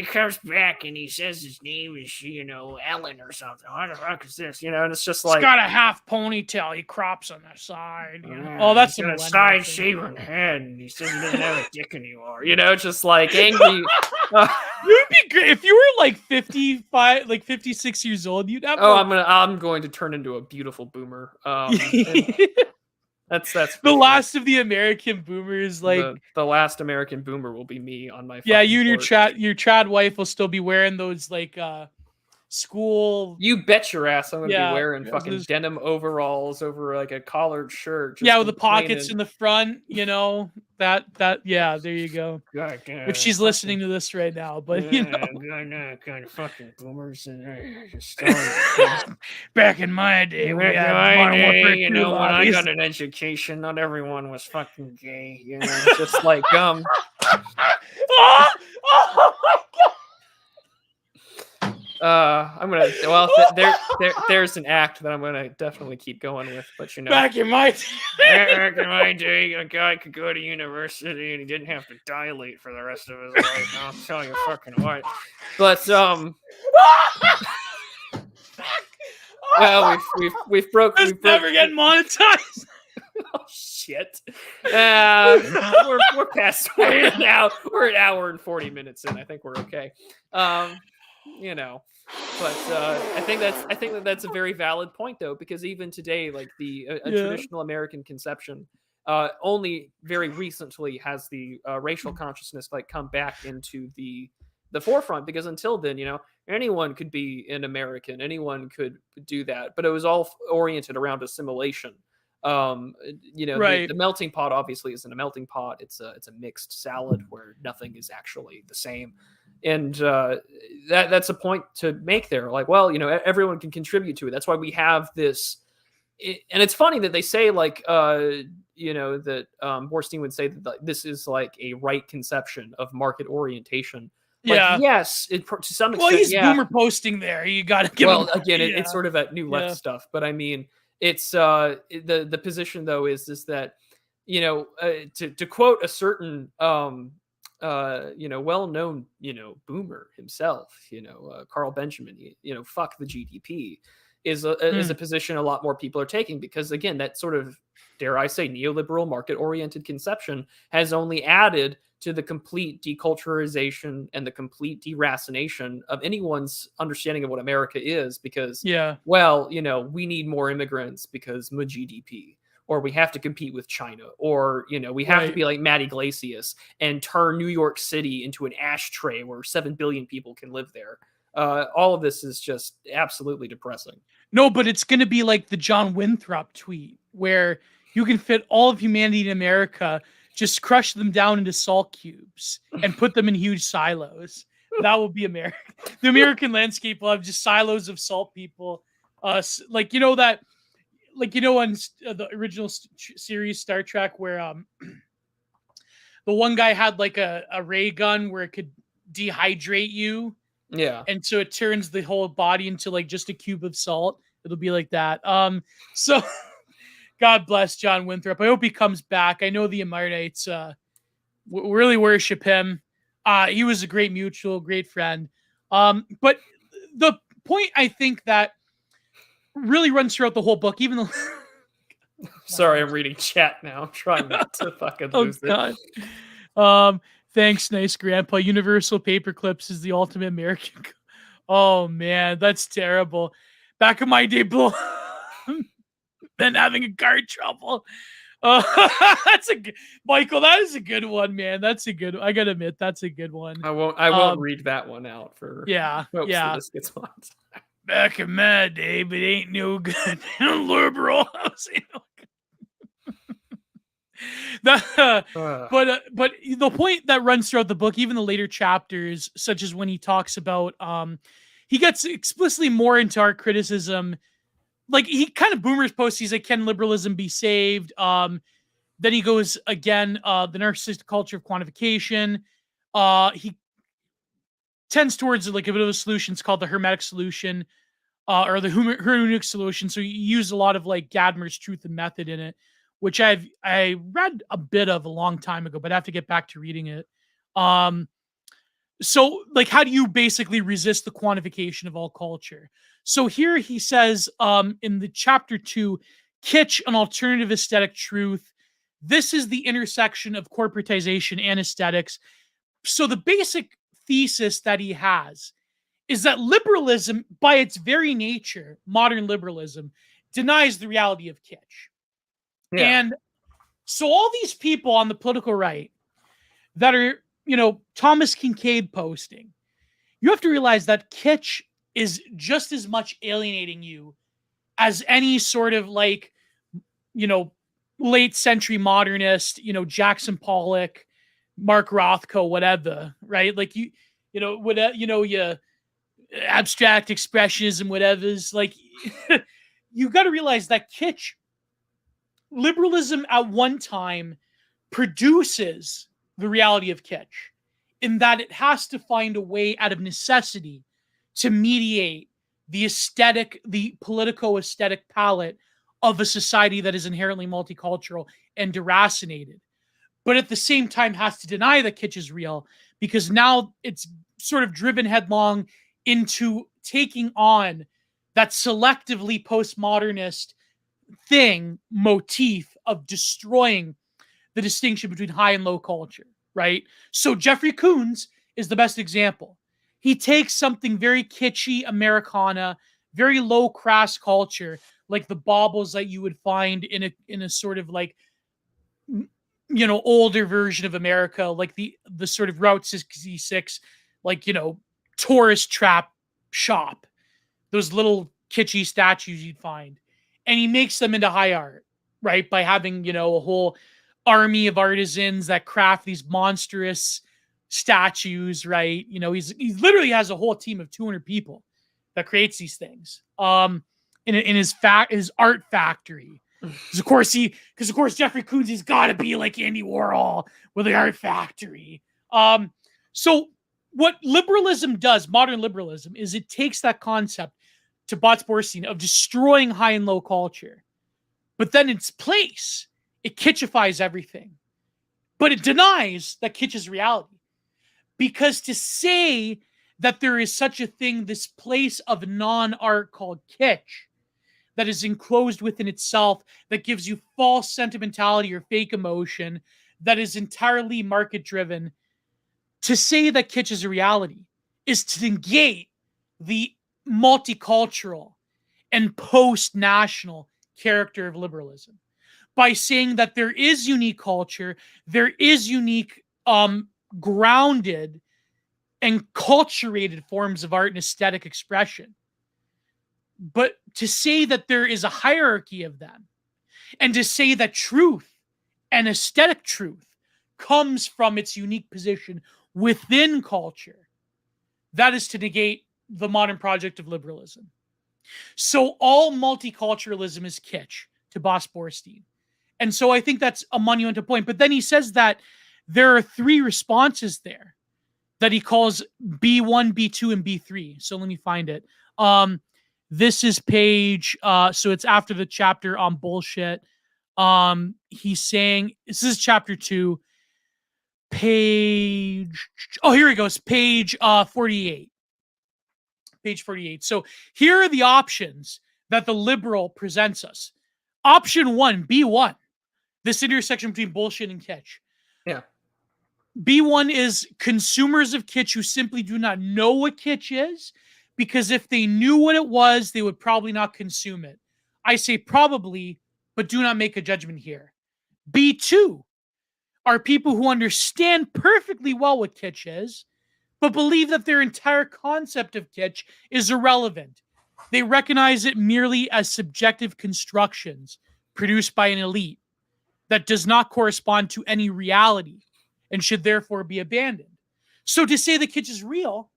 Speaker 1: comes back and he says his name is, Ellen or something. What the fuck is this? And it's just like,
Speaker 2: he's got a half ponytail. He crops on the side. Oh, that's
Speaker 1: a side shaven head, and he says he doesn't have a dick anymore. Just like angry.
Speaker 2: It would be great if you were like 55, like 56 years old. You'd have.
Speaker 1: I'm going to turn into a beautiful boomer. That's
Speaker 2: the last of the American boomers. Like
Speaker 1: the last American boomer will be me on my.
Speaker 2: You and your trad wife will still be wearing those like school.
Speaker 1: You bet your ass I'm gonna be wearing fucking denim overalls over like a collared shirt.
Speaker 2: With the pockets in the front. That there you go.
Speaker 1: God,
Speaker 2: if she's listening to this right now, but
Speaker 1: kind of fucking boomers and
Speaker 2: back in my day,
Speaker 1: when I got an education, not everyone was fucking gay. Just like
Speaker 2: oh my god.
Speaker 1: I'm gonna. There's an act that I'm gonna definitely keep going with, but
Speaker 2: back in my
Speaker 1: day, a guy could go to university and he didn't have to dilate for the rest of his life. I'll tell you fucking what. But we've broke. We've
Speaker 2: never getting monetized.
Speaker 1: Oh shit! We're past. We're an hour and 40 minutes in. I think we're okay. But I think that's a very valid point, though, because even today, like a traditional American conception, only very recently has the racial consciousness like come back into the forefront, because until then, anyone could be an American, anyone could do that, but it was all oriented around assimilation. The melting pot obviously isn't a melting pot. It's a mixed salad where nothing is actually the same. And that's a point to make there. Like, well, everyone can contribute to it. That's why we have this. And it's funny that they say like, that Borstein would say that this is like a right conception of market orientation. Like, yes, to some extent.
Speaker 2: Well, he's boomer posting there. You got to give him.
Speaker 1: Again, it's sort of that new left stuff. But I mean, it's the position though is that to quote a certain well-known boomer himself, Carl Benjamin, fuck the GDP, is a position a lot more people are taking, because again, that sort of, dare I say, neoliberal market-oriented conception has only added to the complete deculturization and the complete deracination of anyone's understanding of what America is, because, well, we need more immigrants because my GDP, or we have to compete with China, or, we have to be like Matt Iglesias and turn New York City into an ashtray where 7 billion people can live there. All of this is just absolutely depressing.
Speaker 2: No, but it's going to be like the John Winthrop tweet, where you can fit all of humanity in America, just crush them down into salt cubes and put them in huge silos. That will be America. The American landscape will have just silos of salt people. On the original series Star Trek, where the one guy had like a ray gun where it could dehydrate you.
Speaker 1: Yeah.
Speaker 2: And so it turns the whole body into like just a cube of salt. It'll be like that. So God bless John Winthrop. I hope he comes back. I know the Amarnites really worship him. He was a great mutual, great friend. But the point I think that really runs throughout the whole book, even though
Speaker 1: sorry, I'm reading chat now. I'm trying not to fucking lose
Speaker 2: it. Thanks, nice grandpa. Universal Paperclips is the ultimate American. Oh man, that's terrible. Back in my day, been having a card trouble. That's Michael. That is a good one, man. That's a good. I gotta admit, that's a good one.
Speaker 1: I won't read that one out for. Folks that this gets on.
Speaker 2: Back in my day, but ain't no good. Liberal. But the point that runs throughout the book, even the later chapters, such as when he talks about, he gets explicitly more into art criticism. Like he kind of boomers posts, he's like, can liberalism be saved? Then he goes again, the narcissistic culture of quantification. He tends towards like a bit of a solution. It's called the hermetic solution, or the hermeneutic solution. So you use a lot of like Gadamer's Truth and Method in it, which I read a bit of a long time ago, but I have to get back to reading it. So like, how do you basically resist the quantification of all culture? So here he says, in the chapter 2, kitsch, an alternative aesthetic truth. This is the intersection of corporatization and aesthetics. So the basic thesis that he has is that liberalism, by its very nature, modern liberalism, denies the reality of kitsch. Yeah. And so all these people on the political right that are, Thomas Kincaid posting, you have to realize that kitsch is just as much alienating you as any sort of like, late century modernist, Jackson Pollock, Mark Rothko, whatever, right? Like you abstract expressionism, whatever's like, you got to realize that kitsch, liberalism at one time produces the reality of kitsch, in that it has to find a way out of necessity to mediate the politico-aesthetic palette of a society that is inherently multicultural and deracinated, but at the same time has to deny that kitsch is real, because now it's sort of driven headlong into taking on that selectively postmodernist motif of destroying the distinction between high and low culture, right? So Jeffrey Koons is the best example. He takes something very kitschy, Americana, very low crass culture, like the baubles that you would find in a sort of like, older version of America, like the sort of Route 66, like, tourist trap shop, those little kitschy statues you'd find. And he makes them into high art, right? By having, a whole army of artisans that craft these monstrous statues, right? He literally has a whole team of 200 people that creates these things. In his art factory. Because of course Jeffrey Koons has got to be like Andy Warhol with the art factory. So what liberalism does, modern liberalism, is it takes that concept to Botz-Borstein of destroying high and low culture, but then in its place, it kitschifies everything. But it denies that kitsch is reality. Because to say that there is such a thing, this place of non-art called kitsch, that is enclosed within itself, that gives you false sentimentality or fake emotion, that is entirely market-driven. To say that kitsch is a reality is to negate the multicultural and post-national character of liberalism by saying that there is unique culture, there is unique grounded and culturated forms of art and aesthetic expression. But to say that there is a hierarchy of them, and to say that truth and aesthetic truth comes from its unique position within culture, that is to negate the modern project of liberalism. So all multiculturalism is kitsch to Botz-Borstein. And so I think that's a monumental point. But then he says that there are three responses there that he calls B1, B2, and B3. So let me find it. This is page, so it's after the chapter on bullshit. He's saying, this is chapter 2, page, oh, here he goes, page 48. Page 48. So here are the options that the liberal presents us. Option 1, B1, this intersection between bullshit and kitsch.
Speaker 1: Yeah.
Speaker 2: B1 is consumers of kitsch who simply do not know what kitsch is, because if they knew what it was, they would probably not consume it. I say probably, but do not make a judgment here. B2 are people who understand perfectly well what kitsch is, but believe that their entire concept of kitsch is irrelevant. They recognize it merely as subjective constructions produced by an elite that does not correspond to any reality and should therefore be abandoned. So to say that kitsch is real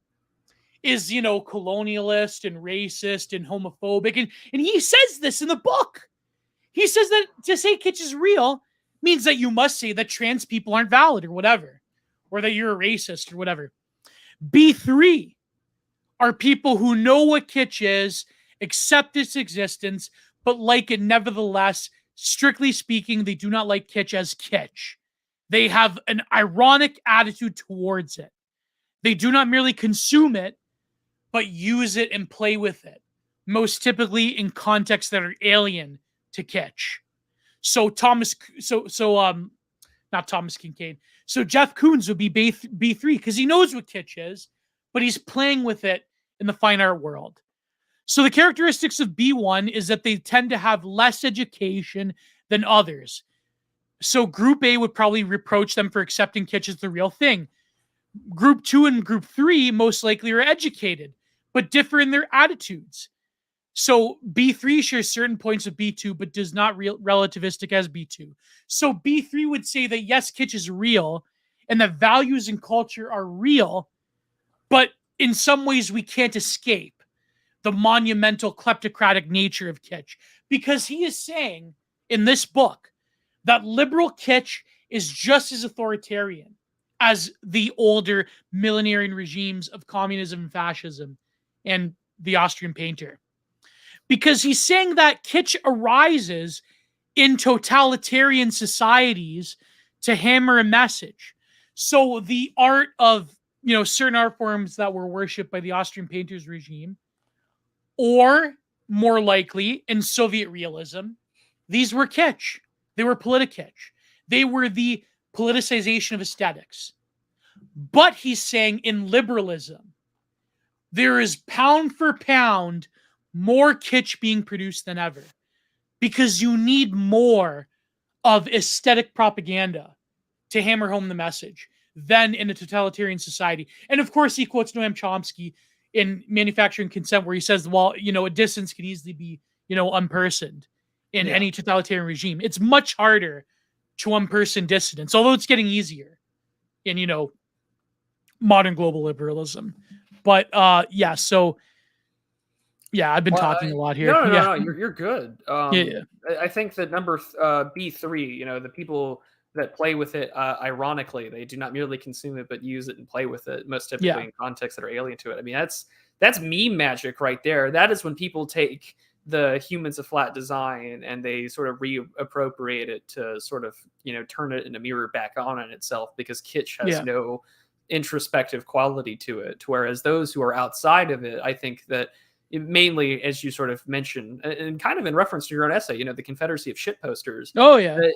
Speaker 2: is, colonialist and racist and homophobic. And he says this in the book. He says that to say kitsch is real means that you must say that trans people aren't valid or whatever, or that you're a racist or whatever. B3 are people who know what kitsch is, accept its existence, but like it nevertheless. Strictly speaking, they do not like kitsch as kitsch. They have an ironic attitude towards it. They do not merely consume it, but use it and play with it, most typically in contexts that are alien to kitsch. So not Thomas Kincaid. So Jeff Koons would be B3 because he knows what kitsch is, but he's playing with it in the fine art world. So the characteristics of B1 is that they tend to have less education than others. So Group A would probably reproach them for accepting kitsch as the real thing. Group 2 and Group 3 most likely are educated, but differ in their attitudes. So B3 shares certain points of B2, but does not relativistic as B2. So B3 would say that yes, kitsch is real, and that values and culture are real, but in some ways we can't escape the monumental kleptocratic nature of kitsch, because he is saying in this book that liberal kitsch is just as authoritarian as the older millenarian regimes of communism and fascism and the Austrian painter. Because he's saying that kitsch arises in totalitarian societies to hammer a message. So the art of, certain art forms that were worshipped by the Austrian painters regime, or more likely in Soviet realism, these were kitsch. They were politicitsch. They were the politicization of aesthetics. But he's saying in liberalism, there is pound for pound more kitsch being produced than ever, because you need more of aesthetic propaganda to hammer home the message than in a totalitarian society. And of course, he quotes Noam Chomsky in Manufacturing Consent, where he says, well, a dissonance could easily be, unpersoned in any totalitarian regime. It's much harder to unperson dissidents, although it's getting easier in, modern global liberalism. But I've been talking a lot here.
Speaker 1: No, you're good.
Speaker 2: Yeah.
Speaker 1: I think that number B3, the people that play with it ironically, they do not merely consume it, but use it and play with it, most typically in contexts that are alien to it. I mean, that's meme magic right there. That is when people take the humans of flat design and they sort of reappropriate it to sort of, turn it in a mirror back on itself, because kitsch has no introspective quality to it. Whereas those who are outside of it, I think that mainly as you sort of mentioned, and kind of in reference to your own essay, the Confederacy of shitposters.
Speaker 2: Oh yeah.
Speaker 1: That,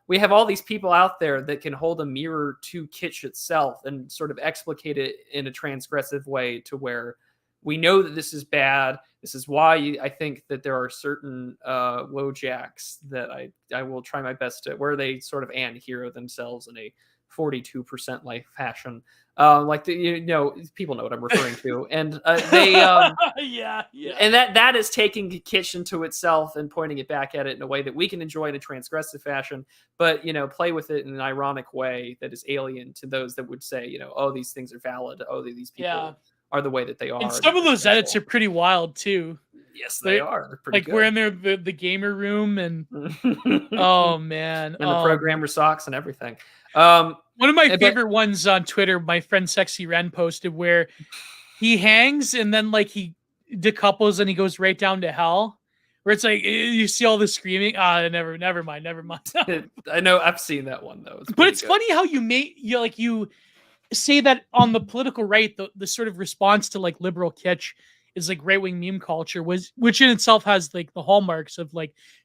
Speaker 1: we have all these people out there that can hold a mirror to kitsch itself and sort of explicate it in a transgressive way to where we know that this is bad. This is why I think that there are certain Wojaks that I will try my best to, where they sort of hero themselves in a 42% life fashion. People know what I'm referring to, and they
Speaker 2: yeah,
Speaker 1: and that is taking kitsch into itself and pointing it back at it in a way that we can enjoy in a transgressive fashion, but play with it in an ironic way that is alien to those that would say, oh, these things are valid. Oh, these people are the way that they are.
Speaker 2: And some of those edits are pretty wild too.
Speaker 1: Yes, they are. They're pretty good.
Speaker 2: We're in there, the gamer room, and oh man,
Speaker 1: and the programmer socks and everything.
Speaker 2: One of my favorite ones on Twitter, my friend Sexy Ren posted, where he hangs and then he decouples and he goes right down to hell. Where it's you see all the screaming. Never mind.
Speaker 1: I know, I've seen that one though.
Speaker 2: It's funny how you say that on the political right, the sort of response to liberal kitsch is right-wing meme culture, which in itself has the hallmarks of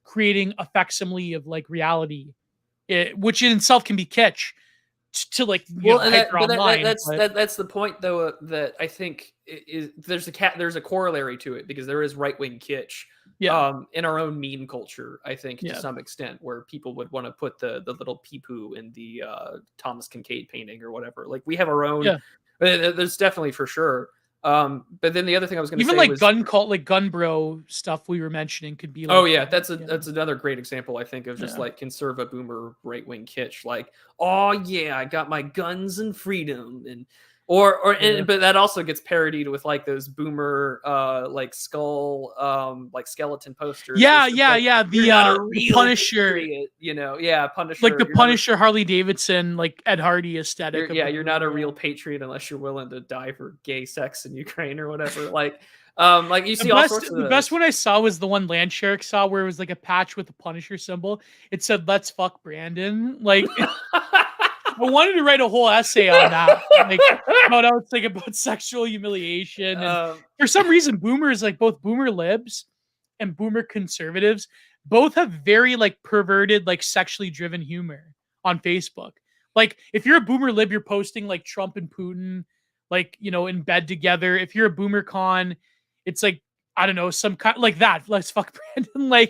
Speaker 2: creating a facsimile of reality, which in itself can be kitsch to
Speaker 1: that's the point though, that I think there's a corollary to it, because there is right-wing kitsch in our own meme culture, I think, to some extent, where people would want to put the little pee-poo in the Thomas Kincaid painting or whatever. We have our own. There's definitely, for sure. But then the other thing I was going to say was
Speaker 2: gun cult, gun bro stuff we were mentioning could be.
Speaker 1: That's another great example, I think, of just conserva boomer right-wing kitsch. Oh yeah, I got my guns and freedom, and but that also gets parodied with those boomer skull skeleton posters.
Speaker 2: The Punisher,
Speaker 1: Punisher,
Speaker 2: the Punisher Harley Davidson Ed Hardy aesthetic.
Speaker 1: You're not a real patriot unless you're willing to die for gay sex in Ukraine or whatever. You see all sorts of
Speaker 2: the best one I saw was the one Landshark saw, where it was a patch with the Punisher symbol. It said "Let's fuck Brandon." I wanted to write a whole essay on that. About sexual humiliation. And for some reason, boomers, both boomer libs and boomer conservatives, both have very perverted, sexually driven humor on Facebook. If you're a boomer lib, you're posting Trump and Putin, in bed together. If you're a boomer con, it's I don't know, some kind that. Let's fuck Brandon.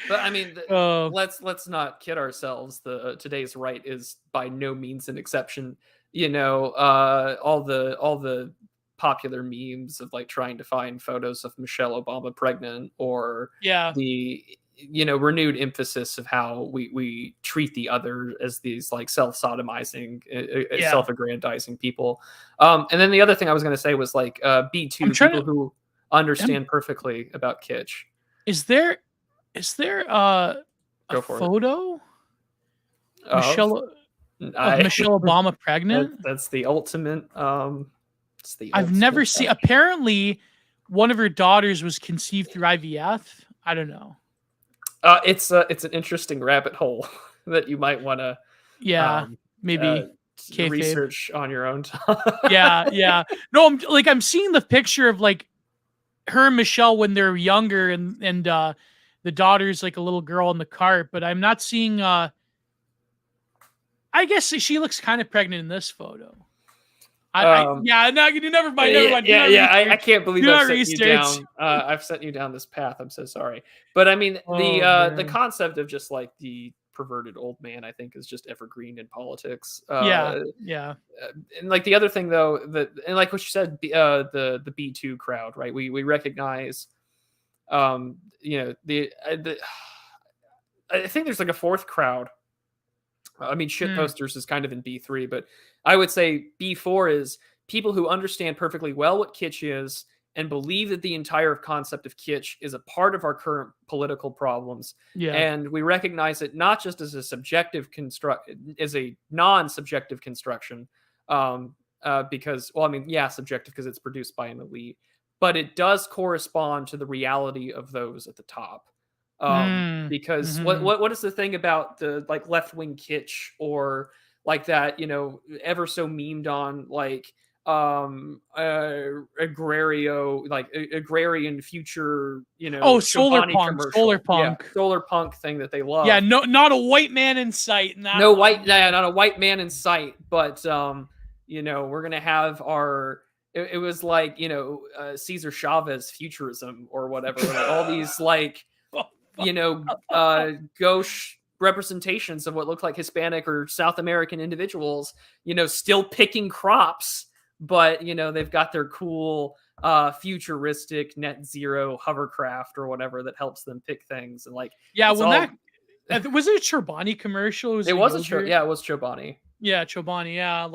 Speaker 1: But I mean, let's not kid ourselves. Today's right is by no means an exception. All the popular memes of trying to find photos of Michelle Obama pregnant, or the renewed emphasis of how we treat the other as these self-sodomizing, self-aggrandizing people. And then the other thing I was going to say was B2 people who understand perfectly about kitsch.
Speaker 2: Is there a photo of Michelle Obama pregnant?
Speaker 1: That's the ultimate.
Speaker 2: I've never seen. Apparently, one of her daughters was conceived through IVF. I don't know.
Speaker 1: It's an interesting rabbit hole that you might want to
Speaker 2: maybe
Speaker 1: research on your own time.
Speaker 2: yeah. No, I'm seeing the picture of her and Michelle when they're younger, and the daughter's a little girl in the cart, but I'm not seeing. I guess she looks kind of pregnant in this photo. Never mind.
Speaker 1: I can't believe I've sent you down. I've sent you down this path. I'm so sorry, but I mean the concept of just the perverted old man, I think, is just evergreen in politics. And the other thing though, and what you said, the B2 crowd, right? We recognize, I think there's a fourth crowd. I mean, shit posters is kind of in B3, but I would say B4 is people who understand perfectly well what kitsch is and believe that the entire concept of kitsch is a part of our current political problems. Yeah. And we recognize it not just as a subjective as a non-subjective construction, because, subjective because it's produced by an elite, but it does correspond to the reality of those at the top. Because what is the thing about the left-wing kitsch, or that, ever so memed on agrarian future,
Speaker 2: solar
Speaker 1: Chobani
Speaker 2: punk, solar
Speaker 1: commercial. Yeah,
Speaker 2: punk.
Speaker 1: solar punk thing that they love.
Speaker 2: Yeah, not a white man in sight.
Speaker 1: Not a white man in sight, but we're gonna have our. It was like Cesar Chavez futurism or whatever. Like all these gauche representations of what look like Hispanic or South American individuals, still picking crops, but they've got their cool futuristic net zero hovercraft or whatever that helps them pick things. And was
Speaker 2: it a Chobani commercial?
Speaker 1: It was Chobani.
Speaker 2: Yeah, Chobani. Yeah,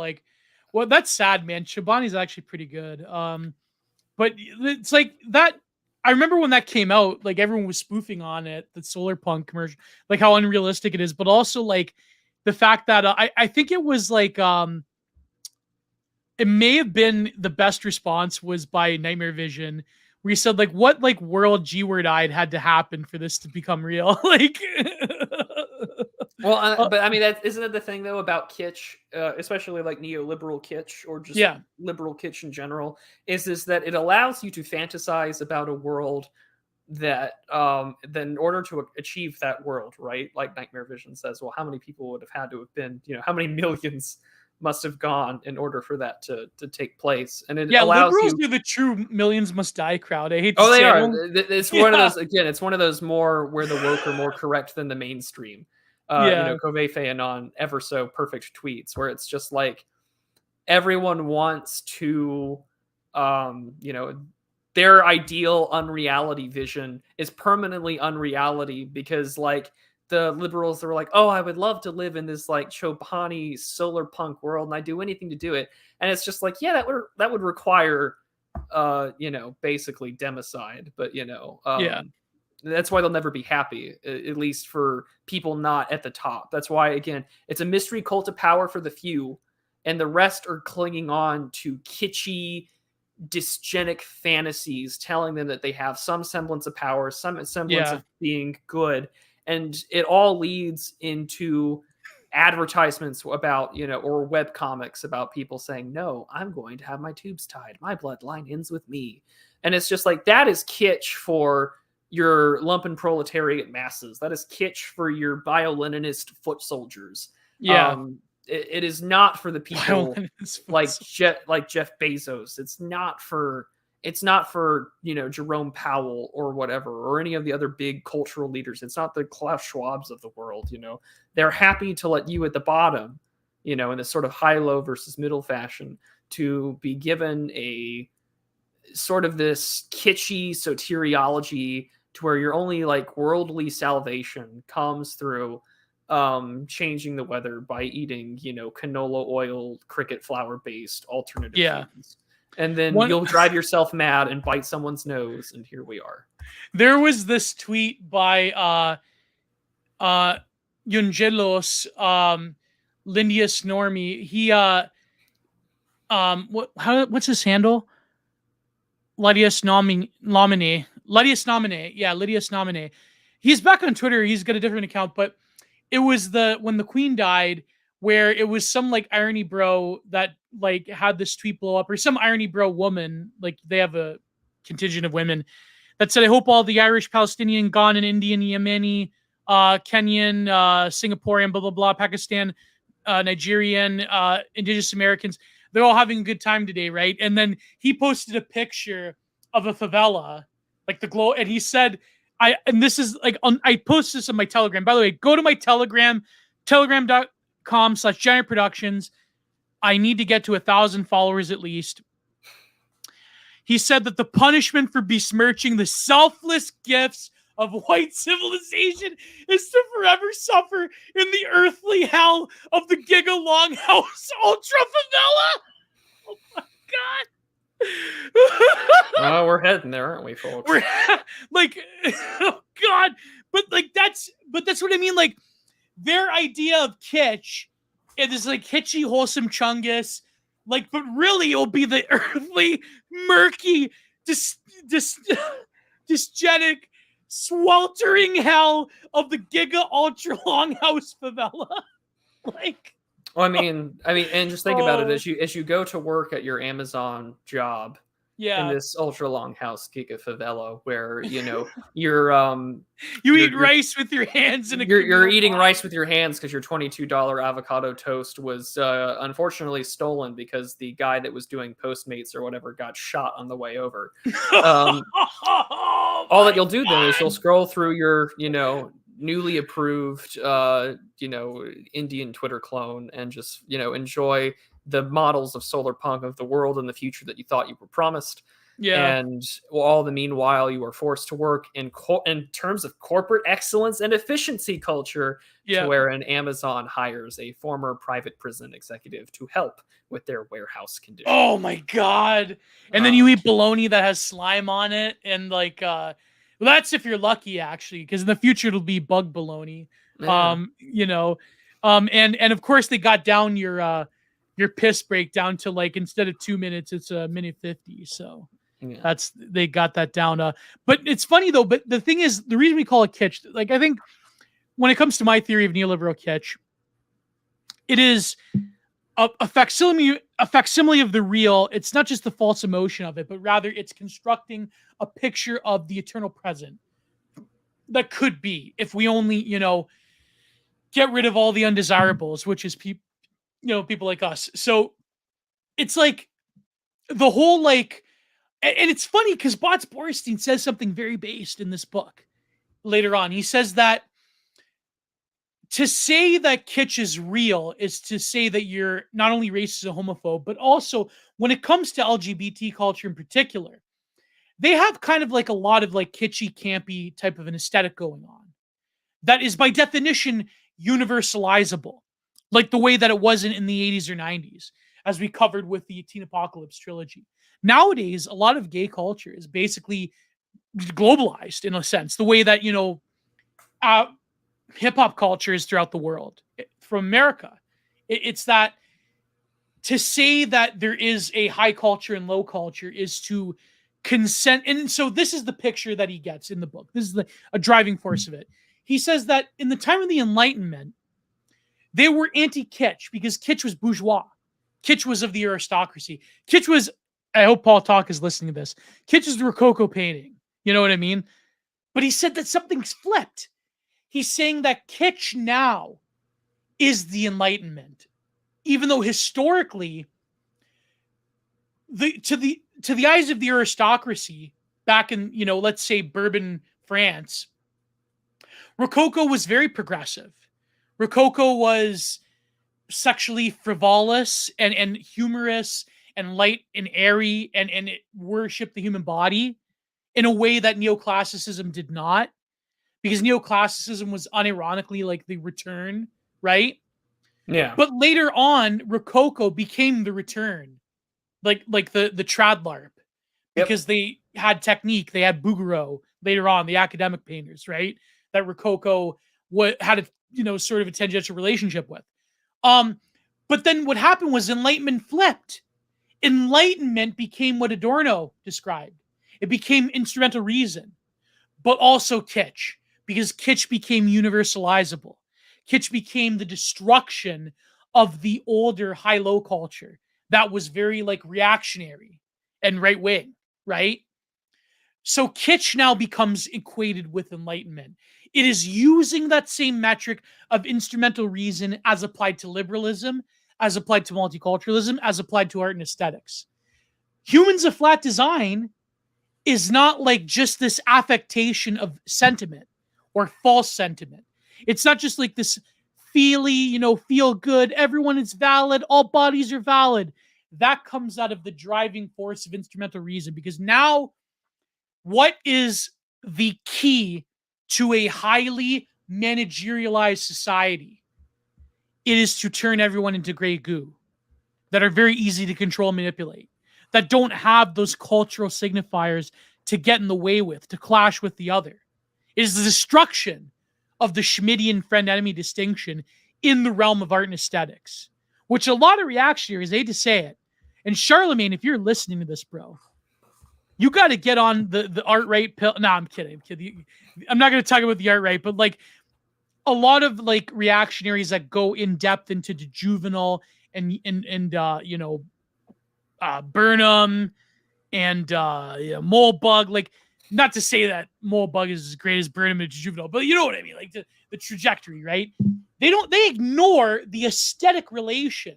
Speaker 2: that's sad, man. Chobani's actually pretty good. But it's like that. I remember when that came out, like everyone was spoofing on it, the solar punk commercial, like how unrealistic it is, but also like the fact that I think it was like it may have been the best response was by Nightmare Vision, where he said like what like world G-word-eyed had to happen for this to become real. Like
Speaker 1: well, but I mean, isn't it the thing though about kitsch, especially like neoliberal kitsch or just liberal kitsch in general, is that it allows you to fantasize about a world that then in order to achieve that world, right? Like Nightmare Vision says, well, how many people would have had to have been, how many millions must have gone in order for that to take place? And it allows
Speaker 2: liberals do the true millions must die crowd. I hate to
Speaker 1: they
Speaker 2: say
Speaker 1: are. It's one of those, again, it's one of those more where the woke are more correct than the mainstream. Covey Fanon ever so perfect tweets where it's just like everyone wants to their ideal unreality vision is permanently unreality because like the liberals are like, oh, I would love to live in this like Chobani solar punk world and I'd do anything to do it. And it's just like, yeah, that would require basically democide, but that's why they'll never be happy, at least for people not at the top. That's why, again, it's a mystery cult of power for the few, and the rest are clinging on to kitschy, dysgenic fantasies, telling them that they have some semblance of power, some semblance of being good. And it all leads into advertisements about, or web comics about people saying, no, I'm going to have my tubes tied. My bloodline ends with me. And it's just like, that is kitsch for your lumpen proletariat masses. That is kitsch for your bio-Leninist foot soldiers. It is not for the people like Jeff Bezos. It's not for Jerome Powell or whatever, or any of the other big cultural leaders. It's not the Klaus Schwabs of the world. They're happy to let you at the bottom, in this sort of high-low versus middle fashion, to be given a sort of this kitschy soteriology to where your only like worldly salvation comes through changing the weather by eating, canola oil, cricket flour based alternative foods. And then you'll drive yourself mad and bite someone's nose. And here we are.
Speaker 2: There was this tweet by Yungelos Lindius Normie. He what's his handle? Lydius Nomine. Yeah, Lydius Nomine. He's back on Twitter. He's got a different account, but it was when the Queen died, where it was some like irony bro that like had this tweet blow up, or some irony bro woman, like they have a contingent of women that said, I hope all the Irish, Palestinian, Ghanan, Indian, Yemeni, Kenyan, Singaporean, blah, blah, blah, Pakistan, Nigerian, Indigenous Americans, they're all having a good time today, right? And then he posted a picture of a favela, like the glow, and he said, I posted this on my Telegram. By the way, go to my Telegram, telegram.com/Giant Productions. I need to get to 1,000 followers at least. He said that the punishment for besmirching the selfless gifts of white civilization is to forever suffer in the earthly hell of the Giga Longhouse Ultra Favela. Oh my God.
Speaker 1: We're heading there, aren't we, folks?
Speaker 2: We're like, oh God. But that's what I mean. Like, their idea of kitsch, it is like hitchy, wholesome chungus. Like, but really it'll be the earthly, murky, dysgenic, sweltering hell of the Giga Ultra Longhouse Favela. Like,
Speaker 1: Well, and just think about it
Speaker 2: Oh,
Speaker 1: as you go to work at your Amazon job in
Speaker 2: yeah.
Speaker 1: this ultra long house Giga favela where you're
Speaker 2: You
Speaker 1: you're
Speaker 2: eat
Speaker 1: you're
Speaker 2: rice with your hands in a
Speaker 1: you're
Speaker 2: communal
Speaker 1: eating
Speaker 2: pot.
Speaker 1: rice with your hands because your $22 avocado toast was unfortunately stolen because the guy that was doing Postmates or whatever got shot on the way over. Um,
Speaker 2: Oh
Speaker 1: all that
Speaker 2: my
Speaker 1: you'll do then is you'll
Speaker 2: god.
Speaker 1: scroll through your newly approved Indian Twitter clone and just enjoy the models of solar punk of the world and the future that you thought you were promised.
Speaker 2: Yeah.
Speaker 1: And all the meanwhile you are forced to work in terms of corporate excellence and efficiency culture, to
Speaker 2: Yeah.
Speaker 1: where an Amazon hires a former private prison executive to help with their warehouse conditions.
Speaker 2: Oh my god. And then you eat bologna that has slime on it, and well, that's if you're lucky, actually, because in the future it'll be bug bologna.
Speaker 1: Yeah.
Speaker 2: And of course they got down your piss break down to, like, instead of 2 minutes, it's a minute 50. So
Speaker 1: Yeah.
Speaker 2: they got that down. But it's funny though. But the thing is, the reason we call it kitsch, like, I think when it comes to my theory of neoliberal kitsch, it is a facsimile of the real. It's not just the false emotion of it, but rather it's constructing a picture of the eternal present that could be, if we only, get rid of all the undesirables, which is people like us. So it's like the whole, like, and it's funny because Botz-Borstein says something very based in this book later on. He says that to say that kitsch is real is to say that you're not only racist and homophobe, but also when it comes to LGBT culture in particular, they have kind of like a lot of like kitschy, campy type of an aesthetic going on that is by definition universalizable, like the way that it wasn't in the 80s or 90s, as we covered with the Teen Apocalypse trilogy. Nowadays, a lot of gay culture is basically globalized in a sense, the way that, uh, hip hop culture is throughout the world from America. It's that to say that there is a high culture and low culture is to consent. And so this is the picture that he gets in the book. This is a driving force of it. He says that in the time of the Enlightenment, they were anti-kitsch because kitsch was bourgeois. Kitsch was of the aristocracy. Kitsch was, I hope Paul Talk is listening to this, kitsch is the Rococo painting. You know what I mean? But he said that something's flipped. He's saying that kitsch now is the Enlightenment, even though historically, to the eyes of the aristocracy back in, let's say Bourbon France, Rococo was very progressive. Rococo was sexually frivolous and humorous and light and airy, and it worshipped the human body in a way that neoclassicism did not, because neoclassicism was unironically like the return, right?
Speaker 1: Yeah.
Speaker 2: But later on, Rococo became the return, like the Tradlarp, because they had technique. They had Bouguereau later on, the academic painters, right? That Rococo had a sort of a tangential relationship with. But then what happened was Enlightenment flipped. Enlightenment became what Adorno described. It became instrumental reason, but also kitsch, because kitsch became universalizable. Kitsch became the destruction of the older high-low culture that was very like reactionary and right-wing, right? So kitsch now becomes equated with Enlightenment. It is using that same metric of instrumental reason as applied to liberalism, as applied to multiculturalism, as applied to art and aesthetics. Humans of Flat Design is not like just this affectation of sentiment or false sentiment. It's not just like this feely, feel good, everyone is valid, all bodies are valid. That comes out of the driving force of instrumental reason, because now what is the key to a highly managerialized society? It is to turn everyone into gray goo that are very easy to control and manipulate, that don't have those cultural signifiers to get in the way with, to clash with the other. It is the destruction of the Schmittian friend-enemy distinction in the realm of art and aesthetics, which a lot of reactionaries hate to say it. And Charlemagne, if you're listening to this, bro, you got to get on the art right pill. No, I'm kidding. I'm not going to talk about the art right, but like a lot of like reactionaries that go in depth into the juvenile and Burnham and Mole Bug. Like, not to say that Mole Bug is as great as Burnham and juvenile, but you know what I mean. Like the trajectory, right? They ignore the aesthetic relation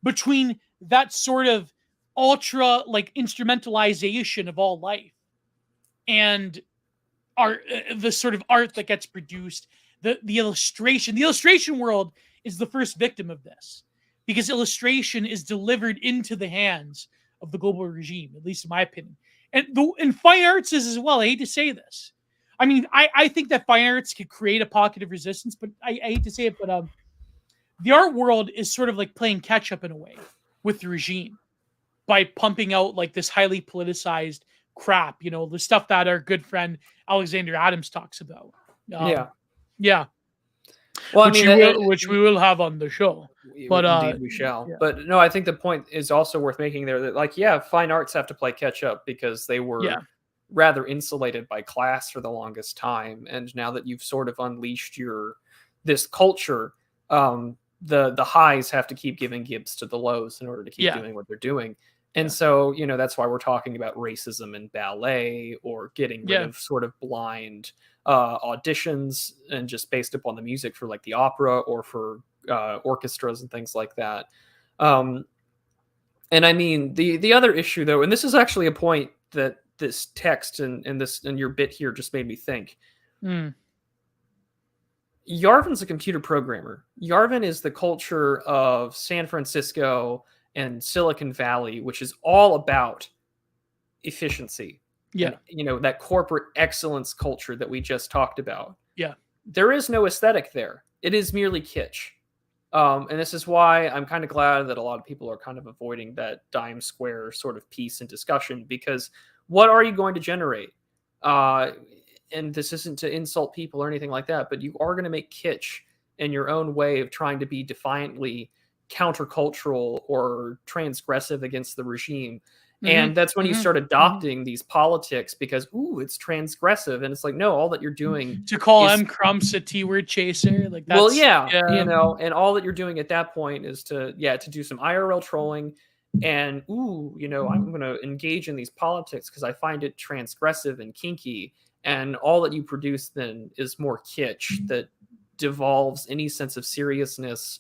Speaker 2: between that sort of ultra like instrumentalization of all life and art, the sort of art that gets produced, the illustration. The illustration world is the first victim of this, because illustration is delivered into the hands of the global regime, at least in my opinion. And fine arts is as well. I hate to say this. I mean, I think that fine arts could create a pocket of resistance, but I hate to say it, but the art world is sort of like playing catch up in a way with the regime by pumping out like this highly politicized crap, the stuff that our good friend Alexander Adams talks about. Yeah. Well, which we will have on the show. But
Speaker 1: indeed we shall. Yeah. But no, I think the point is also worth making there that, like, fine arts have to play catch up because they were rather insulated by class for the longest time, and now that you've sort of unleashed this culture, the highs have to keep giving gibs to the lows in order to keep doing what they're doing. And so, that's why we're talking about racism in ballet, or getting rid of sort of blind auditions and just based upon the music for like the opera or for orchestras and things like that. And I mean, the other issue though, and this is actually a point that this text and your bit here just made me think. Yarvin's a computer programmer. Yarvin is the culture of San Francisco and Silicon Valley, which is all about efficiency. And, that corporate excellence culture that we just talked about. There is no aesthetic there. It is merely kitsch. And this is why I'm kind of glad that a lot of people are kind of avoiding that dime square sort of piece and discussion, because what are you going to generate? And this isn't to insult people or anything like that, but you are going to make kitsch in your own way of trying to be defiantly countercultural or transgressive against the regime. And that's when you start adopting these politics because, it's transgressive. And it's like, no, all that you're doing
Speaker 2: to call M. Crumps a T-word chaser. Like, that's,
Speaker 1: and all that you're doing at that point is to do some IRL trolling and, I'm going to engage in these politics because I find it transgressive and kinky. And all that you produce then is more kitsch that devolves any sense of seriousness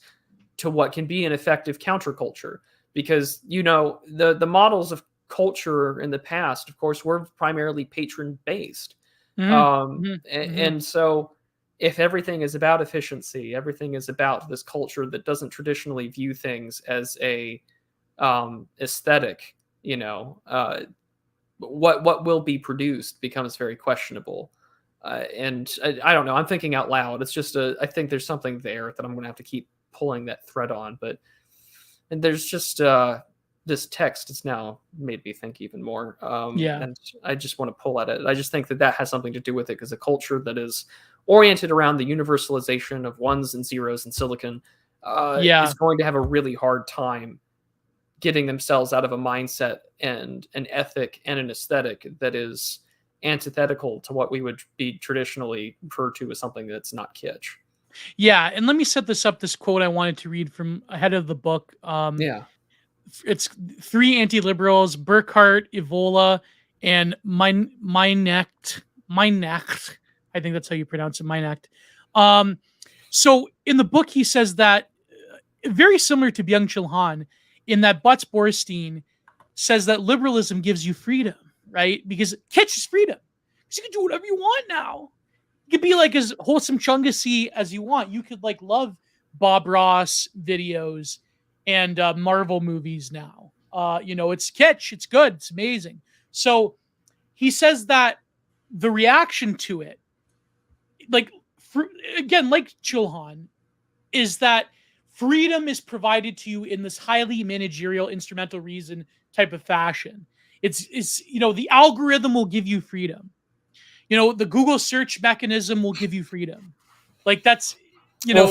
Speaker 1: to what can be an effective counterculture. Because, the models of culture in the past, of course, were primarily patron-based. And so if everything is about efficiency, everything is about this culture that doesn't traditionally view things as a aesthetic, what will be produced becomes very questionable. And I don't know, I'm thinking out loud. It's just I think there's something there that I'm going to have to keep pulling that thread on. And there's just this text has now made me think even more. And I just want to pull at it. I just think that has something to do with it, because a culture that is oriented around the universalization of ones and zeros in silicon is going to have a really hard time getting themselves out of a mindset and an ethic and an aesthetic that is antithetical to what we would be traditionally referred to as something that's not kitsch.
Speaker 2: Yeah, and let me set this up. This quote I wanted to read from ahead of the book. It's three anti-liberals: Burkhardt, Evola, and Meinecht. I think that's how you pronounce it, Meinecht. So in the book, he says that very similar to Byung-Chul Han, in that Botz-Borstein says that liberalism gives you freedom, right? Because kitsch is freedom. Because you can do whatever you want now. You could be like as wholesome chungus-y as you want. You could like love Bob Ross videos and Marvel movies now. It's kitsch. It's good. It's amazing. So he says that the reaction to it, like Chulhan, is that freedom is provided to you in this highly managerial, instrumental reason type of fashion. It's the algorithm will give you freedom. The Google search mechanism will give you freedom. Like that's,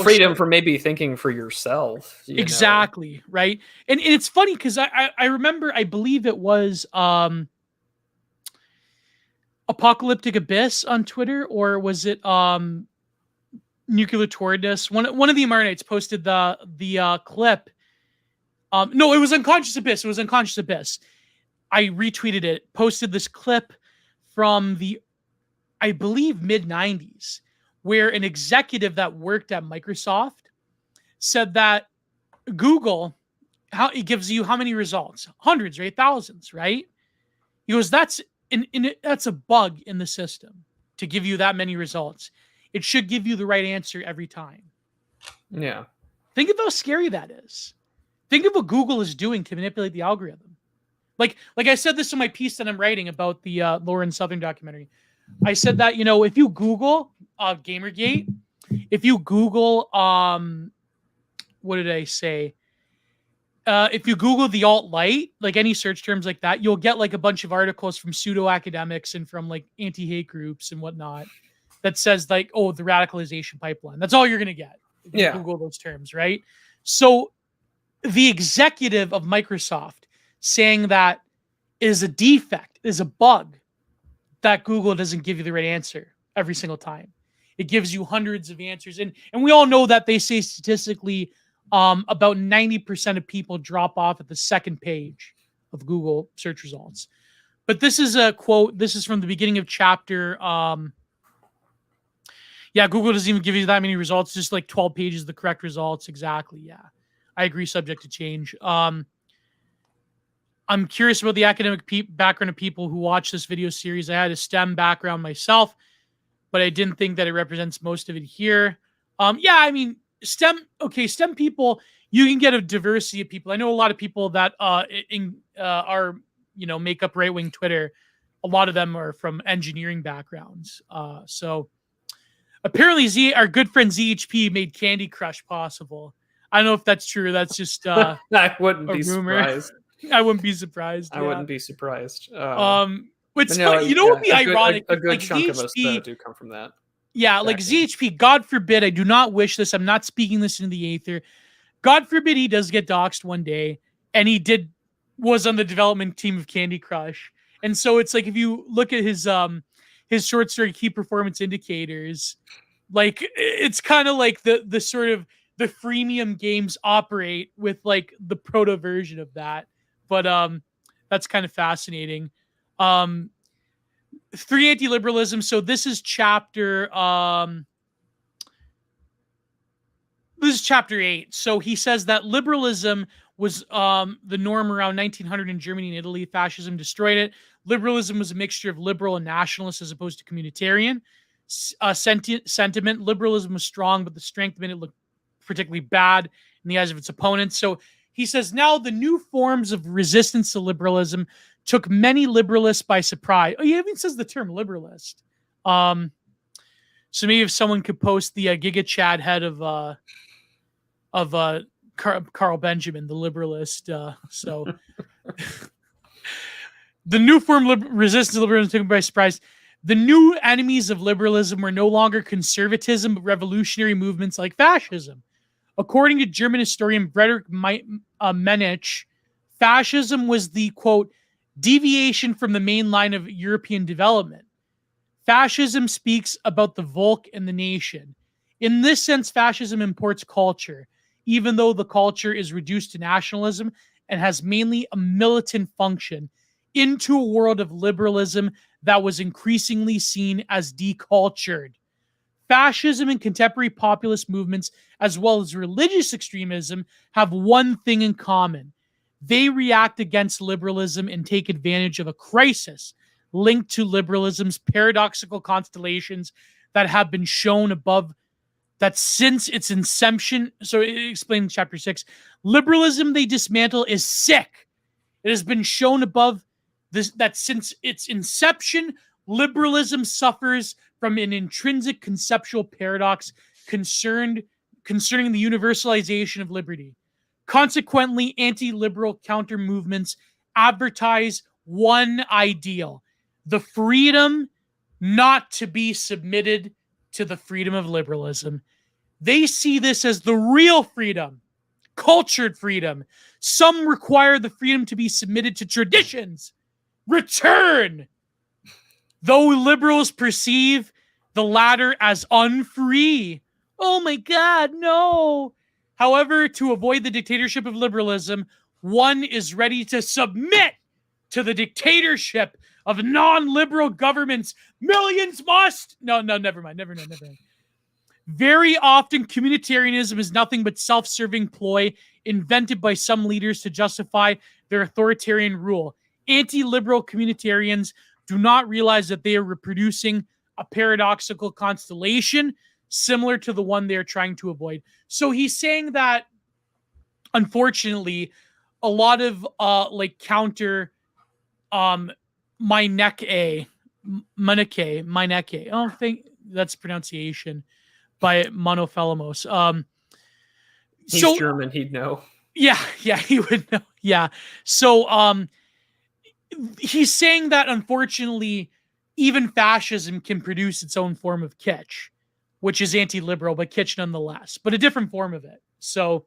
Speaker 1: freedom for maybe thinking for yourself.
Speaker 2: Exactly. Right. And it's funny because I remember, I believe it was Apocalyptic Abyss on Twitter, or was it Nucleatorness. One of the Amarnites posted the clip. No, it was Unconscious Abyss. It was Unconscious Abyss. I retweeted it. Posted this clip from the, I believe, mid-90s, where an executive that worked at Microsoft said that Google, it gives you how many results? Hundreds, right? Thousands, right? He goes, that's a bug in the system to give you that many results. It should give you the right answer every time.
Speaker 1: Yeah.
Speaker 2: Think of how scary that is. Think of what Google is doing to manipulate the algorithm. Like I said this in my piece that I'm writing about the Lauren Southern documentary. I said that, if you Google Gamergate, if you Google, what did I say? If you Google the alt-light, like any search terms like that, you'll get like a bunch of articles from pseudo-academics and from like anti-hate groups and whatnot that says like, oh, the radicalization pipeline. That's all you're going to get. If you Google those terms, right? So the executive of Microsoft saying that is a defect, is a bug, that Google doesn't give you the right answer every single time. It gives you hundreds of answers. And we all know that they say statistically about 90% of people drop off at the second page of Google search results. But this is a quote. This is from the beginning of chapter. Google doesn't even give you that many results. Just like 12 pages of the correct results. Exactly. Yeah. I agree. Subject to change. I'm curious about the academic background of people who watch this video series. I had a STEM background myself, but I didn't think that it represents most of it here. STEM people, you can get a diversity of people. I know a lot of people that make up right-wing Twitter. A lot of them are from engineering backgrounds. So apparently our good friend ZHP made Candy Crush possible. I don't know if that's true. That's just
Speaker 1: I wouldn't be surprised.
Speaker 2: I wouldn't be surprised.
Speaker 1: I wouldn't be surprised.
Speaker 2: It's funny. What would be ironic?
Speaker 1: A good chunk of us do come from that.
Speaker 2: Yeah, like ZHP, God forbid, I do not wish this. I'm not speaking this into the aether. God forbid he does get doxxed one day, and he was on the development team of Candy Crush. And so it's like, if you look at his short story key performance indicators, like it's kind of like the sort of the freemium games operate with like the proto version of that. But that's kind of fascinating. 3 anti-liberalism. So this is chapter 8. So he says that liberalism was the norm around 1900 in Germany and Italy. Fascism destroyed it. Liberalism was a mixture of liberal and nationalist as opposed to communitarian sentiment. Liberalism was strong, but the strength of it looked particularly bad in the eyes of its opponents. So he says now the new forms of resistance to liberalism took many liberalists by surprise. Oh, he even says the term liberalist. So maybe if someone could post the Giga Chad head of Carl Benjamin, the liberalist. So the new form of resistance to liberalism took him by surprise. The new enemies of liberalism were no longer conservatism, but revolutionary movements like fascism. According to German historian Friedrich Menich, fascism was the, quote, deviation from the main line of European development. Fascism speaks about the Volk and the nation. In this sense, fascism imports culture, even though the culture is reduced to nationalism and has mainly a militant function, into a world of liberalism that was increasingly seen as decultured. Fascism and contemporary populist movements, as well as religious extremism, have one thing in common. They react against liberalism and take advantage of a crisis linked to liberalism's paradoxical constellations that have been shown above, that since its inception, so it explained in chapter 6, liberalism they dismantle is sick. It has been shown above this that since its inception, liberalism suffers from an intrinsic conceptual paradox concerning the universalization of liberty. Consequently, anti-liberal counter movements advertise one ideal: the freedom not to be submitted to the freedom of liberalism. They see this as the real freedom, cultured freedom. Some require the freedom to be submitted to traditions. Return! Though liberals perceive the latter as unfree. Oh my God, no. However, to avoid the dictatorship of liberalism, one is ready to submit to the dictatorship of non-liberal governments. Millions must. No, never mind. Never mind. Very often, communitarianism is nothing but self-serving ploy invented by some leaders to justify their authoritarian rule. Anti-liberal communitarians do not realize that they are reproducing a paradoxical constellation similar to the one they're trying to avoid. So he's saying that, unfortunately, a lot of counter Meineke, I don't think that's pronunciation by Monophylemus.
Speaker 1: He's German, he'd know.
Speaker 2: Yeah, he would know. Yeah. So he's saying that, unfortunately, even fascism can produce its own form of kitsch, which is anti-liberal, but kitsch nonetheless, but a different form of it. So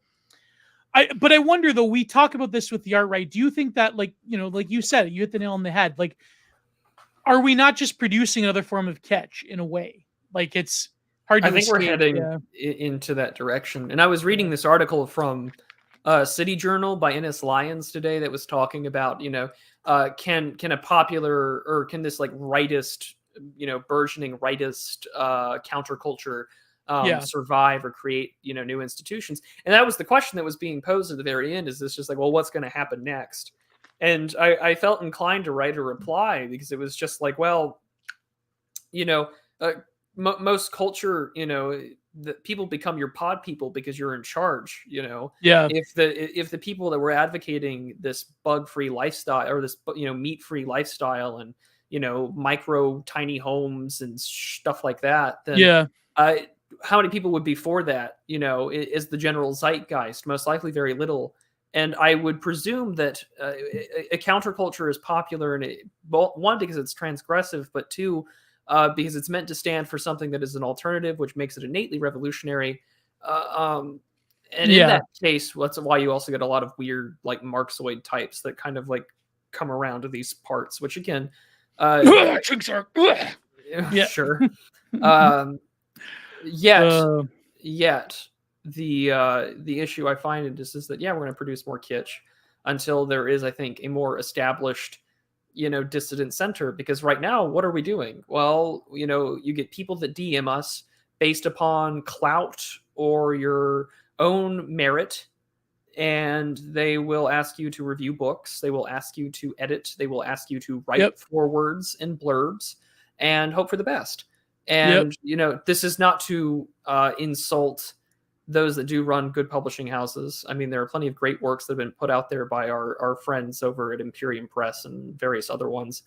Speaker 2: I wonder, though, we talk about this with the art, right? Do you think that, like you said, you hit the nail on the head. Like, are we not just producing another form of kitsch in a way? Like, it's hard to
Speaker 1: escape. We're heading into that direction. And I was reading this article from City Journal by Ennis Lyons today that was talking about, can a popular, or can this like rightist, burgeoning rightist counterculture survive or create, new institutions? And that was the question that was being posed at the very end. Is this just like, well, what's going to happen next? And I felt inclined to write a reply, because it was just like, well, most culture, the people become your pod people because you're in charge. If the people that were advocating this bug-free lifestyle, or this meat-free lifestyle, and micro tiny homes and stuff like that, then how many people would be for that? Is the general zeitgeist? Most likely very little. And I would presume that a counterculture is popular, and one, because it's transgressive, but two, because it's meant to stand for something that is an alternative, which makes it innately revolutionary. And in that case, that's why you also get a lot of weird, like, Marxoid types that kind of like come around to these parts, which again, sure. Yet the issue I find is that we're going to produce more kitsch until there is, I think, a more established dissident center. Because right now, what are we doing? Well, you get people that DM us based upon clout or your own merit, and they will ask you to review books, they will ask you to edit, they will ask you to write forewords and blurbs and hope for the best. And this is not to insult those that do run good publishing houses. I mean, there are plenty of great works that have been put out there by our friends over at Imperium Press and various other ones.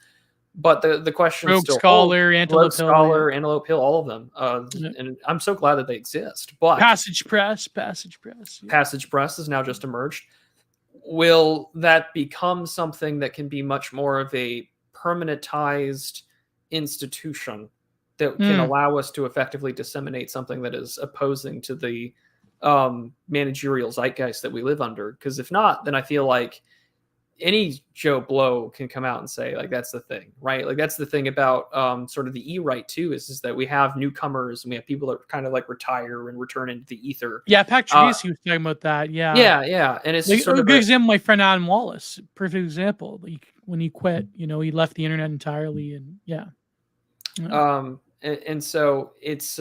Speaker 1: But the question is still
Speaker 2: Scholar, Antelope
Speaker 1: Hill, all of them. And I'm so glad that they exist. But
Speaker 2: Passage Press.
Speaker 1: Passage Press has now just emerged. Will that become something that can be much more of a permanentized institution that can allow us to effectively disseminate something that is opposing to the managerial zeitgeist that we live under? Because if not, then I feel like any Joe Blow can come out and say, like, that's the thing, right? Like, that's the thing about sort of the E-right too, is that we have newcomers and we have people that kind of like retire and return into the ether.
Speaker 2: Yeah, Pat Tracy was talking about that.
Speaker 1: Yeah. And it's
Speaker 2: like,
Speaker 1: sort of
Speaker 2: a good example. My friend Adam Wallace, perfect example. Like, when he quit, he left the internet entirely, and
Speaker 1: And so it's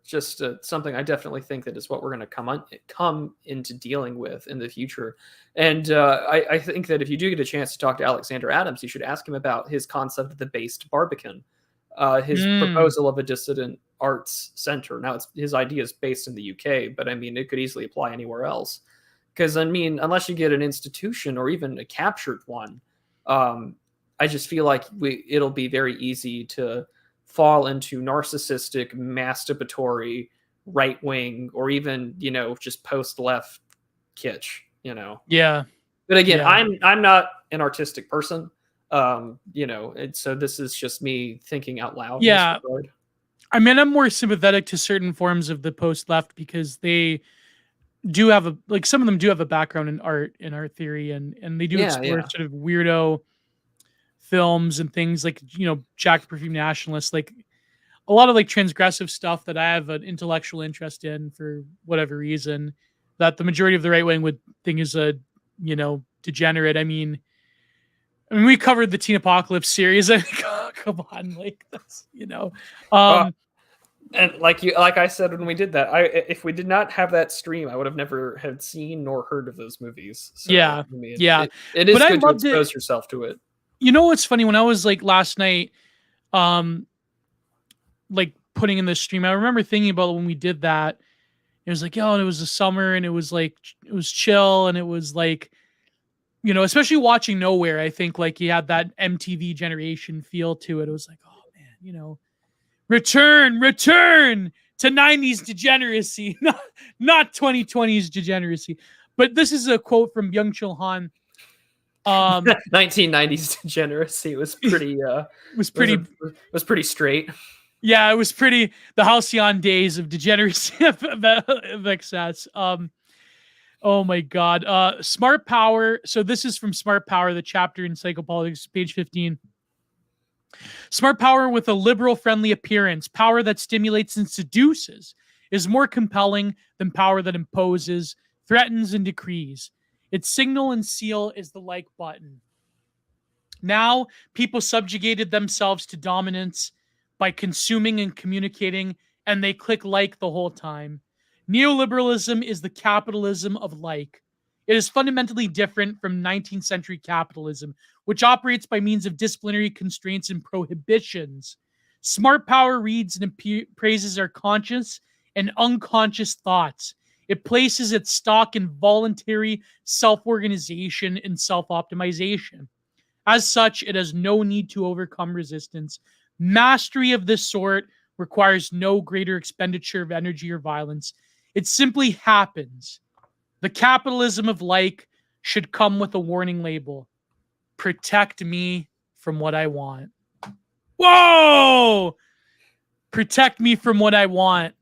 Speaker 1: just something I definitely think that is what we're going to come into dealing with in the future. And I think that if you do get a chance to talk to Alexander Adams, you should ask him about his concept of the based Barbican, his proposal of a dissident arts center. Now, his idea is based in the UK, but I mean, it could easily apply anywhere else. Because I mean, unless you get an institution or even a captured one, I just feel like it'll be very easy to fall into narcissistic, masturbatory, right wing, or even just post left kitsch.
Speaker 2: Yeah.
Speaker 1: But again, I'm not an artistic person. And so this is just me thinking out loud.
Speaker 2: Yeah. I mean, I'm more sympathetic to certain forms of the post left because they do have some of them do have a background in art theory, and they do explore sort of weirdo films and things like, Jack the Perfume Nationalist. Like, a lot of like transgressive stuff that I have an intellectual interest in for whatever reason that the majority of the right wing would think is a, degenerate. I mean, we covered the Teen Apocalypse series. I think, oh, come on, like that's,
Speaker 1: and like I said when we did that, if we did not have that stream, I would have never had seen nor heard of those movies. So,
Speaker 2: yeah,
Speaker 1: I mean,
Speaker 2: yeah.
Speaker 1: It is
Speaker 2: But
Speaker 1: good to expose yourself to it.
Speaker 2: You know what's funny? When I was like last night, like putting in this stream, I remember thinking about when we did that. It was like, and it was the summer, and it was like it was chill, and it was like, especially watching Nowhere. I think like he had that MTV generation feel to it. It was like, oh man, return to 90s degeneracy, not 2020s degeneracy. But this is a quote from Byung Chul Han.
Speaker 1: 1990s degeneracy was pretty was pretty straight.
Speaker 2: Yeah, it was pretty the halcyon days of degeneracy of excess. Oh my God. Smart Power. So this is from Smart Power, the chapter in Psychopolitics, page 15. Smart power with a liberal-friendly appearance, power that stimulates and seduces, is more compelling than power that imposes, threatens, and decrees. Its signal and seal is the like button. Now, people subjugated themselves to dominance by consuming and communicating, and they click like the whole time. Neoliberalism is the capitalism of like. It is fundamentally different from 19th century capitalism, which operates by means of disciplinary constraints and prohibitions. Smart power reads and appraises our conscious and unconscious thoughts. It places its stock in voluntary self-organization and self-optimization. As such, it has no need to overcome resistance. Mastery of this sort requires no greater expenditure of energy or violence. It simply happens. The capitalism of like should come with a warning label. Protect me from what I want. Whoa! Protect me from what I want.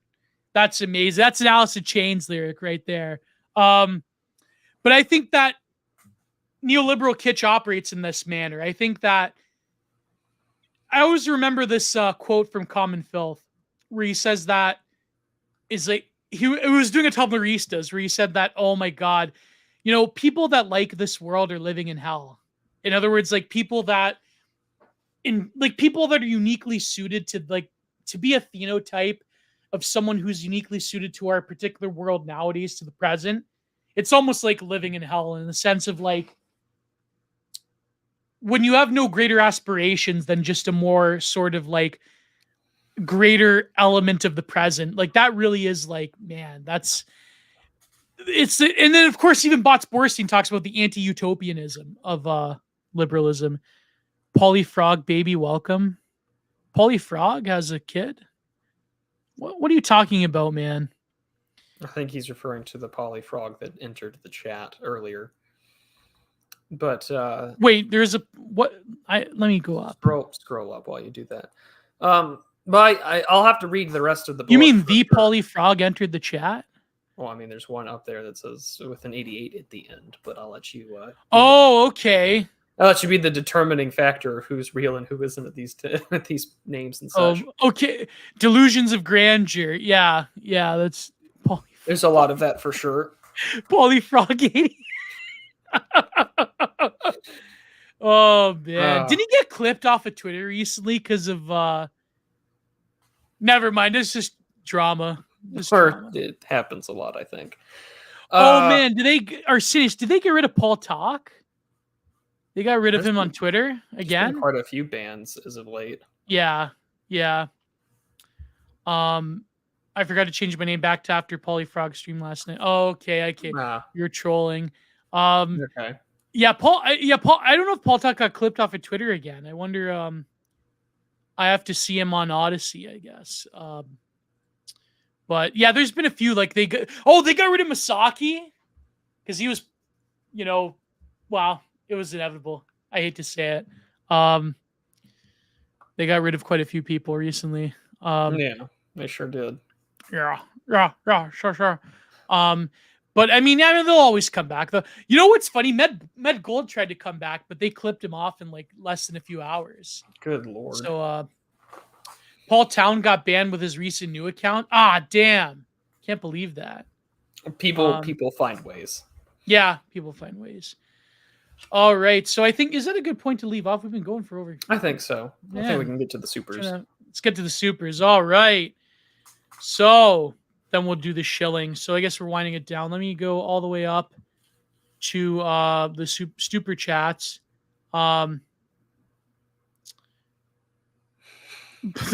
Speaker 2: That's amazing. That's an Alice in Chains lyric right there. But I think that neoliberal kitsch operates in this manner. I think that I always remember this quote from Common Filth where he says that is like he was doing a Tumblristas where he said that, oh my God, people that like this world are living in hell. In other words, like people that are uniquely suited to be a phenotype of someone who's uniquely suited to our particular world nowadays, to the present. It's almost like living in hell in the sense of like, when you have no greater aspirations than just a more sort of like greater element of the present, like that really is like, man, and then of course, even Botz-Borstein talks about the anti-utopianism of liberalism. Polly Frog, baby, welcome. Polly Frog has a kid? What are you talking about, man?
Speaker 1: I think he's referring to the Polly Frog that entered the chat earlier. But
Speaker 2: wait, there's let me go up.
Speaker 1: Scroll up while you do that. But I'll have to read the rest of the book.
Speaker 2: You mean the Polly Frog entered the chat?
Speaker 1: Well, I mean, there's one up there that says with an 88 at the end, but I'll let you.
Speaker 2: Okay.
Speaker 1: I'll let you be the determining factor of who's real and who isn't at these names and such.
Speaker 2: Okay. Delusions of grandeur. Yeah, that's Polly.
Speaker 1: There's a lot of that for sure.
Speaker 2: Polly Frog 80. Oh man, did he get clipped off of Twitter recently because of? Never mind. It's just drama.
Speaker 1: It happens a lot, I think.
Speaker 2: Oh man, did they get rid of Paul Talk? They got rid of him on Twitter again.
Speaker 1: Quite a few bans as of late.
Speaker 2: Yeah. I forgot to change my name back to after Polly Frog stream last night. Oh, okay. You're trolling.
Speaker 1: Okay.
Speaker 2: Yeah, Paul. I don't know if Paul Talk got clipped off of Twitter again. I wonder. I have to see him on Odyssey, I guess. But yeah, there's been a few like they got rid of Masaki because he was, wow, it was inevitable. I hate to say it. They got rid of quite a few people recently.
Speaker 1: Yeah, they sure did.
Speaker 2: Yeah, sure. But I mean, they'll always come back. You know what's funny? Med Gold tried to come back, but they clipped him off in like less than a few hours.
Speaker 1: Good Lord.
Speaker 2: So, Paul Town got banned with his recent new account. Ah, damn. Can't believe that.
Speaker 1: People find ways.
Speaker 2: Yeah, people find ways. All right. So I think, is that a good point to leave off? We've been going for over.
Speaker 1: I think so. I think we can get to the supers.
Speaker 2: Let's get to the supers. All right. So then we'll do the shilling. So I guess we're winding it down. Let me go all the way up to the super chats. The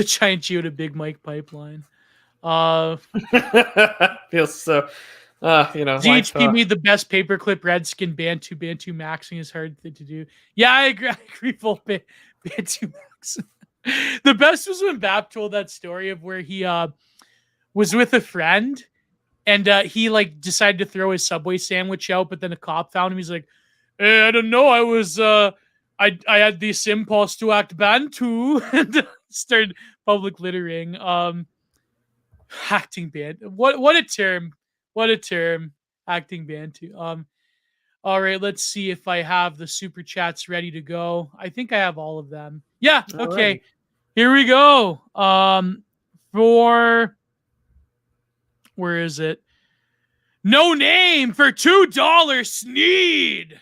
Speaker 2: giant Geoda Big Mike pipeline.
Speaker 1: Feels so,
Speaker 2: ZHP made the best paperclip Redskin Bantu maxing is hard thing to do. Yeah, I agree. Full Bantu max. The best was when Bap told that story of where he was with a friend and he like decided to throw his Subway sandwich out, but then a cop found him. He's like, hey, I don't know. I was I had this impulse to act Bantu and started public littering. Acting band. What a term. What a term. Acting Bantu. All right, let's see if I have the super chats ready to go. I think I have all of them. Yeah, okay. Right. Here we go. For where is it? No Name for $2 Sneed.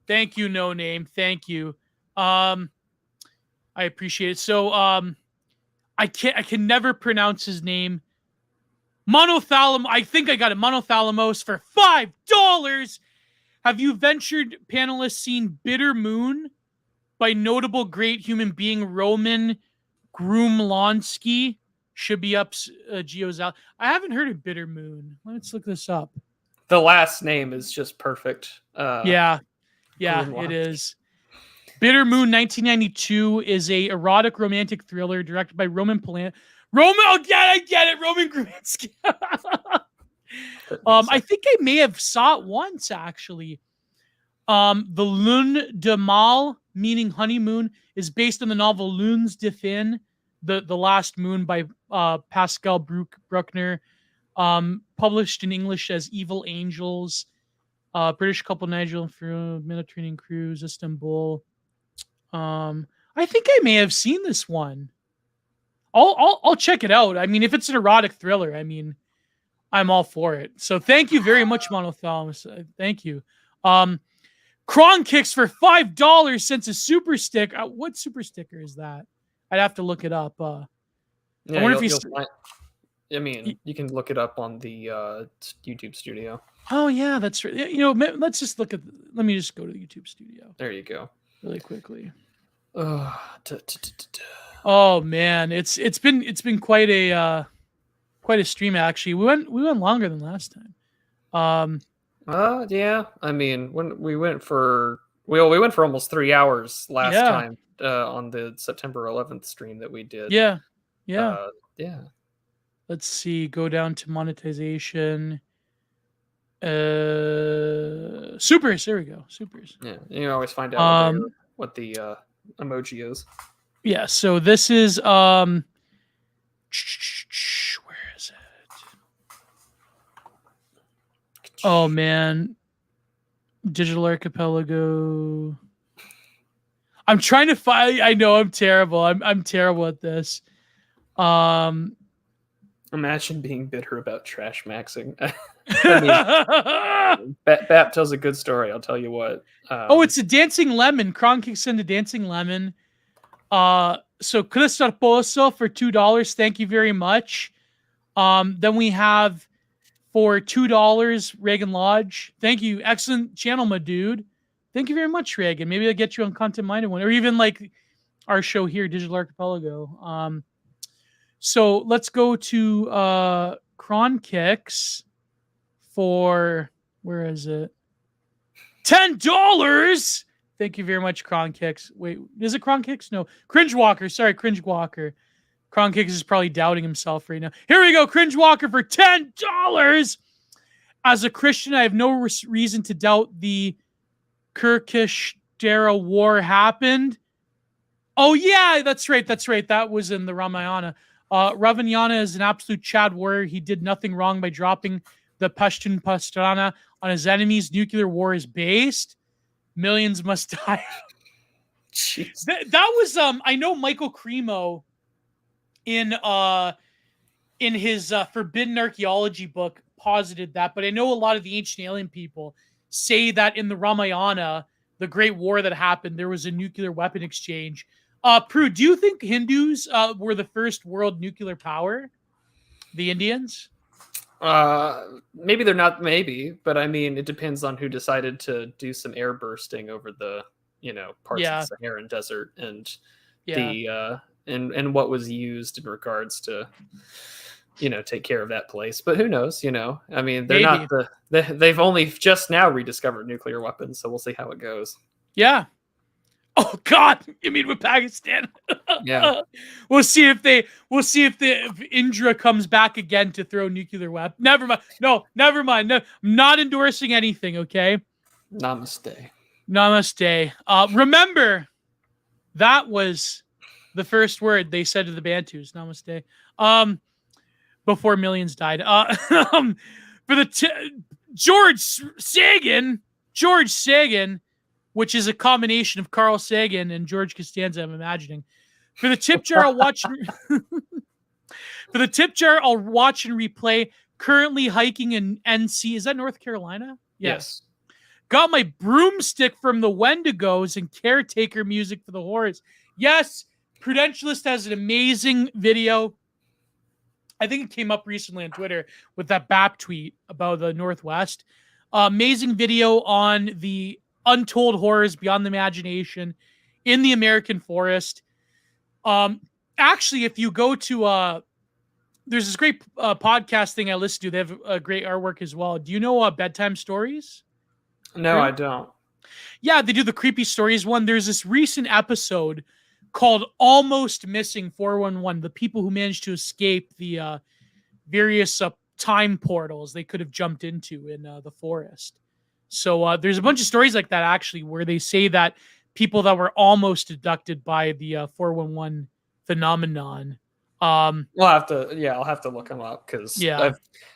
Speaker 2: Thank you, No Name. Thank you. I appreciate it. So I can never pronounce his name. Monothalamos. I think I got it. Monothalamos for $5. Have you ventured panelists seen Bitter Moon by notable great human being Roman Grumlonsky? Should be up Geo's out. I haven't heard of Bitter Moon. Let's look this up.
Speaker 1: The last name is just perfect.
Speaker 2: Yeah, it is. Bitter Moon 1992 is a erotic romantic thriller directed by Roman Polanski. I get it. Roman Grubinsky. I think I may have saw it once, actually. The Lune de Mal, meaning honeymoon, is based on the novel Lunes de Fin, the Last Moon by Pascal Bruckner, published in English as Evil Angels. British couple Nigel and Mediterranean cruise, Istanbul. I think I may have seen this one. I'll check it out. I mean, if it's an erotic thriller, I mean, I'm all for it. So thank you very much, Monothalamos. Thank you. Kron Kicks for $5 since a super stick. What super sticker is that? I'd have to look it up. I wonder if
Speaker 1: you can look it up on the YouTube Studio.
Speaker 2: Oh yeah, that's right. Let's just look at. Let me just go to the YouTube Studio.
Speaker 1: There you go.
Speaker 2: Really quickly. Oh man, it's been quite a stream actually. We went longer than last time.
Speaker 1: Yeah. I mean, when we went for almost 3 hours last time on the September 11th stream that we did.
Speaker 2: Yeah. Let's see. Go down to monetization. Supers. There we go. Supers.
Speaker 1: Yeah, you always find out what the emoji is.
Speaker 2: Yeah, so this is where is it? Oh man. Digital Archipelago. I'm trying to find. I know I'm terrible. I'm terrible at this.
Speaker 1: Imagine being bitter about trash maxing. I mean, Bap tells a good story. I'll tell you what.
Speaker 2: It's a Dancing Lemon. Kron kicks into Dancing Lemon. So Cristar Pozo for $2. Thank you very much. Then we have for $2 Reagan Lodge. Thank you. Excellent channel, my dude. Thank you very much, Reagan. Maybe I'll get you on Content Minded one, or even like our show here, Digital Archipelago. So let's go to Kron Kicks for, where is it? $10. Thank you very much, Kron Kicks. Wait, is it Kron Kicks? No, Cringe Walker. Sorry, Cringe Walker. Kron Kicks is probably doubting himself right now. Here we go, Cringe Walker for $10. As a Christian, I have no reason to doubt the Kirkishtera war happened. Oh yeah, that's right. That was in the Ramayana. Ravanyana is an absolute Chad warrior. He did nothing wrong by dropping the Pashtun Pastrana on his enemies. Nuclear war is based. Millions must die. That was I know Michael Cremo in his Forbidden Archaeology book posited that, but I know a lot of the ancient alien people say that in the Ramayana, the Great War that happened, there was a nuclear weapon exchange. Prue, do you think Hindus were the first world nuclear power? The Indians?
Speaker 1: Maybe they're not. Maybe, but I mean, it depends on who decided to do some air bursting over the parts of the Saharan desert and the and what was used in regards to take care of that place. But who knows? I mean, they're not they've only just now rediscovered nuclear weapons, so we'll see how it goes.
Speaker 2: Yeah. Oh God! You mean with Pakistan?
Speaker 1: Yeah.
Speaker 2: We'll see if Indra comes back again to throw nuclear weapons. Never mind. No, never mind. No, I'm not endorsing anything. Okay.
Speaker 1: Namaste.
Speaker 2: Namaste. Remember, that was the first word they said to the Bantus. Namaste. Before millions died. For the George Sagan, which is a combination of Carl Sagan and George Costanza, I'm imagining. For the tip jar, I'll watch. For the tip jar, I'll watch and replay. Currently hiking in NC. Is that North Carolina?
Speaker 1: Yes.
Speaker 2: Got my broomstick from the Wendigos and caretaker music for the horse. Yes, Prudentialist has an amazing video. I think it came up recently on Twitter with that BAP tweet about the Northwest. Amazing video on the untold horrors beyond the imagination in the American forest. Actually, if you go to there's this great podcast thing I listen to. They have a great artwork as well. Do you know Bedtime Stories?
Speaker 1: No, I don't.
Speaker 2: Yeah, they do the creepy stories one. There's this recent episode called Almost Missing 411, the people who managed to escape the various time portals they could have jumped into in the forest. So there's a bunch of stories like that, actually, where they say that people that were almost abducted by the 411 phenomenon.
Speaker 1: I'll have to look them up because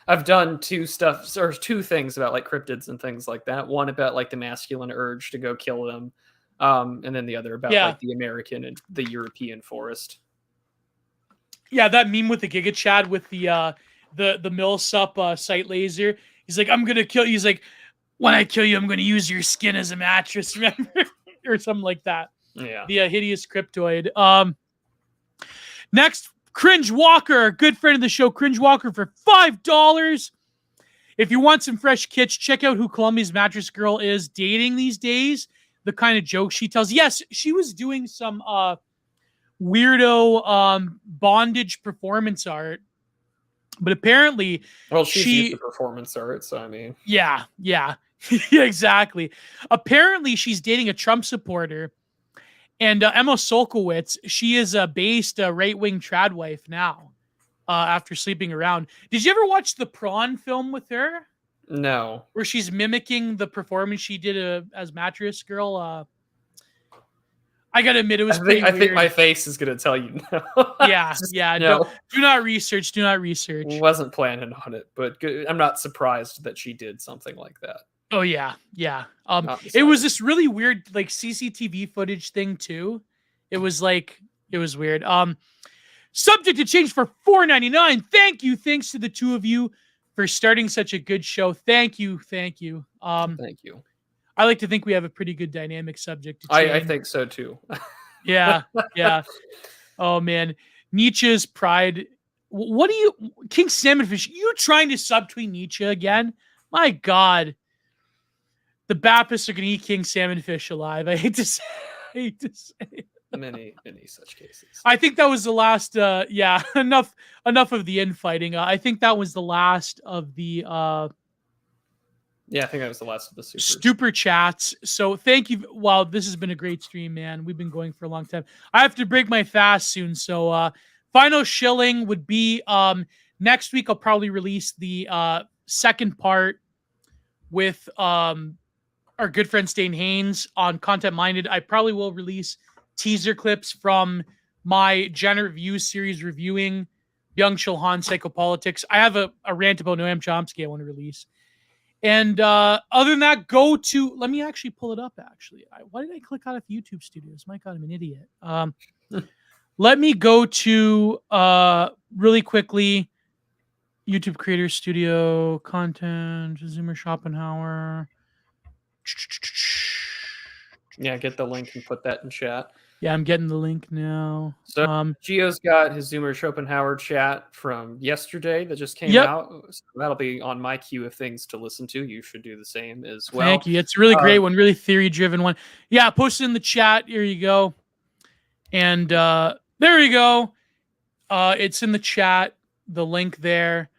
Speaker 1: I've done two things about like cryptids and things like that. One about like the masculine urge to go kill them, and then the other about like the American and the European forest.
Speaker 2: Yeah, that meme with the Giga Chad with the Millsup sight laser. He's like, I'm gonna kill you. He's like, when I kill you, I'm gonna use your skin as a mattress, remember? Or something like that.
Speaker 1: Yeah.
Speaker 2: The hideous cryptoid. Next, Cringe Walker, good friend of the show, Cringe Walker for $5. If you want some fresh kits, check out who Columbia's Mattress Girl is dating these days. The kind of jokes she tells. Yes, she was doing some weirdo bondage performance art, but apparently,
Speaker 1: she's used to performance art, so I mean,
Speaker 2: yeah, exactly. Apparently, she's dating a Trump supporter. And Emma Solkowitz, she is a based right-wing trad wife now after sleeping around. Did you ever watch the Prawn film with her?
Speaker 1: No.
Speaker 2: Where she's mimicking the performance she did as Mattress Girl? I got to admit, it was pretty weird.
Speaker 1: I think my face is going to tell you no.
Speaker 2: Yeah. No. Do not research.
Speaker 1: Wasn't planning on it, but I'm not surprised that she did something like that.
Speaker 2: Oh yeah. It was this really weird like CCTV footage thing too. It was weird. Subject to change for $4.99. Thanks to the two of you for starting such a good show. Thank you.
Speaker 1: Thank you.
Speaker 2: I like to think we have a pretty good dynamic subject to change.
Speaker 1: I think so too.
Speaker 2: Yeah. Oh man, Nietzsche's pride. What do you, King Salmonfish? You trying to subtweet Nietzsche again? My God. The Baptists are going to eat King Salmonfish alive. I hate to say it.
Speaker 1: Many such cases.
Speaker 2: I think that was the last. Enough of the infighting. I think that was the last of the.
Speaker 1: I think that was the last of the
Speaker 2: super chats. So thank you. Wow, this has been a great stream, man. We've been going for a long time. I have to break my fast soon. So final shilling would be next week. I'll probably release the second part with our good friend Stain Haynes on Content Minded. I probably will release teaser clips from my Janet Reviews series reviewing Byung Chul Han Psychopolitics. I have a rant about Noam Chomsky I want to release. And other than that, let me actually pull it up, actually. Why did I click out of YouTube Studios? My God, I'm an idiot. Let me go to really quickly YouTube Creator Studio content, Zoomer Schopenhauer.
Speaker 1: Yeah, get the link and put that in chat.
Speaker 2: Yeah, I'm getting the link now.
Speaker 1: So Gio's got his Zoomer Schopenhauer chat from yesterday that just came
Speaker 2: Yep.
Speaker 1: out. So that'll be on my queue of things to listen to. You should do the same as well.
Speaker 2: Thank you. It's a really great one, really theory-driven one. Yeah, post it in the chat. Here you go. And there you go. It's in the chat, the link there.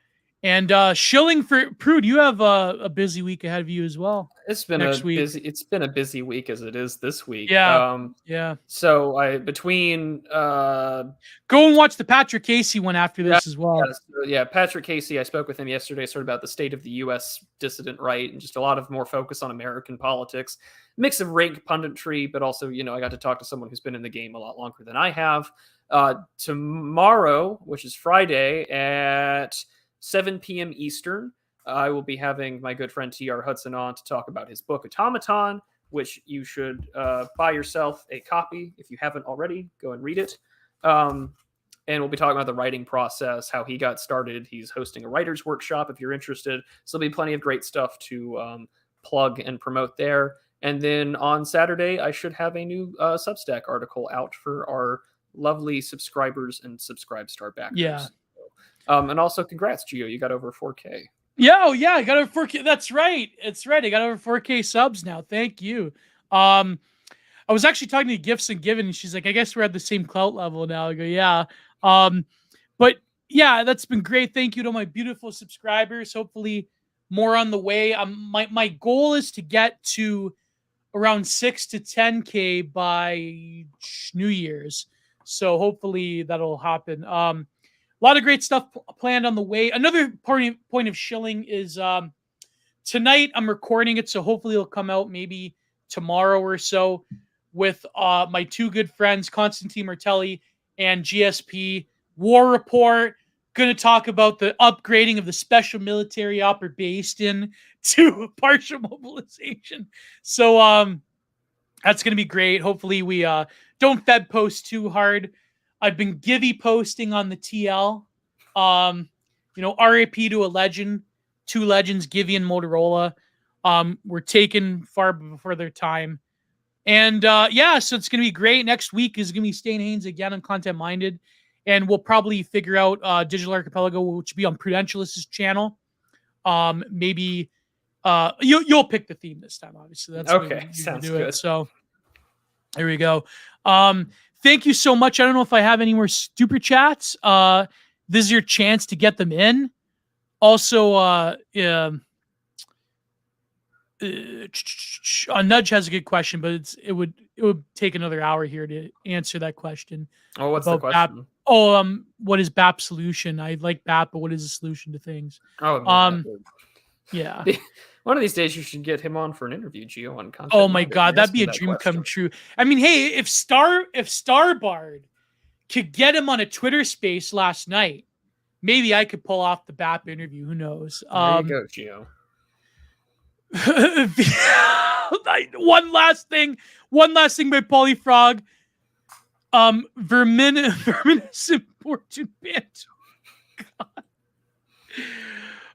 Speaker 2: And shilling for Prude, you have a busy week ahead of you as well.
Speaker 1: It's been a busy week as it is this week.
Speaker 2: Yeah. Yeah.
Speaker 1: So I between
Speaker 2: go and watch the Patrick Casey one after this as well.
Speaker 1: Yeah, Patrick Casey, I spoke with him yesterday sort of about the state of the US dissident right and just a lot of more focus on American politics. Mix of rank punditry, but also, I got to talk to someone who's been in the game a lot longer than I have. Tomorrow, which is Friday at 7 p.m. Eastern, I will be having my good friend T.R. Hudson on to talk about his book Automaton, which you should buy yourself a copy if you haven't already. Go and read it. And we'll be talking about the writing process, how he got started. He's hosting a writer's workshop if you're interested. So there'll be plenty of great stuff to plug and promote there. And then on Saturday, I should have a new Substack article out for our lovely subscribers and Subscribestar backers.
Speaker 2: Yeah.
Speaker 1: And also, congrats, Gio. You got over 4K.
Speaker 2: Yeah, I got over 4K. That's right. It's right. I got over 4K subs now. Thank you. I was actually talking to Gifts and Given, and she's like, I guess we're at the same clout level now. I go, yeah. But yeah, that's been great. Thank you to my beautiful subscribers. Hopefully more on the way. My goal is to get to around 6 to 10K by New Year's. So hopefully that'll happen. A lot of great stuff planned on the way. Another point of shilling is tonight I'm recording it, so hopefully it'll come out maybe tomorrow or so with my two good friends, Constantine Martelli and GSP. War Report. Going to talk about the upgrading of the Special Military Operation to partial mobilization. So that's going to be great. Hopefully we don't Fed post too hard. I've been Givy posting on the TL. RAP to a legend, two legends, Givy and Motorola. Were taken far before their time. And so it's going to be great. Next week is going to be Stan Haynes again on Content Minded. And we'll probably figure out Digital Archipelago, which will be on Prudentialist's channel. Maybe you'll pick the theme this time, obviously. That's
Speaker 1: okay. Sounds good.
Speaker 2: So there we go. Thank you so much. I don't know if I have any more super chats. This is your chance to get them in. Also, Nudge has a good question, but it would take another hour here to answer that question.
Speaker 1: Oh, what's the question?
Speaker 2: BAP. What is BAP's solution? I like BAP, but what is the solution to things?
Speaker 1: Oh,
Speaker 2: yeah.
Speaker 1: One of these days you should get him on for an interview, Gio, on Content.
Speaker 2: Oh my God, that'd be a dream come true. I mean, hey, if Starbard could get him on a Twitter space last night, maybe I could pull off the BAP interview. Who knows?
Speaker 1: There you go, Gio.
Speaker 2: One last thing by Polyfrog. Verminous important band.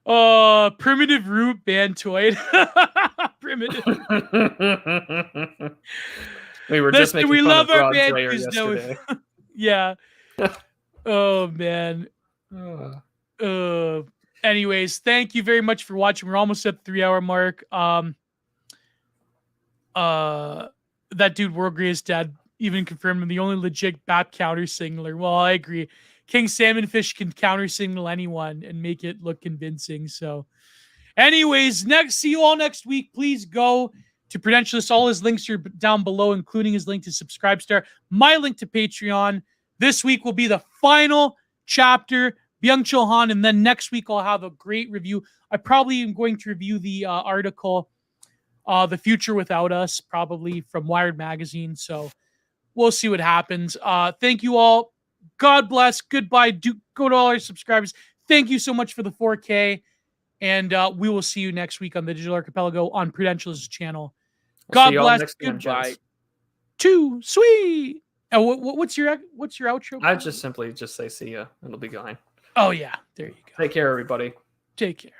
Speaker 2: God. Primitive root bantoid. Primitive.
Speaker 1: We were just making fun of Rod Dreyer yesterday.
Speaker 2: Yeah. Oh man. Anyways, thank you very much for watching. We're almost at the 3-hour mark. That dude World Greatest Dad even confirmed the only legit BAP counter signaler. Well, I agree. King Salmonfish can counter signal anyone and make it look convincing. So anyways, see you all next week. Please go to Prudentialist. All his links are down below, including his link to Subscribestar, my link to Patreon. This week will be the final chapter, Byung-Chul Han, and then next week I'll have a great review. I probably am going to review the article, The Future Without Us, probably from Wired Magazine. So we'll see what happens. Thank you all. God bless. Goodbye. Go to all our subscribers. Thank you so much for the 4K. And we will see you next week on the Digital Archipelago on Prudentialist's channel. God bless. Goodbye. Too sweet. And what's your outro?
Speaker 1: I just simply just say see ya. It'll be fine.
Speaker 2: Oh yeah, there you go.
Speaker 1: Take care, everybody.
Speaker 2: Take care.